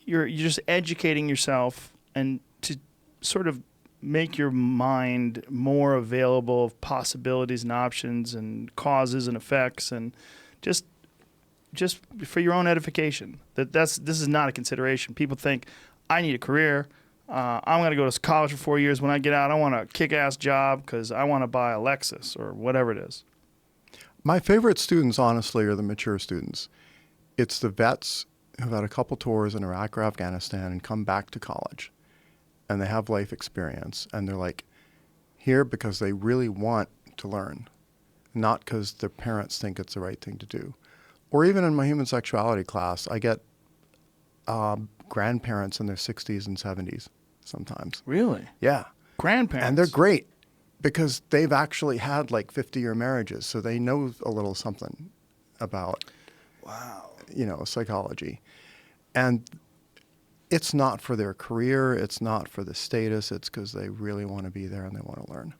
you're just educating yourself and to sort of make your mind more available of possibilities and options and causes and effects and just for your own edification. This is not a consideration. People think, I need a career. I'm going to go to college for 4 years. When I get out, I want a kick-ass job because I want to buy a Lexus or whatever it is. My favorite students, honestly, are the mature students. It's the vets who've had a couple tours in Iraq or Afghanistan and come back to college. And they have life experience. And they're like here because they really want to learn, not because their parents think it's the right thing to do. Or even in my human sexuality class, I get grandparents in their 60s and 70s sometimes. Really? Yeah. Grandparents? And they're great because they've actually had like 50-year marriages, so they know a little something about, psychology. And it's not for their career, it's not for the status, it's because they really want to be there and they want to learn.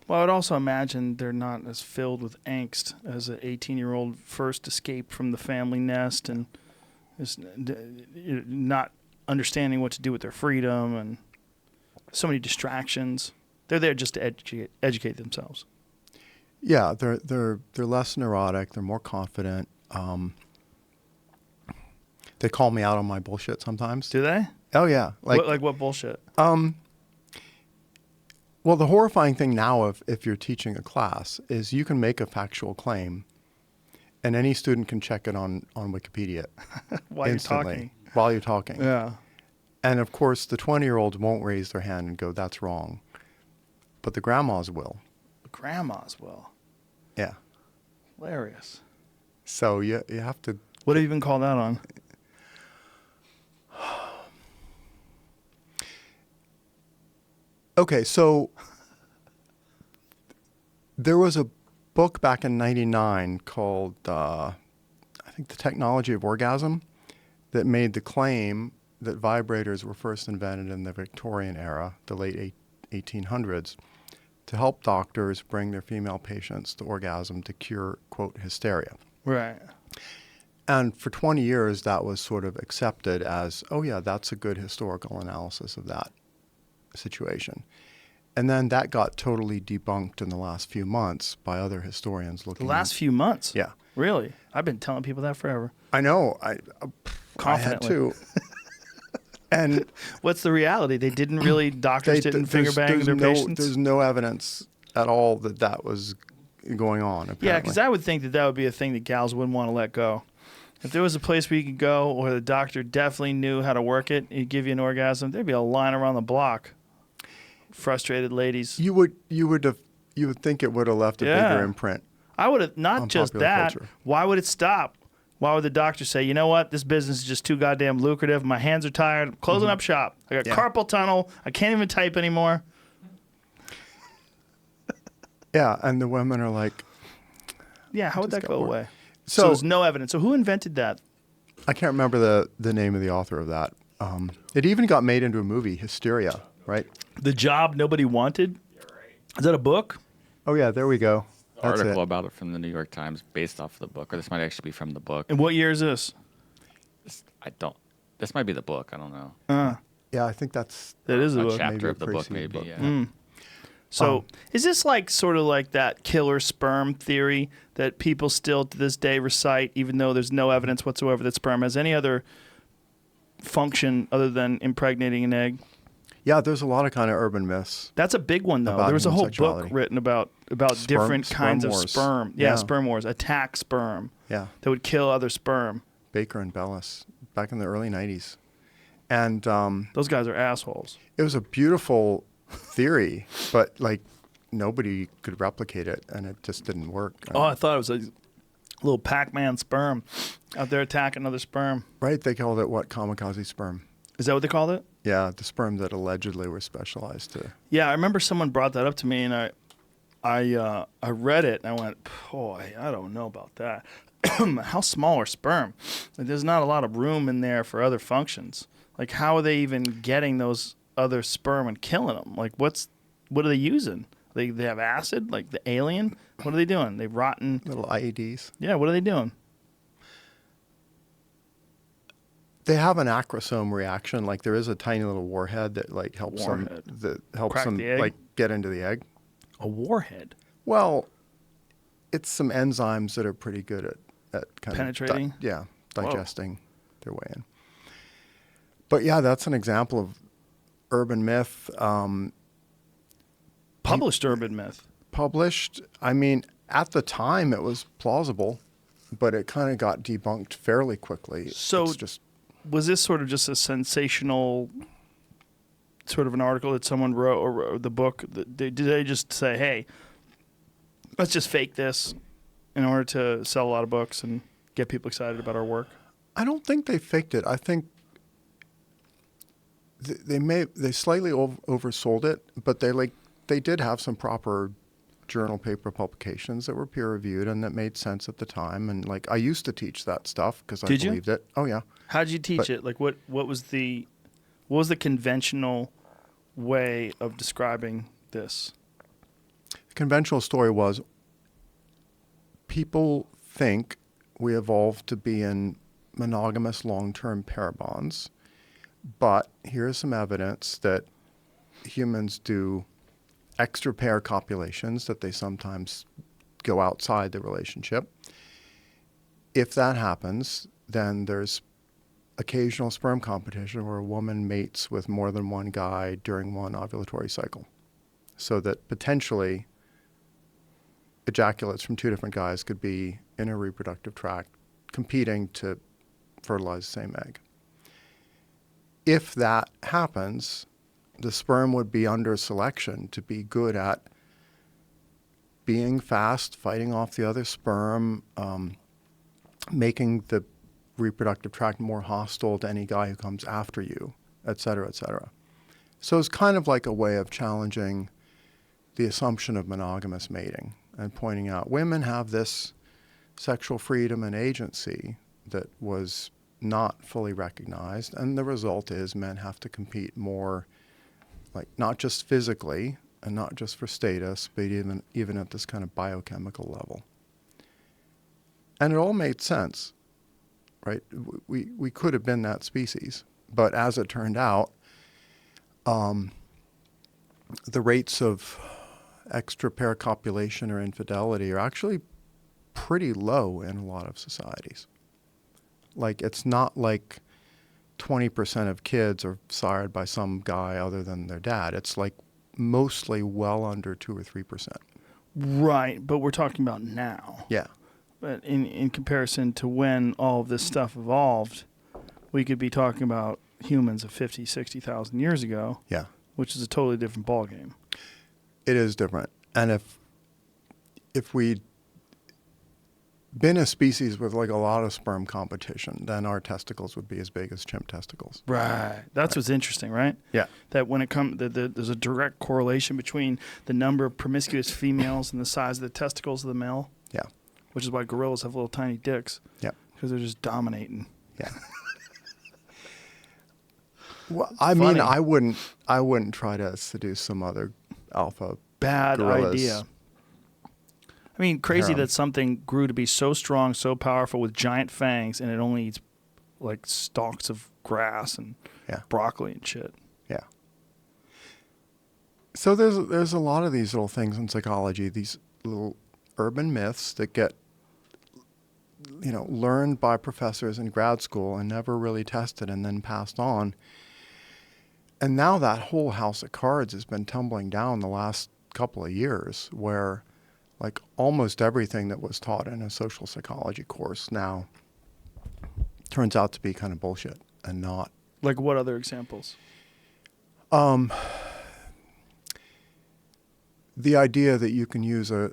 Well, I would also imagine they're not as filled with angst as an 18-year-old first escaped from the family nest and is not understanding what to do with their freedom and so many distractions. They're there just to educate themselves. Yeah, they're less neurotic. They're more confident. They call me out on my bullshit sometimes. Do they? Oh yeah, what bullshit? Well, the horrifying thing now, if you're teaching a class, is you can make a factual claim, and any student can check it on Wikipedia While instantly while you're talking. Yeah. And of course, the 20-year-olds won't raise their hand and go, "That's wrong," but the grandmas will. The grandmas will. Yeah. Hilarious. So you have to. What have you been called out on? Okay, so there was a book back in '99 called, I think, The Technology of Orgasm, that made the claim that vibrators were first invented in the Victorian era, the late 1800s. to help doctors bring their female patients to orgasm to cure, quote, hysteria. Right. And for 20 years, that was sort of accepted as, oh, yeah, that's a good historical analysis of that situation. And then that got totally debunked in the last few months by other historians looking The last few months? Yeah. Really? I've been telling people that forever. I know. I had Confidently. to. And What's the reality? They didn't really, doctors didn't finger bang their patients? There's no evidence at all that that was going on, apparently. Yeah, because I would think that that would be a thing that gals wouldn't want to let go. If there was a place where you could go or the doctor definitely knew how to work it, he'd give you an orgasm, there'd be a line around the block. Frustrated ladies. You would think it would have left a bigger imprint. I would have, not on just popular that, culture. why would it stop? Why would the doctor say, you know what, this business is just too goddamn lucrative, my hands are tired, I'm closing up shop, I got carpal tunnel, I can't even type anymore. Yeah, and the women are like, Yeah, how would Just that got go bored. away? So- So there's no evidence. So who invented that? I can't remember the name of the author of that. It even got made into a movie, Hysteria, right? The Job Nobody Wanted? Is that a book? Oh, yeah, there we go. That's Article it. about it from the New York Times based off of the book, or this might actually be from the book. And what year is this? This might be the book. I don't know. Yeah, I think that's That is a A book. chapter maybe a of the book, preceding maybe. book. Yeah. So is this like sort of like that killer sperm theory that people still to this day recite, even though there's no evidence whatsoever that sperm has any other function other than impregnating an egg? Yeah, there's a lot of kind of urban myths. That's a big one, though. About There was a whole book homosexuality. written about different sperm kinds of wars. sperm. Yeah. Sperm wars. Attack sperm Yeah, that would kill other sperm. Baker and Bellis back in the early 90s. And Those guys are assholes. it was a beautiful theory, but like nobody could replicate it, and it just didn't work. Oh, I thought it was a little Pac-Man sperm out there attacking other sperm. Right, they called it what? Kamikaze sperm. Is that what they called it? Yeah, the sperm that allegedly were specialized to. Yeah, I remember someone brought that up to me, and I read it, and I went, boy, I don't know about that. How small are sperm? Like, there's not a lot of room in there for other functions. Like, how are they even getting those other sperm and killing them? Like, what are they using? They have acid, like the alien? What are they doing? They rotten. Little IEDs. Yeah, what are they doing? They have an acrosome reaction. Like there is a tiny little warhead that like helps Warhead. Crack them the egg? like get into the egg. A warhead. Well, it's some enzymes that are pretty good at kind Penetrating? of digesting their way in. But yeah, that's an example of urban myth. Published urban myth. Published. I mean, at the time it was plausible, but it kind of got debunked fairly quickly. So it's just was this sort of just a sensational sort of an article that someone wrote or the book? Did they just say, hey, let's just fake this in order to sell a lot of books and get people excited about our work? I don't think they faked it. I think they slightly oversold it, but they did have some proper journal paper publications that were peer reviewed and that made sense at the time. And like I used to teach that stuff because I believed it. Oh yeah. How did you teach it? Like what was the conventional way of describing this? The conventional story was people think we evolved to be in monogamous long-term pair bonds, but here's some evidence that humans do extra pair copulations, that they sometimes go outside the relationship. If that happens, then there's occasional sperm competition where a woman mates with more than one guy during one ovulatory cycle, so that potentially ejaculates from two different guys could be in a reproductive tract competing to fertilize the same egg. If that happens, the sperm would be under selection to be good at being fast, fighting off the other sperm, making the reproductive tract more hostile to any guy who comes after you, et cetera, et cetera. So it's kind of like a way of challenging the assumption of monogamous mating and pointing out women have this sexual freedom and agency that was not fully recognized, and the result is men have to compete more, like not just physically, and not just for status, but even at this kind of biochemical level. And it all made sense, right? We could have been that species, but as it turned out, the rates of extra pair copulation or infidelity are actually pretty low in a lot of societies. Like, it's not like 20% of kids are sired by some guy other than their dad. It's like mostly well under 2 or 3%. Right, but we're talking about now. Yeah. But in comparison to when all of this stuff evolved, we could be talking about humans of 50, 60,000 years ago. Yeah. Which is a totally different ballgame. It is different. And if we'd been a species with like a lot of sperm competition, then our testicles would be as big as chimp testicles. Right. That's what's interesting, right? Yeah. That when it comes, there's a direct correlation between the number of promiscuous females and the size of the testicles of the male. Yeah. Which is why gorillas have little tiny dicks. Yeah. Because they're just dominating. Yeah. Well, I mean, I wouldn't try to seduce some other alpha. Bad gorillas. idea. I mean, crazy Harem. that something grew to be so strong, so powerful with giant fangs, and it only eats like stalks of grass and broccoli and shit. Yeah. So there's a lot of these little things in psychology, these little urban myths that get, learned by professors in grad school and never really tested and then passed on. And now that whole house of cards has been tumbling down the last couple of years, where like almost everything that was taught in a social psychology course now turns out to be kind of bullshit and not. Like what other examples? The idea that you can use a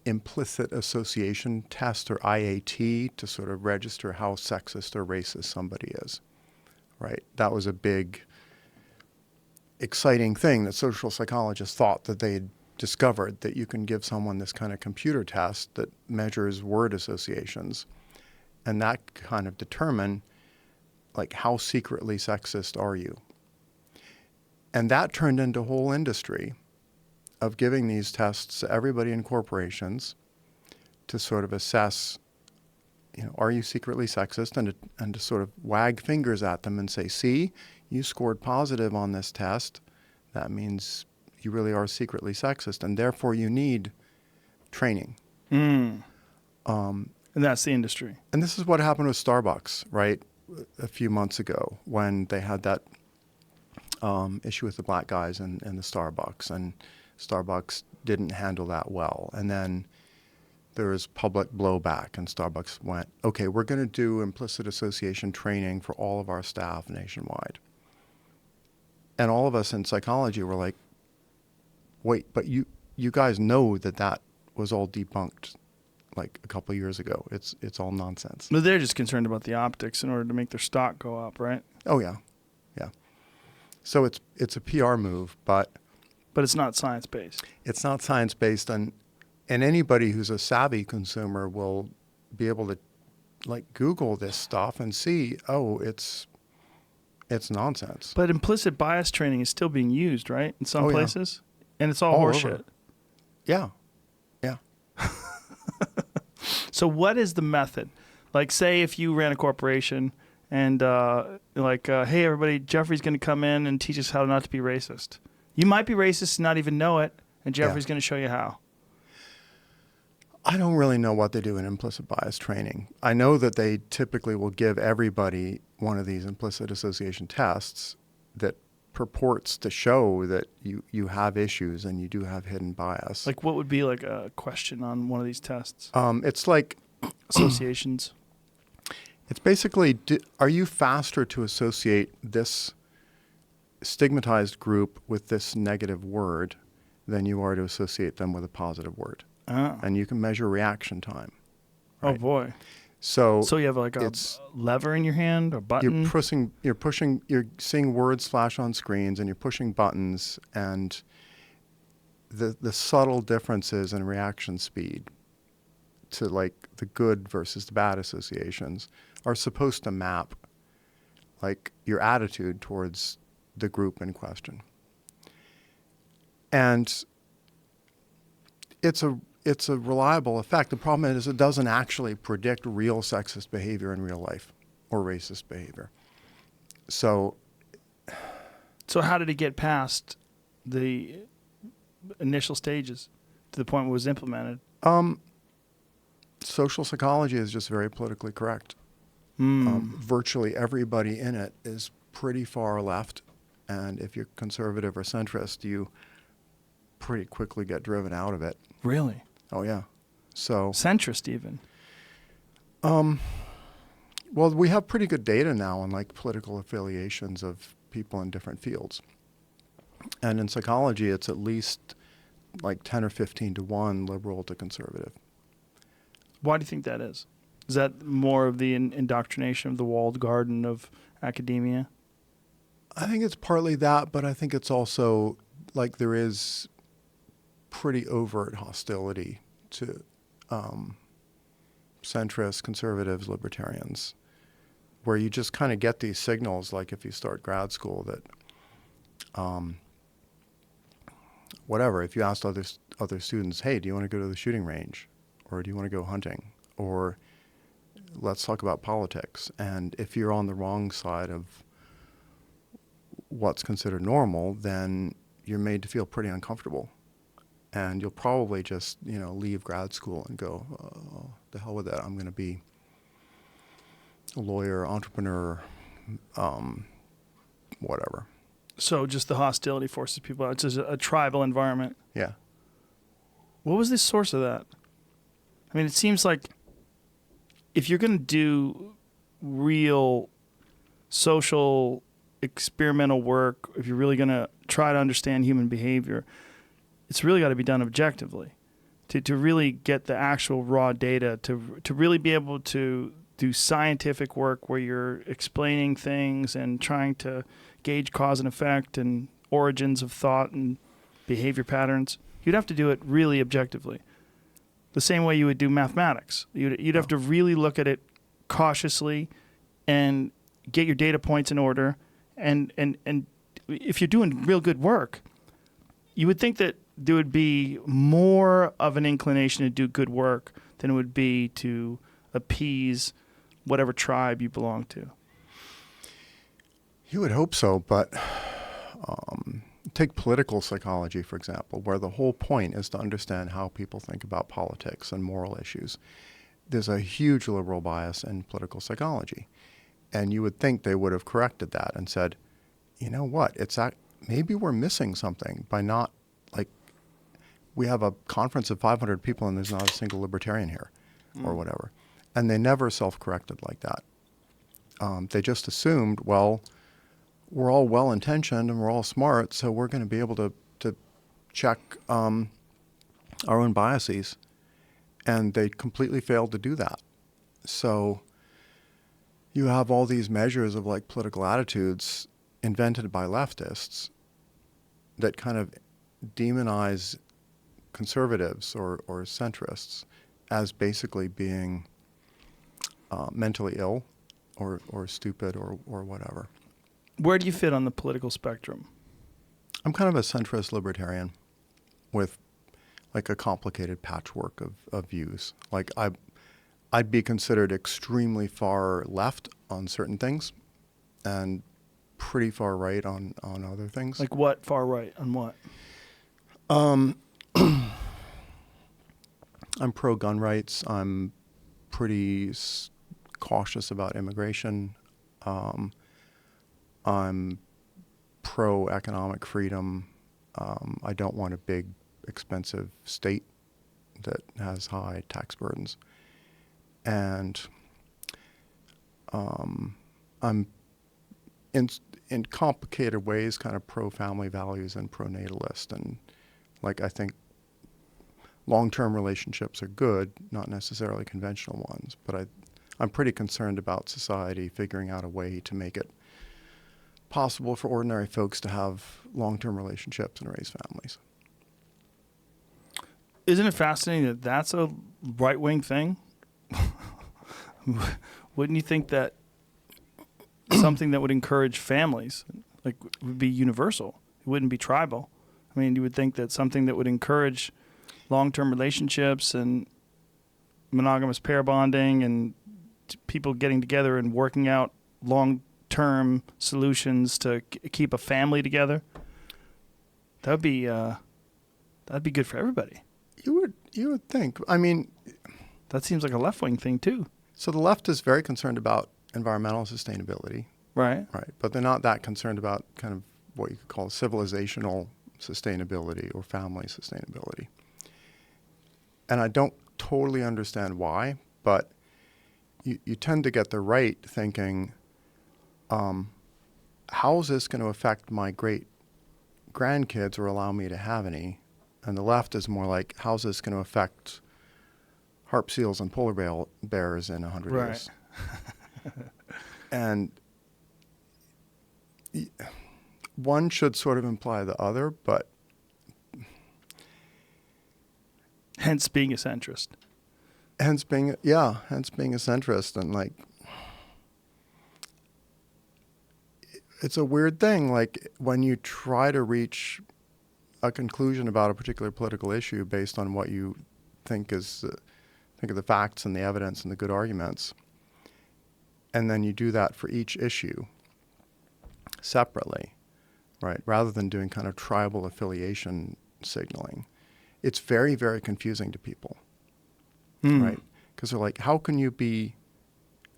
implicit association test or IAT to sort of register how sexist or racist somebody is, right? That was a big, exciting thing that social psychologists thought that they'd discovered, that you can give someone this kind of computer test that measures word associations, and that kind of determine like how secretly sexist are you. And that turned into a whole industry of giving these tests to everybody in corporations to sort of assess, are you secretly sexist, and to sort of wag fingers at them and say, see, you scored positive on this test. That means you really are secretly sexist, and therefore you need training. And that's the industry. And this is what happened with Starbucks, right? A few months ago when they had that issue with the black guys in the Starbucks, and Starbucks didn't handle that well. And then there was public blowback, and Starbucks went, okay, we're going to do implicit association training for all of our staff nationwide. And all of us in psychology were like, wait, but you guys know that was all debunked like a couple of years ago. It's all nonsense. But they're just concerned about the optics in order to make their stock go up, right? Oh, yeah. Yeah. So it's a PR move, but it's not science-based. It's not science-based, and anybody who's a savvy consumer will be able to like Google this stuff and see, oh, it's nonsense. But implicit bias training is still being used, right? In some places? Yeah. And it's all horseshit. Over. Yeah. Yeah. So what is the method? Like, say if you ran a corporation and hey, everybody, Geoffrey's going to come in and teach us how not to be racist. You might be racist and not even know it, and Geoffrey's going to show you how. I don't really know what they do in implicit bias training. I know that they typically will give everybody one of these implicit association tests that purports to show that you have issues and you do have hidden bias. Like what would be like a question on one of these tests? It's like associations. It's basically, are you faster to associate this stigmatized group with this negative word than you are to associate them with a positive word? Oh. And you can measure reaction time. Right? Oh boy. So you have like a lever in your hand, or button? You're seeing words flash on screens and you're pushing buttons, and the subtle differences in reaction speed to like the good versus the bad associations are supposed to map like your attitude towards the group in question. And it's a reliable effect. The problem is it doesn't actually predict real sexist behavior in real life or racist behavior. So how did it get past the initial stages to the point where it was implemented? social psychology is just very politically correct. Virtually everybody in it is pretty far left. And if you're conservative or centrist, you pretty quickly get driven out of it. Really? Oh, yeah. So Centrist even? Well, we have pretty good data now on like political affiliations of people in different fields. And in psychology, it's at least like 10 or 15 to 1 liberal to conservative. Why do you think that is? Is that more of the indoctrination of the walled garden of academia? I think it's partly that, but I think it's also like there is pretty overt hostility to centrists, conservatives, libertarians, where you just kind of get these signals, like if you start grad school, that whatever, if you asked other students, hey, do you want to go to the shooting range? Or do you want to go hunting? Or let's talk about politics. And if you're on the wrong side of what's considered normal, then you're made to feel pretty uncomfortable. And you'll probably just, leave grad school and go, oh, the hell with it. I'm going to be a lawyer, entrepreneur, whatever. So just the hostility forces people out. It's just a tribal environment. Yeah. What was the source of that? I mean, it seems like if you're going to do real social experimental work, if you're really going to try to understand human behavior, it's really got to be done objectively to really get the actual raw data, to really be able to do scientific work where you're explaining things and trying to gauge cause and effect and origins of thought and behavior patterns. You'd have to do it really objectively. The same way you would do mathematics. You'd have to really look at it cautiously and get your data points in order. And if you're doing real good work, you would think that there would be more of an inclination to do good work than it would be to appease whatever tribe you belong to. You would hope so, but take political psychology, for example, where the whole point is to understand how people think about politics and moral issues. There's a huge liberal bias in political psychology. And you would think they would have corrected that and said, you know what, maybe we're missing something by not, like, we have a conference of 500 people and there's not a single libertarian here or whatever. And they never self-corrected like that. They just assumed, well, we're all well-intentioned and we're all smart, so we're going to be able to check our own biases. And they completely failed to do that. So you have all these measures of like political attitudes invented by leftists that kind of demonize conservatives or centrists as basically being mentally ill or stupid or whatever. Where do you fit on the political spectrum? I'm kind of a centrist libertarian with like a complicated patchwork of views. Like I'd be considered extremely far left on certain things and pretty far right on other things. Like what far right on what? I'm pro-gun rights. I'm pretty cautious about immigration. I'm pro-economic freedom. I don't want a big, expensive state that has high tax burdens. And I'm in complicated ways kind of pro-family values and pro-natalist. And like I think long-term relationships are good, not necessarily conventional ones. But I'm pretty concerned about society figuring out a way to make it possible for ordinary folks to have long-term relationships and raise families. Isn't it fascinating that that's a right-wing thing? Wouldn't you think that something that would encourage families like would be universal? It wouldn't be tribal. I mean, you would think that something that would encourage long-term relationships and monogamous pair bonding and people getting together and working out long-term solutions to keep a family together. That'd be good for everybody. You would think. I mean, that seems like a left-wing thing too. So the left is very concerned about environmental sustainability. Right. Right. But they're not that concerned about kind of what you could call civilizational sustainability or family sustainability. And I don't totally understand why, but you tend to get the right thinking, how is this going to affect my great grandkids or allow me to have any? And the left is more like, how's this going to affect harp seals and polar bears in 100 years? And one should sort of imply the other, but hence being a centrist. Hence being a centrist. And like, it's a weird thing. Like when you try to reach a conclusion about a particular political issue based on what you think of the facts and the evidence and the good arguments, and then you do that for each issue separately, right? Rather than doing kind of tribal affiliation signaling. It's very, very confusing to people, right? Because they're like, how can you be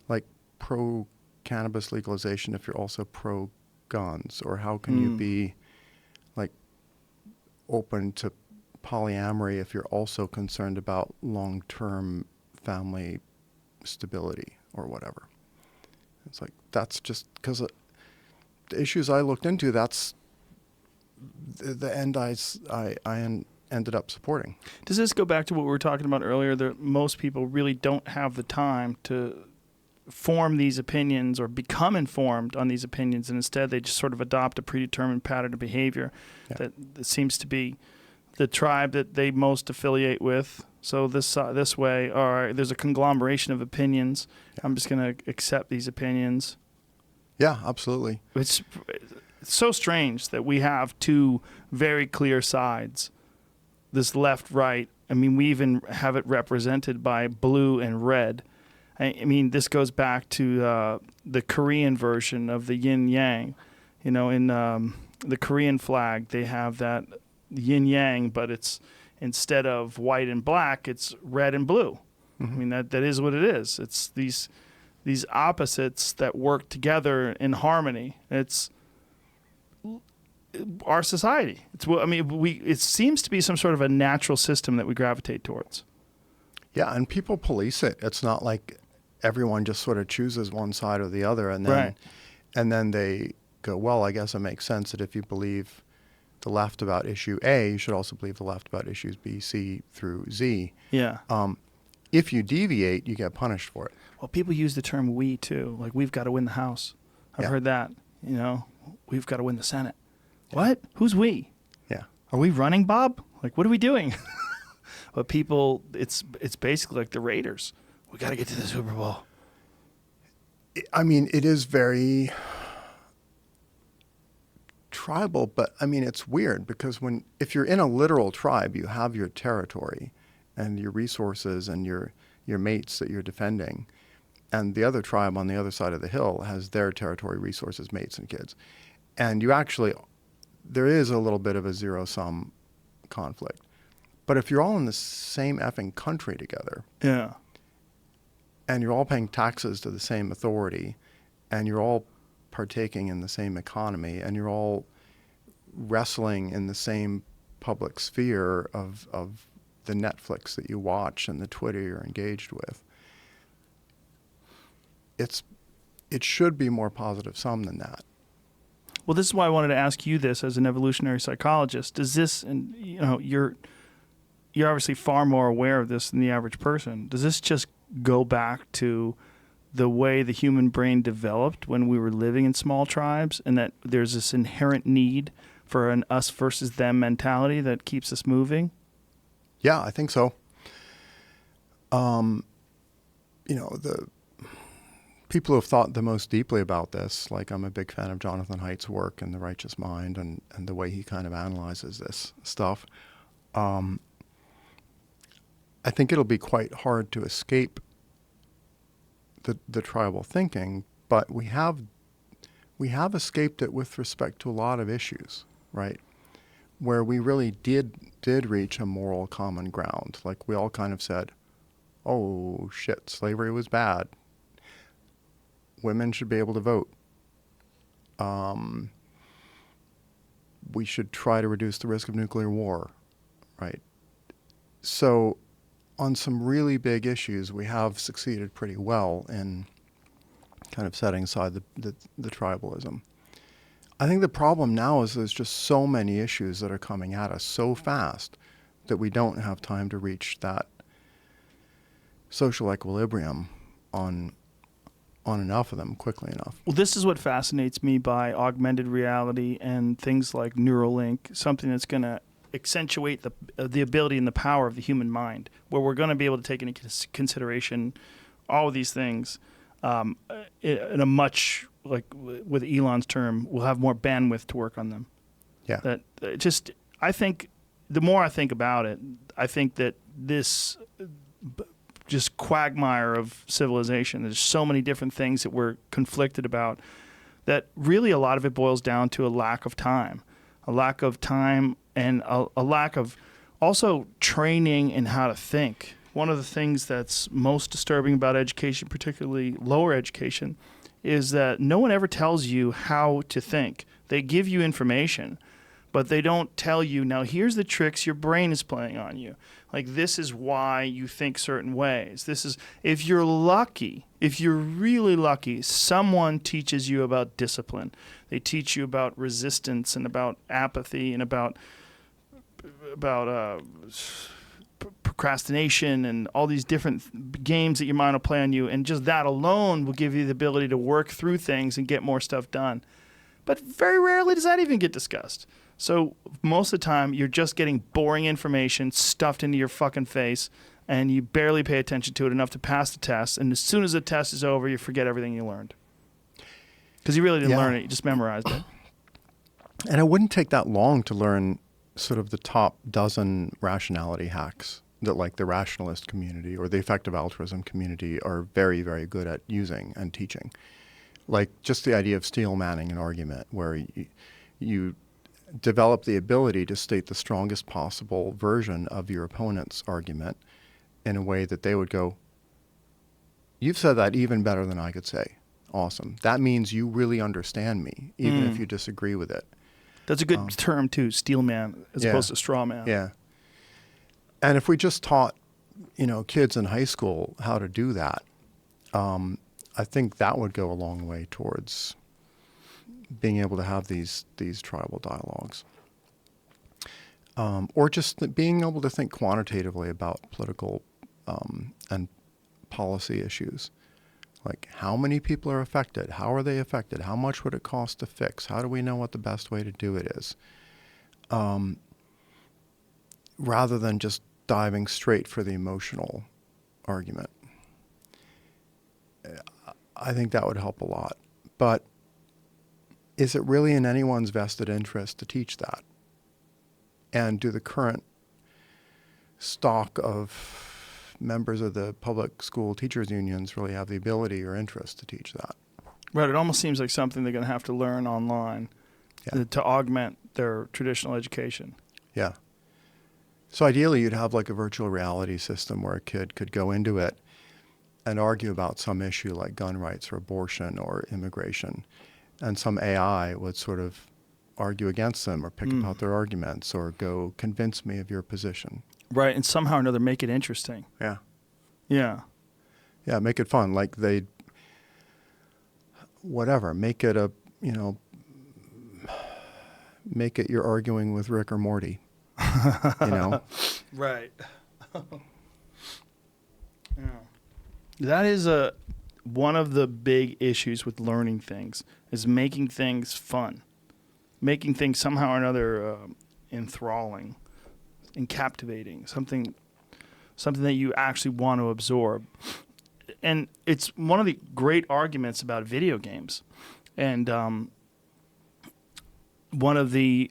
like pro-cannabis legalization if you're also pro-guns? Or how can you be like open to polyamory if you're also concerned about long-term family stability or whatever? It's like, that's just because the issues I looked into, that's the end I ended up supporting. Does this go back to what we were talking about earlier, that most people really don't have the time to form these opinions or become informed on these opinions, and instead they just sort of adopt a predetermined pattern of behavior that seems to be the tribe that they most affiliate with? So this way, or there's a conglomeration of opinions. I'm just going to accept these opinions. Yeah, absolutely. It's so strange that we have two very clear sides, this left-right. I mean, we even have it represented by blue and red. I mean, this goes back to the Korean version of the yin-yang. You know, in the Korean flag, they have that yin-yang, but it's instead of white and black, it's red and blue. Mm-hmm. I mean, that is what it is. It's these opposites that work together in harmony. It's our society. It seems to be some sort of a natural system that we gravitate towards. Yeah, and people police it. It's not like everyone just sort of chooses one side or the other, and then they go, well, I guess it makes sense that if you believe the left about issue A, you should also believe the left about issues B, C through Z. Yeah. If you deviate, you get punished for it. Well, people use the term "we" too. Like, we've got to win the House. I've heard that. You know, we've got to win the Senate. Yeah. What? Who's we? Yeah. Are we running, Bob? Like, what are we doing? But people, it's basically like the Raiders. We got to get to the Super Bowl. I mean, it is very tribal, but I mean, it's weird because if you're in a literal tribe, you have your territory and your resources and your mates that you're defending. And the other tribe on the other side of the hill has their territory, resources, mates, and kids. And there is a little bit of a zero-sum conflict. But if you're all in the same effing country together, and you're all paying taxes to the same authority, and you're all partaking in the same economy, and you're all wrestling in the same public sphere of the Netflix that you watch and the Twitter you're engaged with, it should be more positive sum than that. Well, this is why I wanted to ask you this as an evolutionary psychologist. Does this, and you know, you're obviously far more aware of this than the average person. Does this just go back to the way the human brain developed when we were living in small tribes, and that there's this inherent need for an us versus them mentality that keeps us moving? Yeah, I think so. You know, the people who have thought the most deeply about this, like I'm a big fan of Jonathan Haidt's work in The Righteous Mind and the way he kind of analyzes this stuff. I think it'll be quite hard to escape the tribal thinking, but we have escaped it with respect to a lot of issues, right? Where we really did reach a moral common ground. Like we all kind of said, oh shit, slavery was bad. Women should be able to vote. We should try to reduce the risk of nuclear war, right? So on some really big issues, we have succeeded pretty well in kind of setting aside the tribalism. I think the problem now is there's just so many issues that are coming at us so fast that we don't have time to reach that social equilibrium on enough of them quickly enough. Well, this is what fascinates me by augmented reality and things like Neuralink, something that's going to accentuate the ability and the power of the human mind, where we're going to be able to take into consideration all of these things in a much, like with Elon's term, we'll have more bandwidth to work on them. Yeah. That I think the more I think about it, I think that this just quagmire of civilization, there's so many different things that we're conflicted about, that really a lot of it boils down to a lack of time and a lack of also training in how to think. One of the things that's most disturbing about education, particularly lower education, is that no one ever tells you how to think. They give you information, but they don't tell you, now here's the tricks your brain is playing on you. Like, this is why you think certain ways. This is, if you're lucky, if you're really lucky, someone teaches you about discipline. They teach you about resistance and about apathy and about procrastination and all these different games that your mind will play on you. And just that alone will give you the ability to work through things and get more stuff done. But very rarely does that even get discussed. So most of the time, you're just getting boring information stuffed into your fucking face, and you barely pay attention to it enough to pass the test. And as soon as the test is over, you forget everything you learned. Because you really didn't learn it. You just memorized it. And it wouldn't take that long to learn sort of the top dozen rationality hacks that, like, the rationalist community or the effective altruism community are very, very good at using and teaching. Like just the idea of steel manning an argument, where you develop the ability to state the strongest possible version of your opponent's argument in a way that they would go, you've said that even better than I could say. Awesome. That means you really understand me, even if you disagree with it. That's a good term too, steel man, as opposed to straw man. Yeah. And if we just taught, kids in high school how to do that, I think that would go a long way towards being able to have these tribal dialogues. Or just being able to think quantitatively about political and policy issues. Like, how many people are affected? How are they affected? How much would it cost to fix? How do we know what the best way to do it is? Rather than just diving straight for the emotional argument. I think that would help a lot. But is it really in anyone's vested interest to teach that? And do the current stock of members of the public school teachers unions really have the ability or interest to teach that? Right. It almost seems like something they're going to have to learn online to augment their traditional education. Yeah. So ideally, you'd have like a virtual reality system where a kid could go into it and argue about some issue like gun rights or abortion or immigration. And some AI would sort of argue against them or pick apart their arguments or go, convince me of your position. Right, and somehow or another make it interesting. Yeah. Yeah. Yeah, make it fun. Like make it make it you're arguing with Rick or Morty, Right. Yeah. That is one of the big issues with learning things, is making things fun, making things somehow or another enthralling and captivating, something that you actually want to absorb. And it's one of the great arguments about video games. And one of the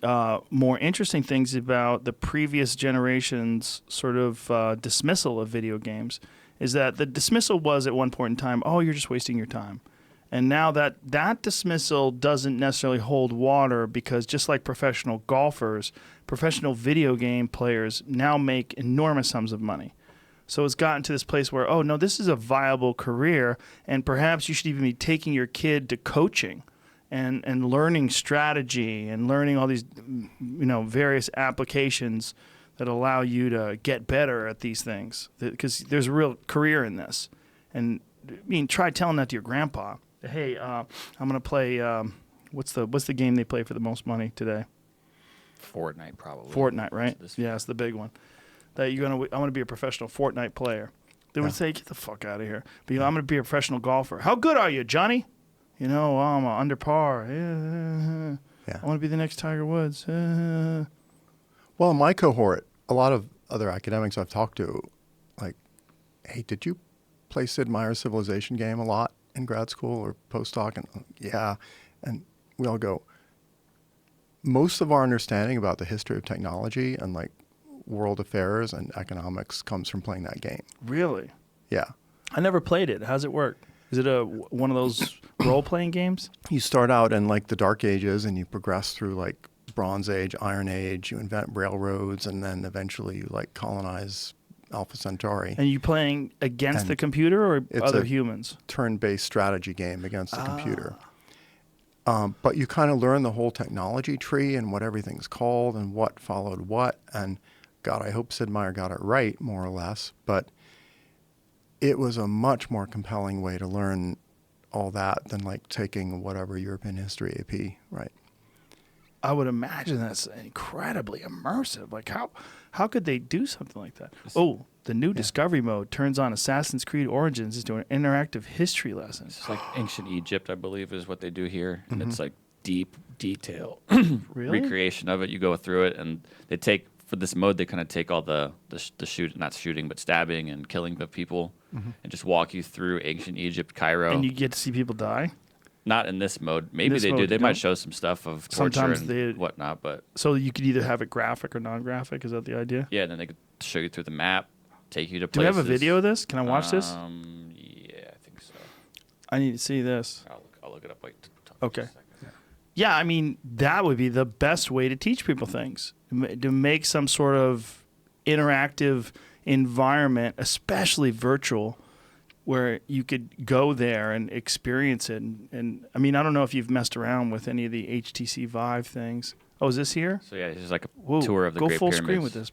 more interesting things about the previous generation's sort of dismissal of video games is that the dismissal was at one point in time, oh, you're just wasting your time. And now that dismissal doesn't necessarily hold water because just like professional golfers, professional video game players now make enormous sums of money. So it's gotten to this place where, oh, no, this is a viable career, and perhaps you should even be taking your kid to coaching and learning strategy and learning all these, various applications that allow you to get better at these things. Because there's a real career in this. And, try telling that to your grandpa. Hey, I'm going to play, what's the game they play for the most money today? Fortnite, probably. Fortnite, right? Yeah, it's the big one. That I want to be a professional Fortnite player. They would say, get the fuck out of here. But I'm going to be a professional golfer. How good are you, Johnny? I'm under par. I want to be the next Tiger Woods. Well, in my cohort, a lot of other academics I've talked to, like, hey, did you play Sid Meier's Civilization game a lot in grad school or postdoc? And yeah. And we all go, most of our understanding about the history of technology and like world affairs and economics comes from playing that game. Really? Yeah. I never played it. How's it work? Is it one of those role-playing games? You start out in like the Dark Ages and you progress through like Bronze Age, Iron Age, you invent railroads, and then eventually you like colonize Alpha Centauri. And you playing against the computer or other humans? Turn-based strategy game against the computer. But you kind of learn the whole technology tree and what everything's called and what followed what. And God, I hope Sid Meier got it right, more or less. But it was a much more compelling way to learn all that than like taking whatever European history AP, right? I would imagine that's incredibly immersive. Like how could they do something like that? Oh, the new Discovery mode turns on Assassin's Creed Origins is doing an interactive history lesson. It's like ancient Egypt, I believe, is what they do here. And it's like deep detail Really? recreation of it. You go through it, and they take, for this mode, they kind of take all the not shooting, but stabbing and killing of people and just walk you through ancient Egypt, Cairo. And you get to see people die? Not in this mode. Maybe This they mode do. They you might don't? show some stuff of torture Sometimes and they- whatnot, but So you could either have it graphic or non-graphic? Is that the idea? yeah, then they could show you through the map, take you to Do we places. have a video of this? Can I watch this? Yeah, I think so. I need to see this. I'll look it up. Okay. Yeah, I mean, that would be the best way to teach people things. To make some sort of interactive environment, especially virtual, where you could go there and experience it. And I mean, I don't know if you've messed around with any of the HTC Vive things. Oh, is this here? So yeah, it's just like a Whoa, tour of the go Great full Pyramids. screen with this.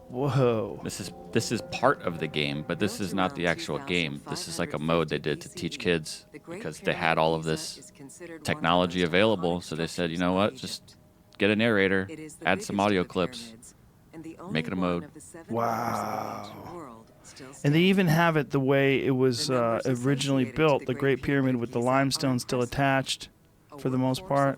Whoa. This is part of the game, but this is not the actual game. This is like a mode they did to teach kids because they had all of this technology available. So they said, you know what, just get a narrator, add some audio clips, make it a mode. Wow. And they even have it the way it was originally built, the Great Pyramid with the limestone still attached for the most part.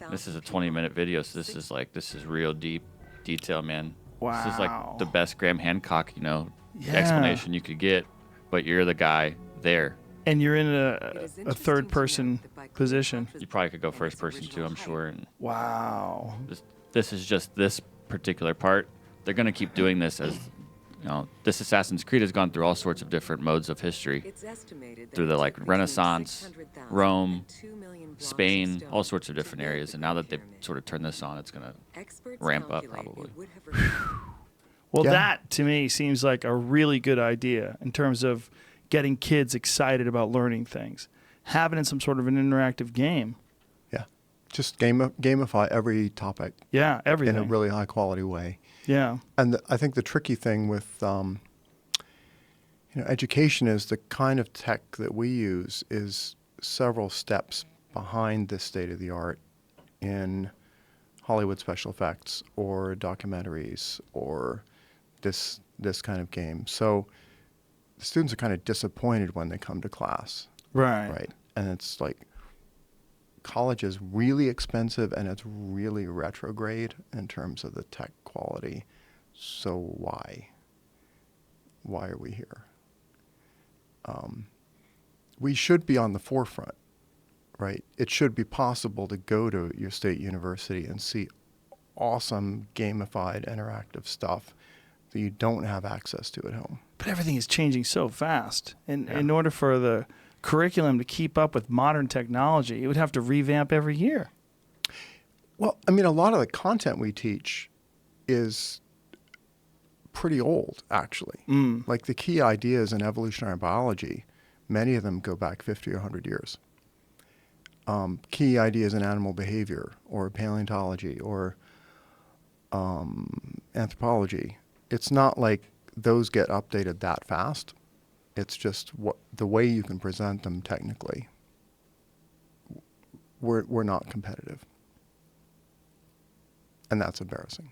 This is a 20-minute video, so this is real deep detail, man. Wow. This is like the best Graham Hancock, Yeah. explanation you could get, but you're the guy there. And you're in a third-person position. You probably could go first person too, I'm sure. And Wow. this is just this particular part. They're going to keep doing this as, this Assassin's Creed has gone through all sorts of different modes of history. Through the like Renaissance, Rome, Spain, all sorts of different areas. And now that they've sort of turned this on, it's going to ramp up probably. Well, Yeah. that to me seems like a really good idea in terms of getting kids excited about learning things. Have it in some sort of an interactive game. Yeah. Just gamify every topic Yeah, everything. in a really high quality way. Yeah. And I think the tricky thing with education is the kind of tech that we use is several steps behind the state of the art in Hollywood special effects or documentaries or this kind of game. So the students are kind of disappointed when they come to class, right? And it's like college is really expensive and it's really retrograde in terms of the tech quality. So why? Why are we here? We should be on the forefront, right? It should be possible to go to your state university and see awesome gamified interactive stuff that you don't have access to at home. But everything is changing so fast. And in order for the curriculum to keep up with modern technology, it would have to revamp every year. Well, I mean, a lot of the content we teach is pretty old, actually. Like the key ideas in evolutionary biology, many of them go back 50 or 100 years. Key ideas in animal behavior or paleontology or anthropology, it's not like those get updated that fast. It's just the way you can present them technically. We're not competitive. And that's embarrassing.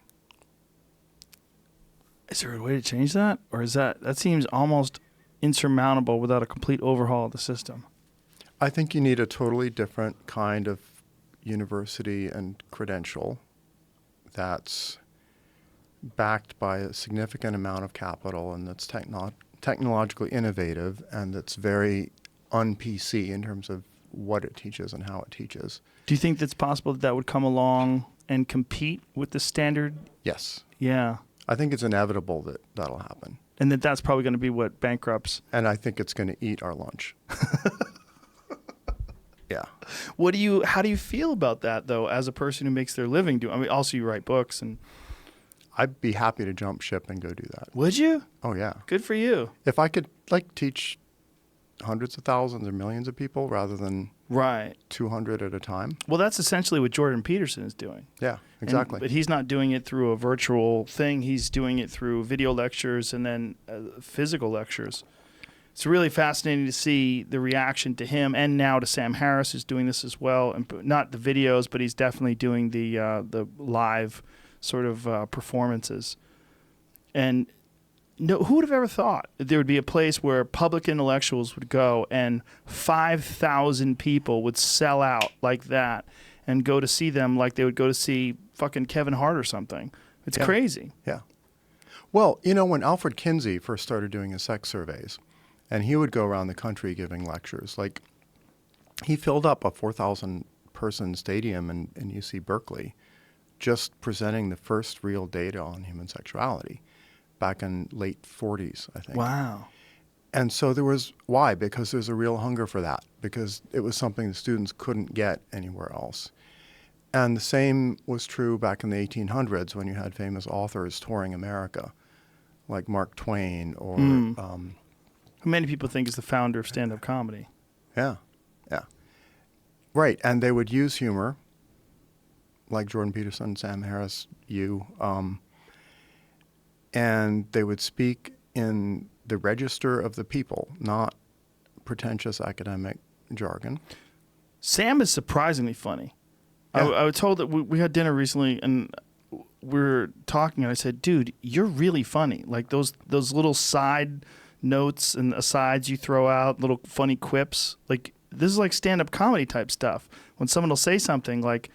Is there a way to change that? Or is that seems almost insurmountable without a complete overhaul of the system? I think you need a totally different kind of university and credential that's backed by a significant amount of capital and that's technologically innovative and that's very un-PC in terms of what it teaches and how it teaches. Do you think that's possible that would come along and compete with the standard? Yes. Yeah. I think it's inevitable that that'll happen. And that's probably going to be what bankrupts. And I think it's going to eat our lunch. Yeah. How do you feel about that though, as a person who makes their living I mean, also you write books and. I'd be happy to jump ship and go do that. Would you? Oh yeah. Good for you. If I could teach hundreds of thousands or millions of people rather than 200 at a time. Well, that's essentially what Jordan Peterson is doing. Yeah, exactly. But he's not doing it through a virtual thing. He's doing it through video lectures and then physical lectures. It's really fascinating to see the reaction to him and now to Sam Harris, who's doing this as well. And not the videos, but he's definitely doing the live sort of performances. And who would have ever thought that there would be a place where public intellectuals would go and 5,000 people would sell out like that and go to see them like they would go to see fucking Kevin Hart or something. It's crazy. Yeah. Well, when Alfred Kinsey first started doing his sex surveys, and he would go around the country giving lectures, like he filled up a 4,000 person stadium in UC Berkeley just presenting the first real data on human sexuality back in late 40s, I think. Wow. And so why? Because there's a real hunger for that, because it was something the students couldn't get anywhere else. And the same was true back in the 1800s when you had famous authors touring America, like Mark Twain or... who many people think is the founder of stand-up comedy. Yeah. Right, and they would use humor, like Jordan Peterson, Sam Harris, and they would speak in the register of the people, not pretentious academic jargon. Sam is surprisingly funny. Yeah. I was told that we had dinner recently, and we were talking, and I said, dude, you're really funny. Like those little side notes and asides you throw out, little funny quips. Like this is like stand-up comedy type stuff. When someone will say something like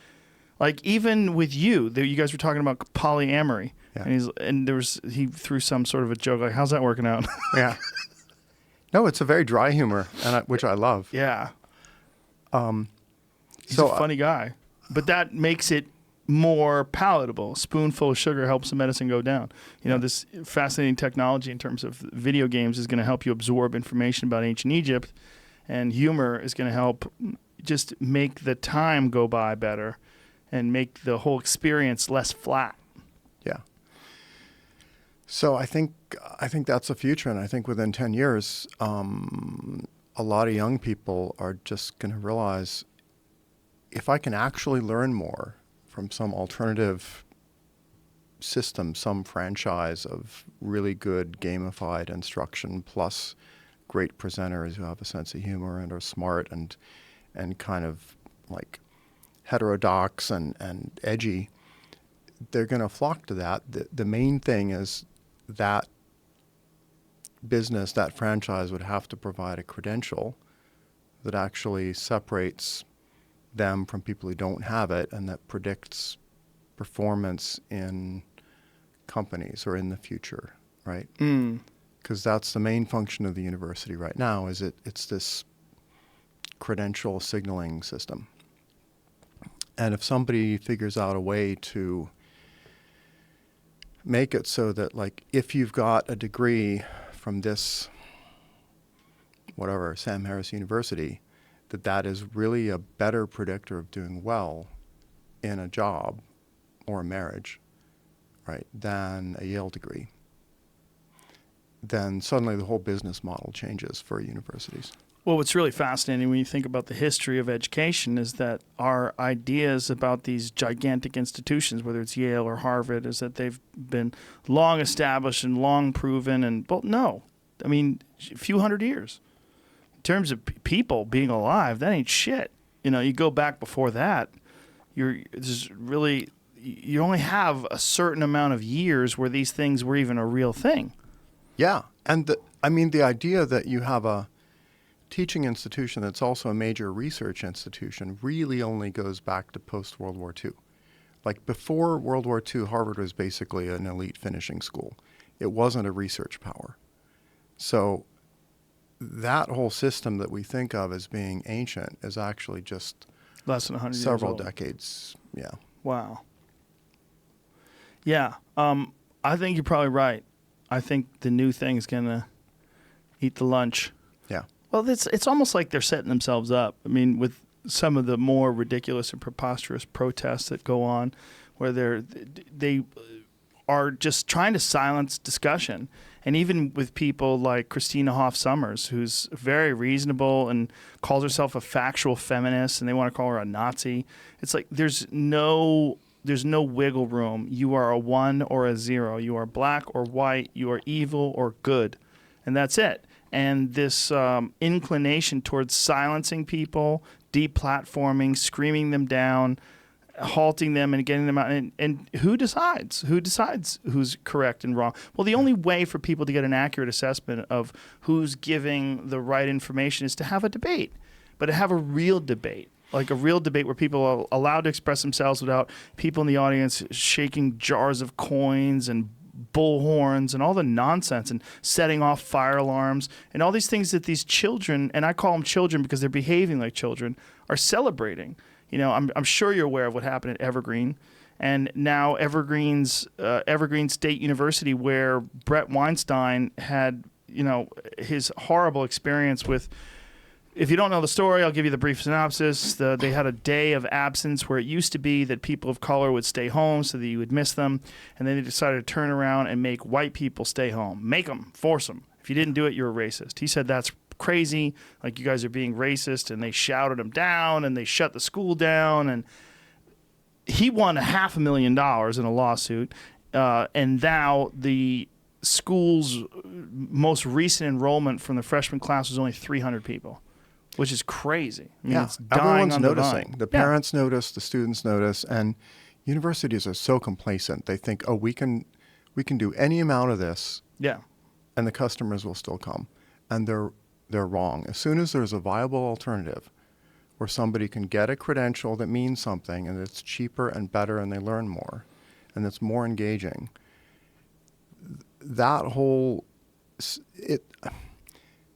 even with you guys were talking about polyamory. Yeah. And he threw some sort of a joke like, how's that working out? Yeah. No, it's a very dry humor, which I love. Yeah. He's a funny guy. But that makes it more palatable. A spoonful of sugar helps the medicine go down. This fascinating technology in terms of video games is going to help you absorb information about ancient Egypt, and humor is going to help just make the time go by better and make the whole experience less flat. Yeah. So I think that's the future, and I think within 10 years, a lot of young people are just going to realize, if I can actually learn more from some alternative system, some franchise of really good gamified instruction, plus great presenters who have a sense of humor and are smart and kind of like heterodox and edgy, they're going to flock to that. The main thing is that business, that franchise would have to provide a credential that actually separates them from people who don't have it and that predicts performance in companies or in the future, right? Because that's the main function of the university right now, is it's this credential signaling system. And if somebody figures out a way to make it so that, like, if you've got a degree from this, whatever, Sam Harris University, that is really a better predictor of doing well in a job or a marriage, right, than a Yale degree, then suddenly the whole business model changes for universities. Well, what's really fascinating when you think about the history of education is that our ideas about these gigantic institutions, whether it's Yale or Harvard, is that they've been long established and long proven. And, well, no. I mean, a few hundred years. In terms of people being alive, that ain't shit. You know, you go back before that, you only have a certain amount of years where these things were even a real thing. Yeah. And the idea that you have a teaching institution that's also a major research institution really only goes back to post-World War II. Like, before World War II, Harvard was basically an elite finishing school. It wasn't a research power. So that whole system that we think of as being ancient is actually just less than 100 several years old. decades. Yeah. Wow. Yeah. I think you're probably right. I think the new thing is going to eat the lunch. Yeah. Well, it's almost like they're setting themselves up. I mean, with some of the more ridiculous and preposterous protests that go on, where they are just trying to silence discussion. And even with people like Christina Hoff Sommers, who's very reasonable and calls herself a factual feminist, and they want to call her a Nazi. It's like there's no wiggle room. You are a 1 or a 0. You are black or white. You are evil or good. And that's it. And this inclination towards silencing people, deplatforming, screaming them down, halting them and getting them out. And who decides? Who decides who's correct and wrong? Well, the only way for people to get an accurate assessment of who's giving the right information is to have a debate, but to have a real debate. Like a real debate where people are allowed to express themselves without people in the audience shaking jars of coins and bullhorns and all the nonsense and setting off fire alarms and all these things that these children, and I call them children because they're behaving like children, are celebrating. You know, I'm sure you're aware of what happened at Evergreen, and now Evergreen State University, where Brett Weinstein had, you know, his horrible experience with. If you don't know the story, I'll give you the brief synopsis. They had a day of absence where it used to be that people of color would stay home so that you would miss them. And then they decided to turn around and make white people stay home. Make them, force them. If you didn't do it, you're a racist. He said that's crazy, like you guys are being racist. And they shouted him down and they shut the school down. And he won $500,000 in a lawsuit. And now the school's most recent enrollment from the freshman class was only 300 people. Which is crazy. I mean, it's dying everyone's on noticing. The The parents notice, the students notice, and universities are so complacent. They think, oh, we can do any amount of this, Yeah. and the customers will still come. And they're wrong. As soon as there's a viable alternative where somebody can get a credential that means something and it's cheaper and better and they learn more and it's more engaging, that whole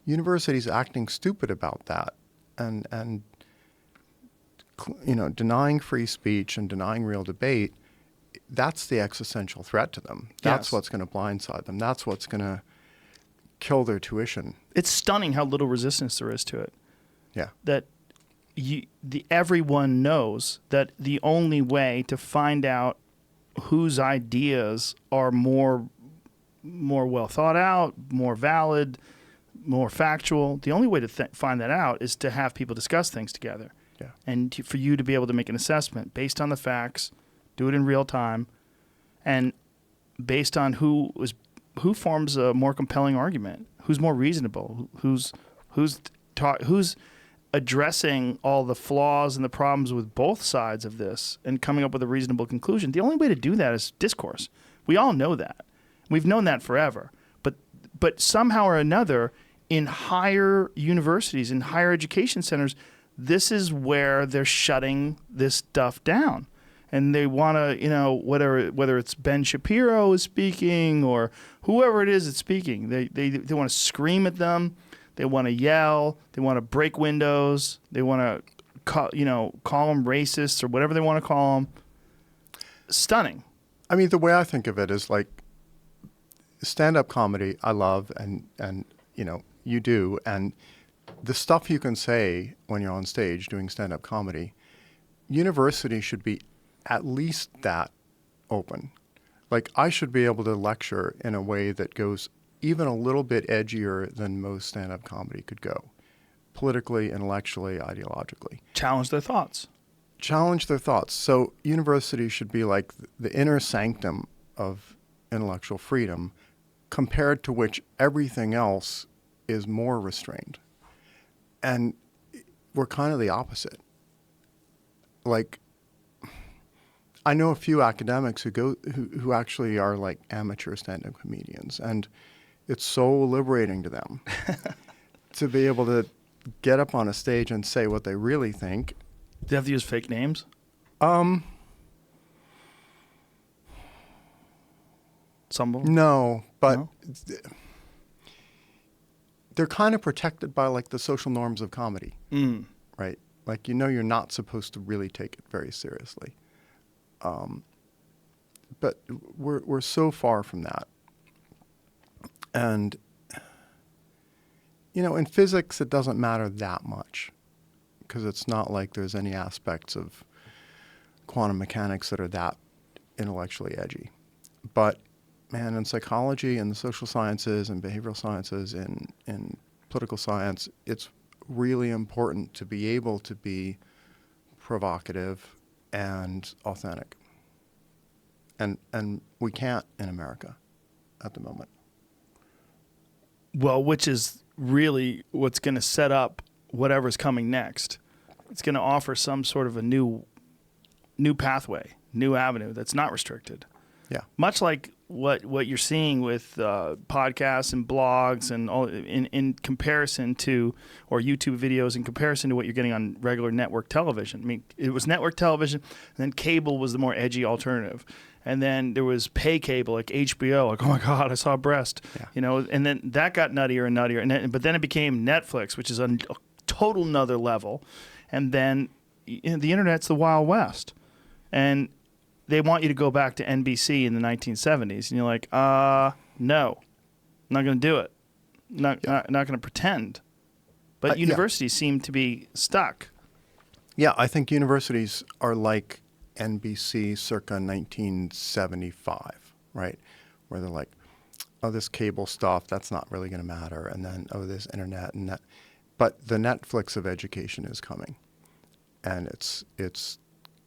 universities acting stupid about that and you know, denying free speech and denying real debate, that's the existential threat to them. That's what's going to blindside them. That's what's going to kill their tuition. It's stunning how little resistance there is to it. Yeah. That everyone knows that the only way to find out whose ideas are more well thought out, more valid, more factual, the only way to find that out is to have people discuss things together. Yeah. And for you to be able to make an assessment based on the facts, do it in real time, and based on who forms a more compelling argument, who's more reasonable, who's addressing all the flaws and the problems with both sides of this and coming up with a reasonable conclusion. The only way to do that is discourse. We all know that. We've known that forever. But somehow or another, in higher universities, in higher education centers, this is where they're shutting this stuff down. And they want to, you know, whether it's Ben Shapiro is speaking or whoever it is that's speaking, they want to scream at them. They want to yell. They want to break windows. They want to call them racists or whatever they want to call them. Stunning. I mean, the way I think of it is like stand-up comedy I love, and you do, and the stuff you can say when you're on stage doing stand-up comedy, university should be at least that open. Like, I should be able to lecture in a way that goes even a little bit edgier than most stand-up comedy could go, politically, intellectually, ideologically. Challenge their thoughts. Challenge their thoughts. So university should be like the inner sanctum of intellectual freedom, compared to which everything else is more restrained. And we're kind of the opposite. Like, I know a few academics who actually are like amateur stand-up comedians, and it's so liberating to them to be able to get up on a stage and say what they really think. Do you have to use fake names? Some of them? No, but No? they're kind of protected by like the social norms of comedy, right? Like, you're not supposed to really take it very seriously. But we're so far from that. And, in physics, it doesn't matter that much, because it's not like there's any aspects of quantum mechanics that are that intellectually edgy. But, man, in psychology and the social sciences and behavioral sciences and in political science, it's really important to be able to be provocative and authentic. And we can't in America at the moment. Well, which is really what's going to set up whatever's coming next. It's going to offer some sort of a new pathway, new avenue that's not restricted. Yeah. Much like what you're seeing with podcasts and blogs and all in comparison to, or YouTube videos in comparison to what you're getting on regular network television. I mean, it was network television, and then cable was the more edgy alternative. And then there was pay cable, like HBO, like, oh my God, I saw a breast, and then that got nuttier and nuttier. But then it became Netflix, which is a total another level. And then the internet's the Wild West. And they want you to go back to NBC in the 1970s. And you're like, no, I'm not going to do it. Not going to pretend. But universities seem to be stuck. Yeah, I think universities are like NBC circa 1975, right? Where they're like, oh, this cable stuff, that's not really going to matter. And then, oh, this internet and that. But the Netflix of education is coming. And it's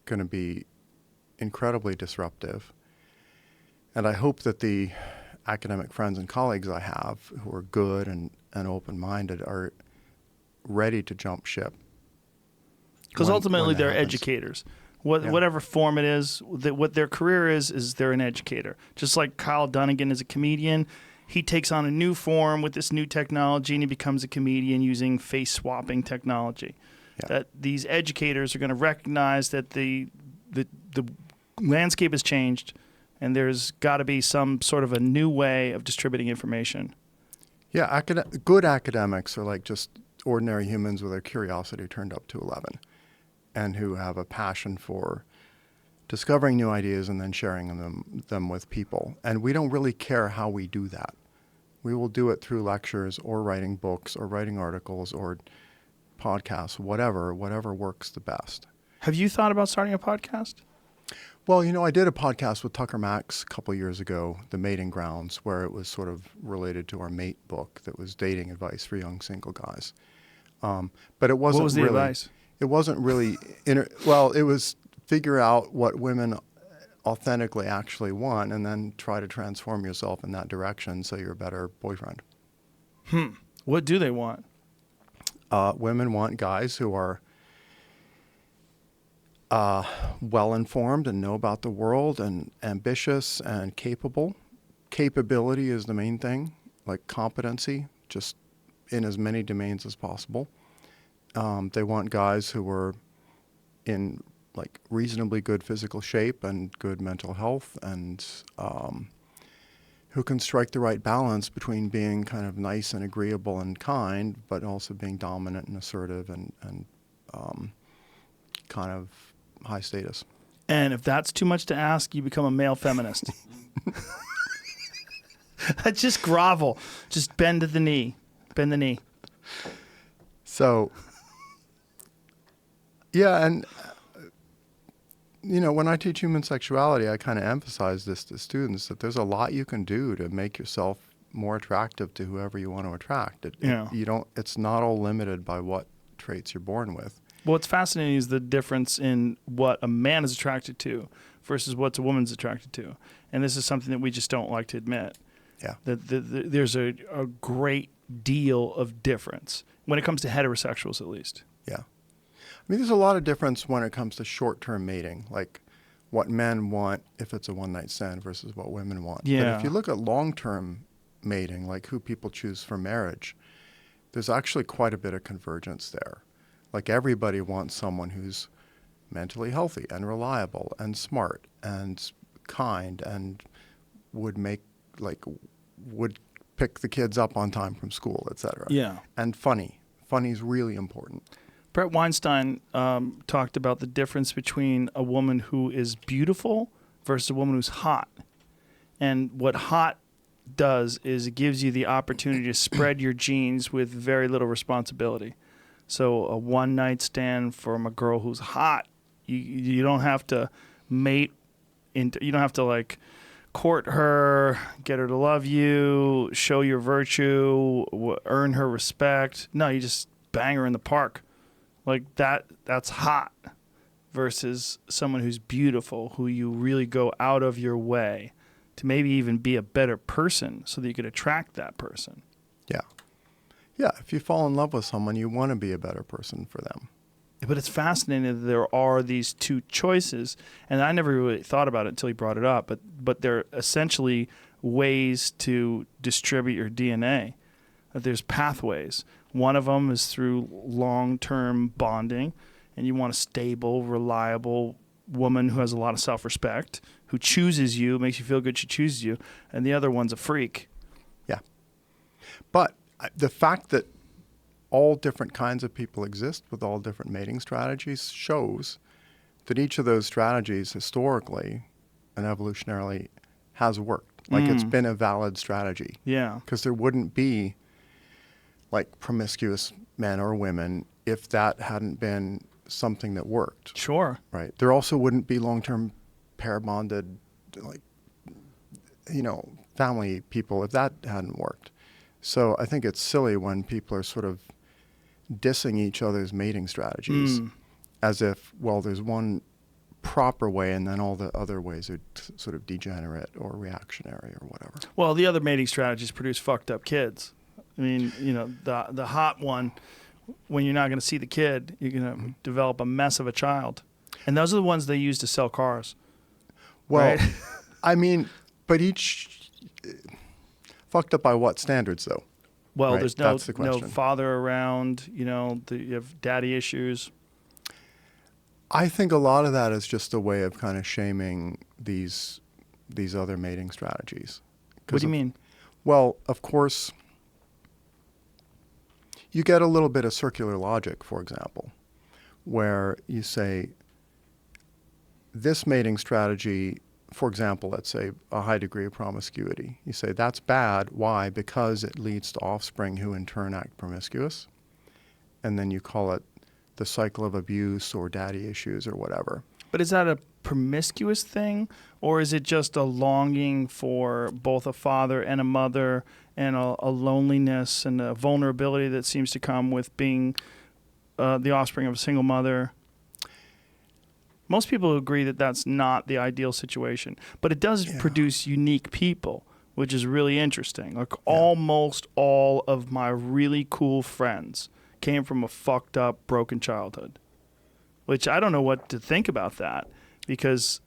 going to be incredibly disruptive. And I hope that the academic friends and colleagues I have who are good and open-minded are ready to jump ship. Because ultimately when that they're happens. educators. Whatever form it is, what their career is they're an educator. Just like Kyle Dunnigan is a comedian, he takes on a new form with this new technology and he becomes a comedian using face-swapping technology. Yeah. That these educators are going to recognize that the landscape has changed and there's got to be some sort of a new way of distributing information. Yeah, good academics are like just ordinary humans with their curiosity turned up to 11 and who have a passion for discovering new ideas and then sharing them with people. And we don't really care how we do that. We will do it through lectures or writing books or writing articles or podcasts, whatever works the best. Have you thought about starting a podcast? Well, I did a podcast with Tucker Max a couple years ago, The Mating Grounds, where it was sort of related to our mate book that was dating advice for young single guys. But it wasn't. What was the advice? It wasn't really. It was figure out what women authentically actually want, and then try to transform yourself in that direction so you're a better boyfriend. What do they want? Women want guys who are well-informed and know about the world and ambitious and capable. Capability is the main thing, like competency, just in as many domains as possible. They want guys who are in like reasonably good physical shape and good mental health and who can strike the right balance between being kind of nice and agreeable and kind, but also being dominant and assertive and kind of high status. And if that's too much to ask, you become a male feminist. Just grovel. Just bend the knee. Bend the knee. So, yeah, and when I teach human sexuality, I kind of emphasize this to students, that there's a lot you can do to make yourself more attractive to whoever you want to attract. It's not all limited by what traits you're born with. What's fascinating is the difference in what a man is attracted to versus what a woman's attracted to. And this is something that we just don't like to admit. Yeah. There's a great deal of difference when it comes to heterosexuals, at least. Yeah. I mean, there's a lot of difference when it comes to short-term mating, like what men want if it's a one-night stand versus what women want. Yeah. But if you look at long-term mating, like who people choose for marriage, there's actually quite a bit of convergence there. Like everybody wants someone who's mentally healthy and reliable and smart and kind and would pick the kids up on time from school, etc. Yeah. And funny. Funny is really important. Brett Weinstein talked about the difference between a woman who is beautiful versus a woman who's hot. And what hot does is it gives you the opportunity to spread your genes with very little responsibility. So a one-night stand from a girl who's hot, you don't have to mate you don't have to like court her, get her to love you, show your virtue, earn her respect. No, you just bang her in the park. Like that's hot versus someone who's beautiful, who you really go out of your way to maybe even be a better person so that you could attract that person. Yeah. Yeah, if you fall in love with someone, you want to be a better person for them. But it's fascinating that there are these two choices, and I never really thought about it until he brought it up, but they're essentially ways to distribute your DNA. There's pathways. One of them is through long-term bonding, and you want a stable, reliable woman who has a lot of self-respect, who chooses you, makes you feel good she chooses you, and the other one's a freak. Yeah. But the fact that all different kinds of people exist with all different mating strategies shows that each of those strategies historically and evolutionarily has worked. Like it's been a valid strategy. Yeah. Because there wouldn't be like promiscuous men or women if that hadn't been something that worked. Sure. Right. There also wouldn't be long-term pair bonded, like, family people if that hadn't worked. So I think it's silly when people are sort of dissing each other's mating strategies as if, well, there's one proper way and then all the other ways are sort of degenerate or reactionary or whatever. Well, the other mating strategies produce fucked up kids. I mean, the hot one, when you're not going to see the kid, you're going to develop a mess of a child. And those are the ones they use to sell cars. Well, right? I mean, but each fucked up by what standards, though? Well, Right, there's that's the no question. father around, you have daddy issues. I think a lot of that is just a way of kind of shaming these other mating strategies. What do you mean? Well, of course, you get a little bit of circular logic, for example, where you say this mating strategy, for example, let's say a high degree of promiscuity. You say that's bad. Why? Because it leads to offspring who in turn act promiscuous. And then you call it the cycle of abuse or daddy issues or whatever. But is that a promiscuous thing, or is it just a longing for both a father and a mother and a loneliness and a vulnerability that seems to come with being the offspring of a single mother? Most people agree that that's not the ideal situation, but it does produce unique people, which is really interesting. Like almost all of my really cool friends came from a fucked up, broken childhood, which I don't know what to think about that, because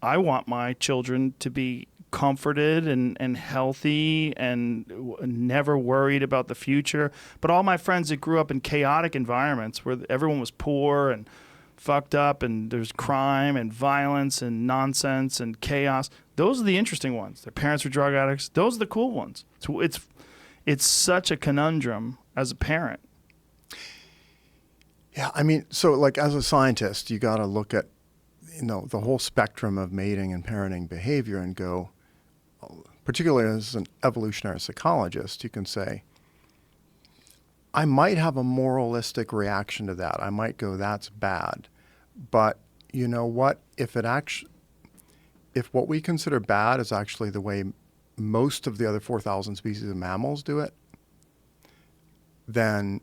I want my children to be comforted and healthy and never worried about the future. But all my friends that grew up in chaotic environments where everyone was poor and fucked up and there's crime and violence and nonsense and chaos, Those are the interesting ones. Their parents were drug addicts. Those are the cool ones. So it's such a conundrum as a parent. Yeah, I mean, so like as a scientist, you got to look at, the whole spectrum of mating and parenting behavior and go, particularly as an evolutionary psychologist, you can say, I might have a moralistic reaction to that. I might go, that's bad. But you know what? If what we consider bad is actually the way most of the other 4,000 species of mammals do it, then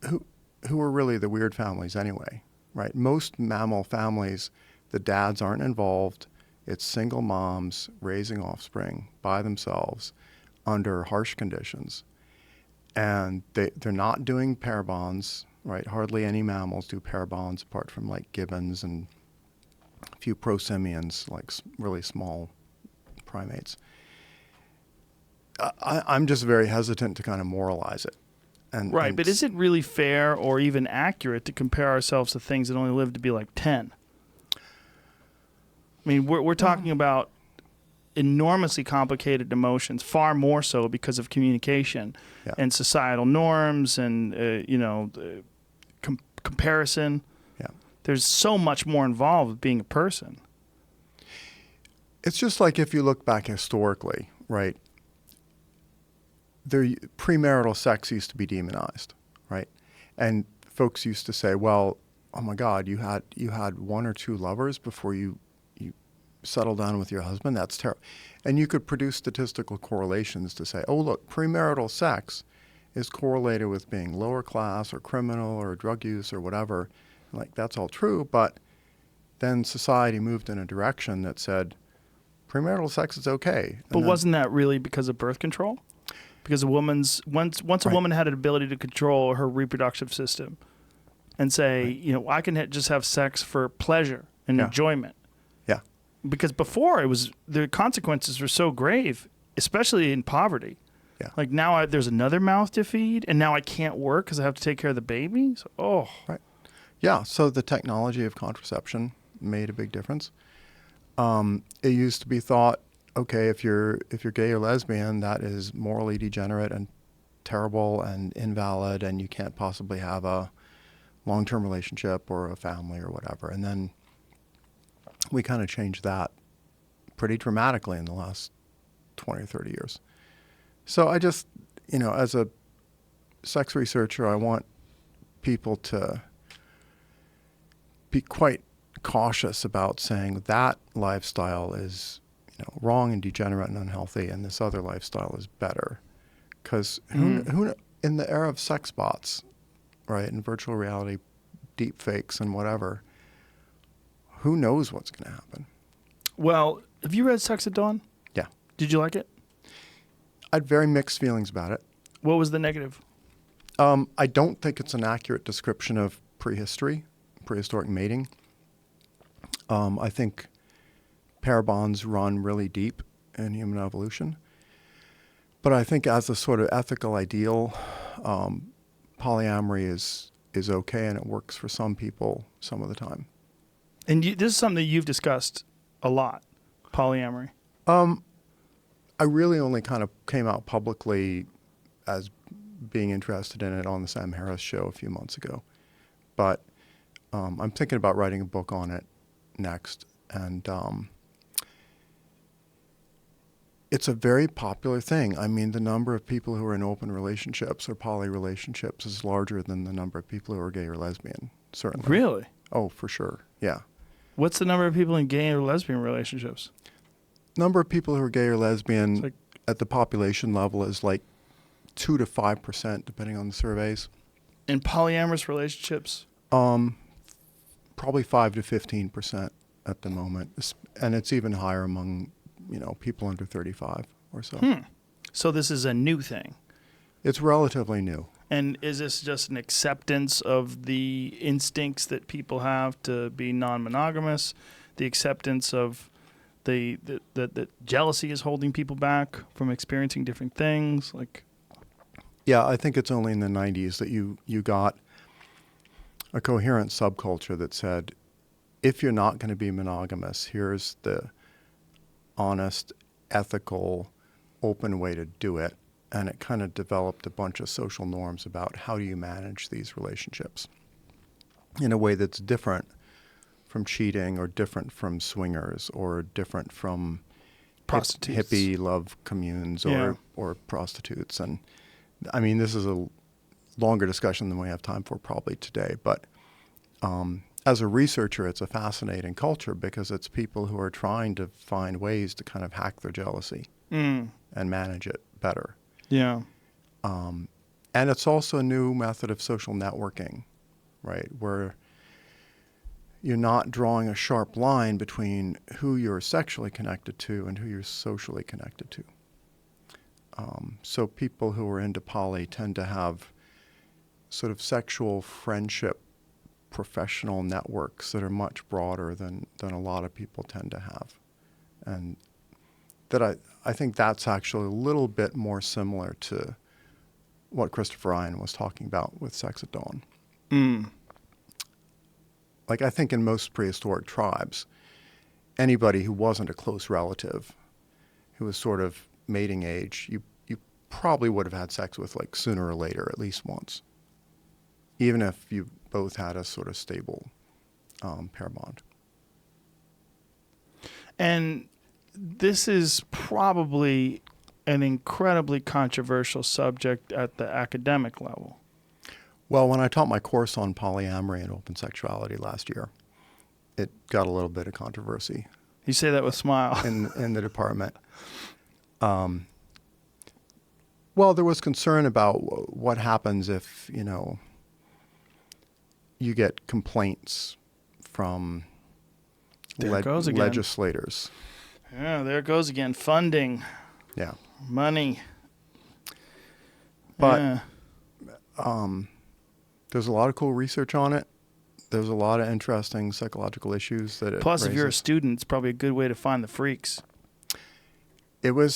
who are really the weird families anyway, right? Most mammal families, the dads aren't involved. It's single moms raising offspring by themselves under harsh conditions. And they're not doing pair bonds, right? Hardly any mammals do pair bonds apart from like gibbons and a few prosimians, like really small primates. I'm just very hesitant to kind of moralize it. Right, but is it really fair or even accurate to compare ourselves to things that only live to be like 10? I mean, we're talking about enormously complicated emotions, far more so because of communication and societal norms and, comparison. Yeah. There's so much more involved with being a person. It's just like if you look back historically, right? Premarital sex used to be demonized, right? And folks used to say, well, oh my God, you had one or two lovers before you settled down with your husband? That's terrible. And you could produce statistical correlations to say, oh, look, premarital sex is correlated with being lower class or criminal or drug use or whatever. Like, that's all true, but then society moved in a direction that said premarital sex is okay. But wasn't that really because of birth control? Because once a woman had an ability to control her reproductive system and say, I can just have sex for pleasure and enjoyment. Yeah. Because before the consequences were so grave, especially in poverty. Yeah. Like now there's another mouth to feed and now I can't work because I have to take care of the baby. So, Right. Yeah. So the technology of contraception made a big difference. It used to be thought, okay, if you're gay or lesbian, that is morally degenerate and terrible and invalid, and you can't possibly have a long-term relationship or a family or whatever. And then we kind of changed that pretty dramatically in the last 20 or 30 years. So I just, as a sex researcher, I want people to be quite cautious about saying that lifestyle is wrong and degenerate and unhealthy, and this other lifestyle is better. Because who in the era of sex bots, right, and virtual reality, deep fakes and whatever, who knows what's going to happen? Well, have you read Sex at Dawn? Yeah. Did you like it? I had very mixed feelings about it. What was the negative? I don't think it's an accurate description of prehistoric mating. I think pair bonds run really deep in human evolution. But I think as a sort of ethical ideal, polyamory is okay and it works for some people some of the time. And this is something that you've discussed a lot, polyamory. I really only kind of came out publicly as being interested in it on the Sam Harris show a few months ago. But I'm thinking about writing a book on it next. And it's a very popular thing. I mean, the number of people who are in open relationships or poly relationships is larger than the number of people who are gay or lesbian, certainly. Really? Oh, for sure. Yeah. What's the number of people in gay or lesbian relationships? Number of people who are gay or lesbian at the population level is like 2 to 5%, depending on the surveys. In polyamorous relationships? Probably 5 to 15% at the moment. And it's even higher among people under 35 or so. So this is a new thing. It's relatively new. And is this just an acceptance of the instincts that people have to be non-monogamous, the acceptance of the jealousy is holding people back from experiencing different things? Yeah, I think it's only in the 90s that you got a coherent subculture that said, if you're not going to be monogamous, here's the honest, ethical, open way to do it. And it kind of developed a bunch of social norms about how do you manage these relationships in a way that's different from cheating or different from swingers or different from Prostitutes. hippie love communes Yeah. or prostitutes. And I mean, this is a longer discussion than we have time for probably today. But as a researcher, it's a fascinating culture because it's people who are trying to find ways to kind of hack their jealousy and manage it better. Yeah. And it's also a new method of social networking, right? Where you're not drawing a sharp line between who you're sexually connected to and who you're socially connected to. So people who are into poly tend to have sort of sexual friendship professional networks that are much broader than a lot of people tend to have. And that I think that's actually a little bit more similar to what Christopher Ryan was talking about with sex at dawn. Like I think in most prehistoric tribes, anybody who wasn't a close relative, who was sort of mating age, you probably would have had sex with like sooner or later, at least once, even if you both had a sort of stable pair bond. And this is probably an incredibly controversial subject at the academic level. Well, when I taught my course on polyamory and open sexuality last year, it got a little bit of controversy You say that with a smile. in the department. Well, there was concern about what happens if, you get complaints from There it goes again. legislators. Yeah, there it goes again. Funding, Yeah. money. But Yeah. there's a lot of cool research on it. There's a lot of interesting psychological issues that it Plus, if you're a raises. student, it's probably a good way to find the freaks. They were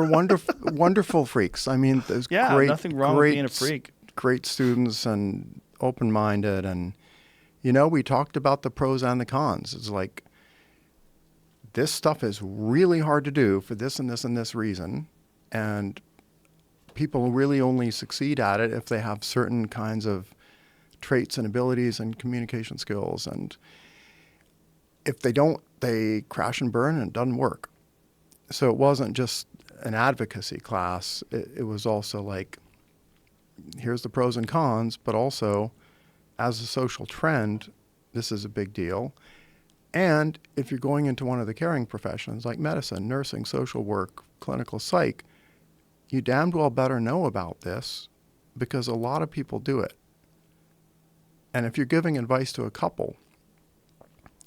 wonderful freaks. I mean, there's Yeah, great, nothing wrong with being a freak. Great students and open-minded. And, we talked about the pros and the cons. It's like, this stuff is really hard to do for this and this and this reason. And people really only succeed at it if they have certain kinds of traits and abilities and communication skills. And if they don't, they crash and burn and it doesn't work. So it wasn't just an advocacy class. It was also like, here's the pros and cons, but also as a social trend, this is a big deal. And if you're going into one of the caring professions like medicine, nursing, social work, clinical psych, you damned well better know about this because a lot of people do it. And if you're giving advice to a couple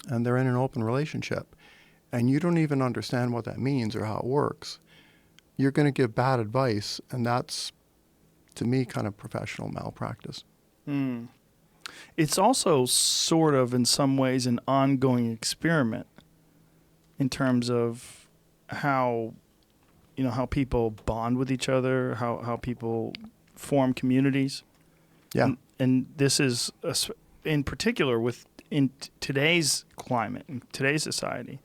and they're in an open relationship and you don't even understand what that means or how it works, you're going to give bad advice. And that's, to me, kind of professional malpractice. It's also sort of, in some ways, an ongoing experiment in terms of how people bond with each other, how people form communities. Yeah. And this is, in particular, in today's climate, in today's society,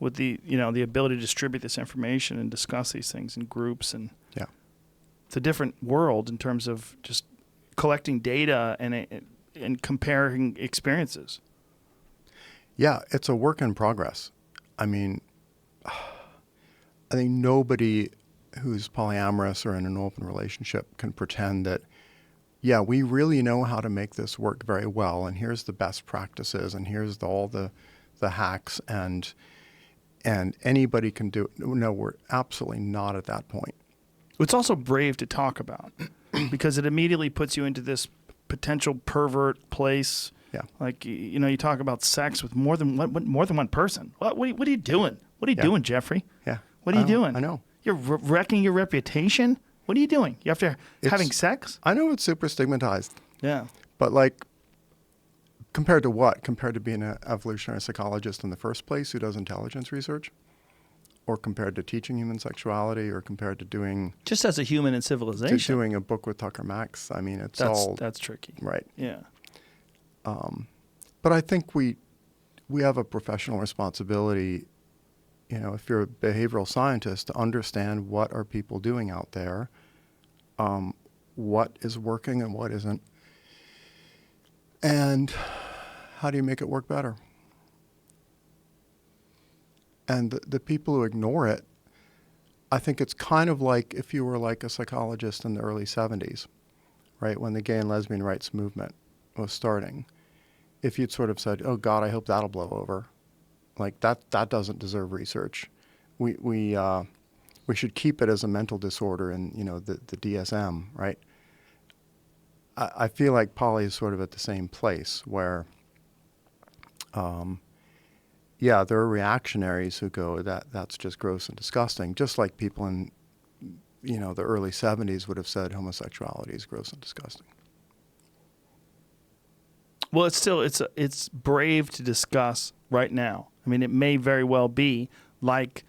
with the ability to distribute this information and discuss these things in groups, and Yeah. it's a different world in terms of just collecting data and comparing experiences. Yeah, it's a work in progress. I mean, I think nobody who's polyamorous or in an open relationship can pretend that, yeah, we really know how to make this work very well, and here's the best practices, and here's all the hacks, and anybody can do it. No, we're absolutely not at that point. It's also brave to talk about because it immediately puts you into this potential pervert place. Yeah. Like, you talk about sex with more than one person. What are you doing? What are you doing, Geoffrey? Yeah. What are you doing? I know. You're wrecking your reputation? What are you doing? You after having sex? I know it's super stigmatized, Yeah. but like, compared to what? Compared to being an evolutionary psychologist in the first place who does intelligence research? Or compared to teaching human sexuality, or compared to doing Just as a human in civilization. doing a book with Tucker Max? I mean, That's tricky. right. Yeah. But I think we have a professional responsibility if you're a behavioral scientist, to understand what are people doing out there, what is working and what isn't, and how do you make it work better? And the people who ignore it, I think it's kind of like if you were like a psychologist in the early 70s, right, when the gay and lesbian rights movement was starting. If you'd sort of said, oh, God, I hope that'll blow over. Like, that doesn't deserve research. We should keep it as a mental disorder in, the DSM, right? I feel like poly is sort of at the same place where, there are reactionaries who go, that's just gross and disgusting, just like people in, the early 70s would have said homosexuality is gross and disgusting. Well, it's brave to discuss right now. I mean, it may very well be like,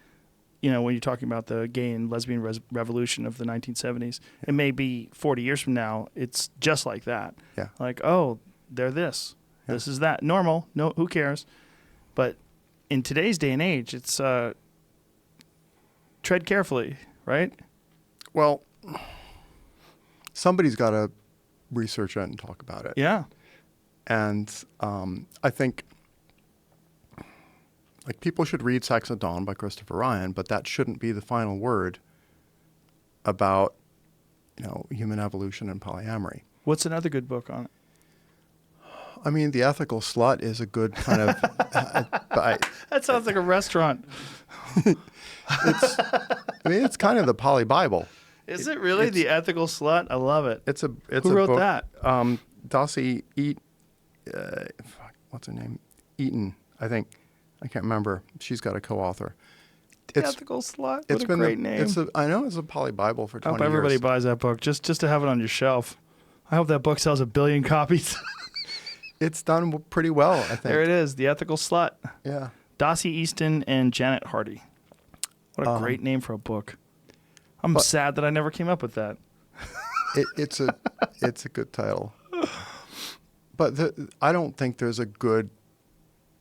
when you're talking about the gay and lesbian revolution of the 1970s, it may be 40 years from now, it's just like that. Yeah. Like, oh, they're this. Yeah. This is that. Normal. No, who cares? But in today's day and age, it's tread carefully, right? Well, somebody's got to research it and talk about it. Yeah. And I think people should read Sex at Dawn by Christopher Ryan, but that shouldn't be the final word about, human evolution and polyamory. What's another good book on it? I mean, The Ethical Slut is a good kind of... That sounds like a restaurant. it's kind of the poly Bible. Is it really The Ethical Slut? I love it. It's Who a wrote book, that? Dossie what's her name? Eaton, I think. I can't remember. She's got a co-author. The Ethical Slut. What a great name. I know it's a poly Bible for 20 I hope everybody years. buys that book just to have it on your shelf. I hope that book sells 1 billion copies. It's done pretty well, I think. There it is, The Ethical Slut. Yeah. Dossie Easton and Janet Hardy. What a great name for a book. I'm sad that I never came up with that. It's a good title. But I don't think there's a good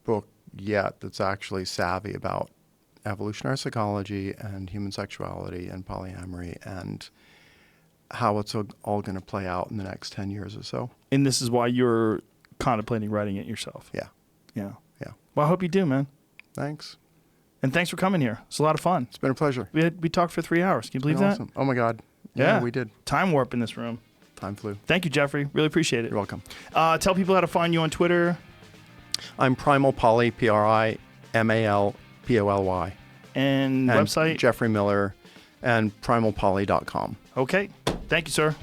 book yet that's actually savvy about evolutionary psychology and human sexuality and polyamory and how it's all going to play out in the next 10 years or so. And this is why you're contemplating writing it yourself. Yeah. Yeah. Yeah. Well, I hope you do, man. Thanks. And thanks for coming here. It's a lot of fun. It's been a pleasure. We talked for 3 hours. Can you believe that? Awesome. Oh, my God. Yeah. We did. Time warp in this room. Time flew. Thank you, Geoffrey. Really appreciate it. You're welcome. Tell people how to find you on Twitter. I'm Primal Poly, PRIMALPOLY. And website. Geoffrey Miller and primalpoly.com. Okay. Thank you, sir.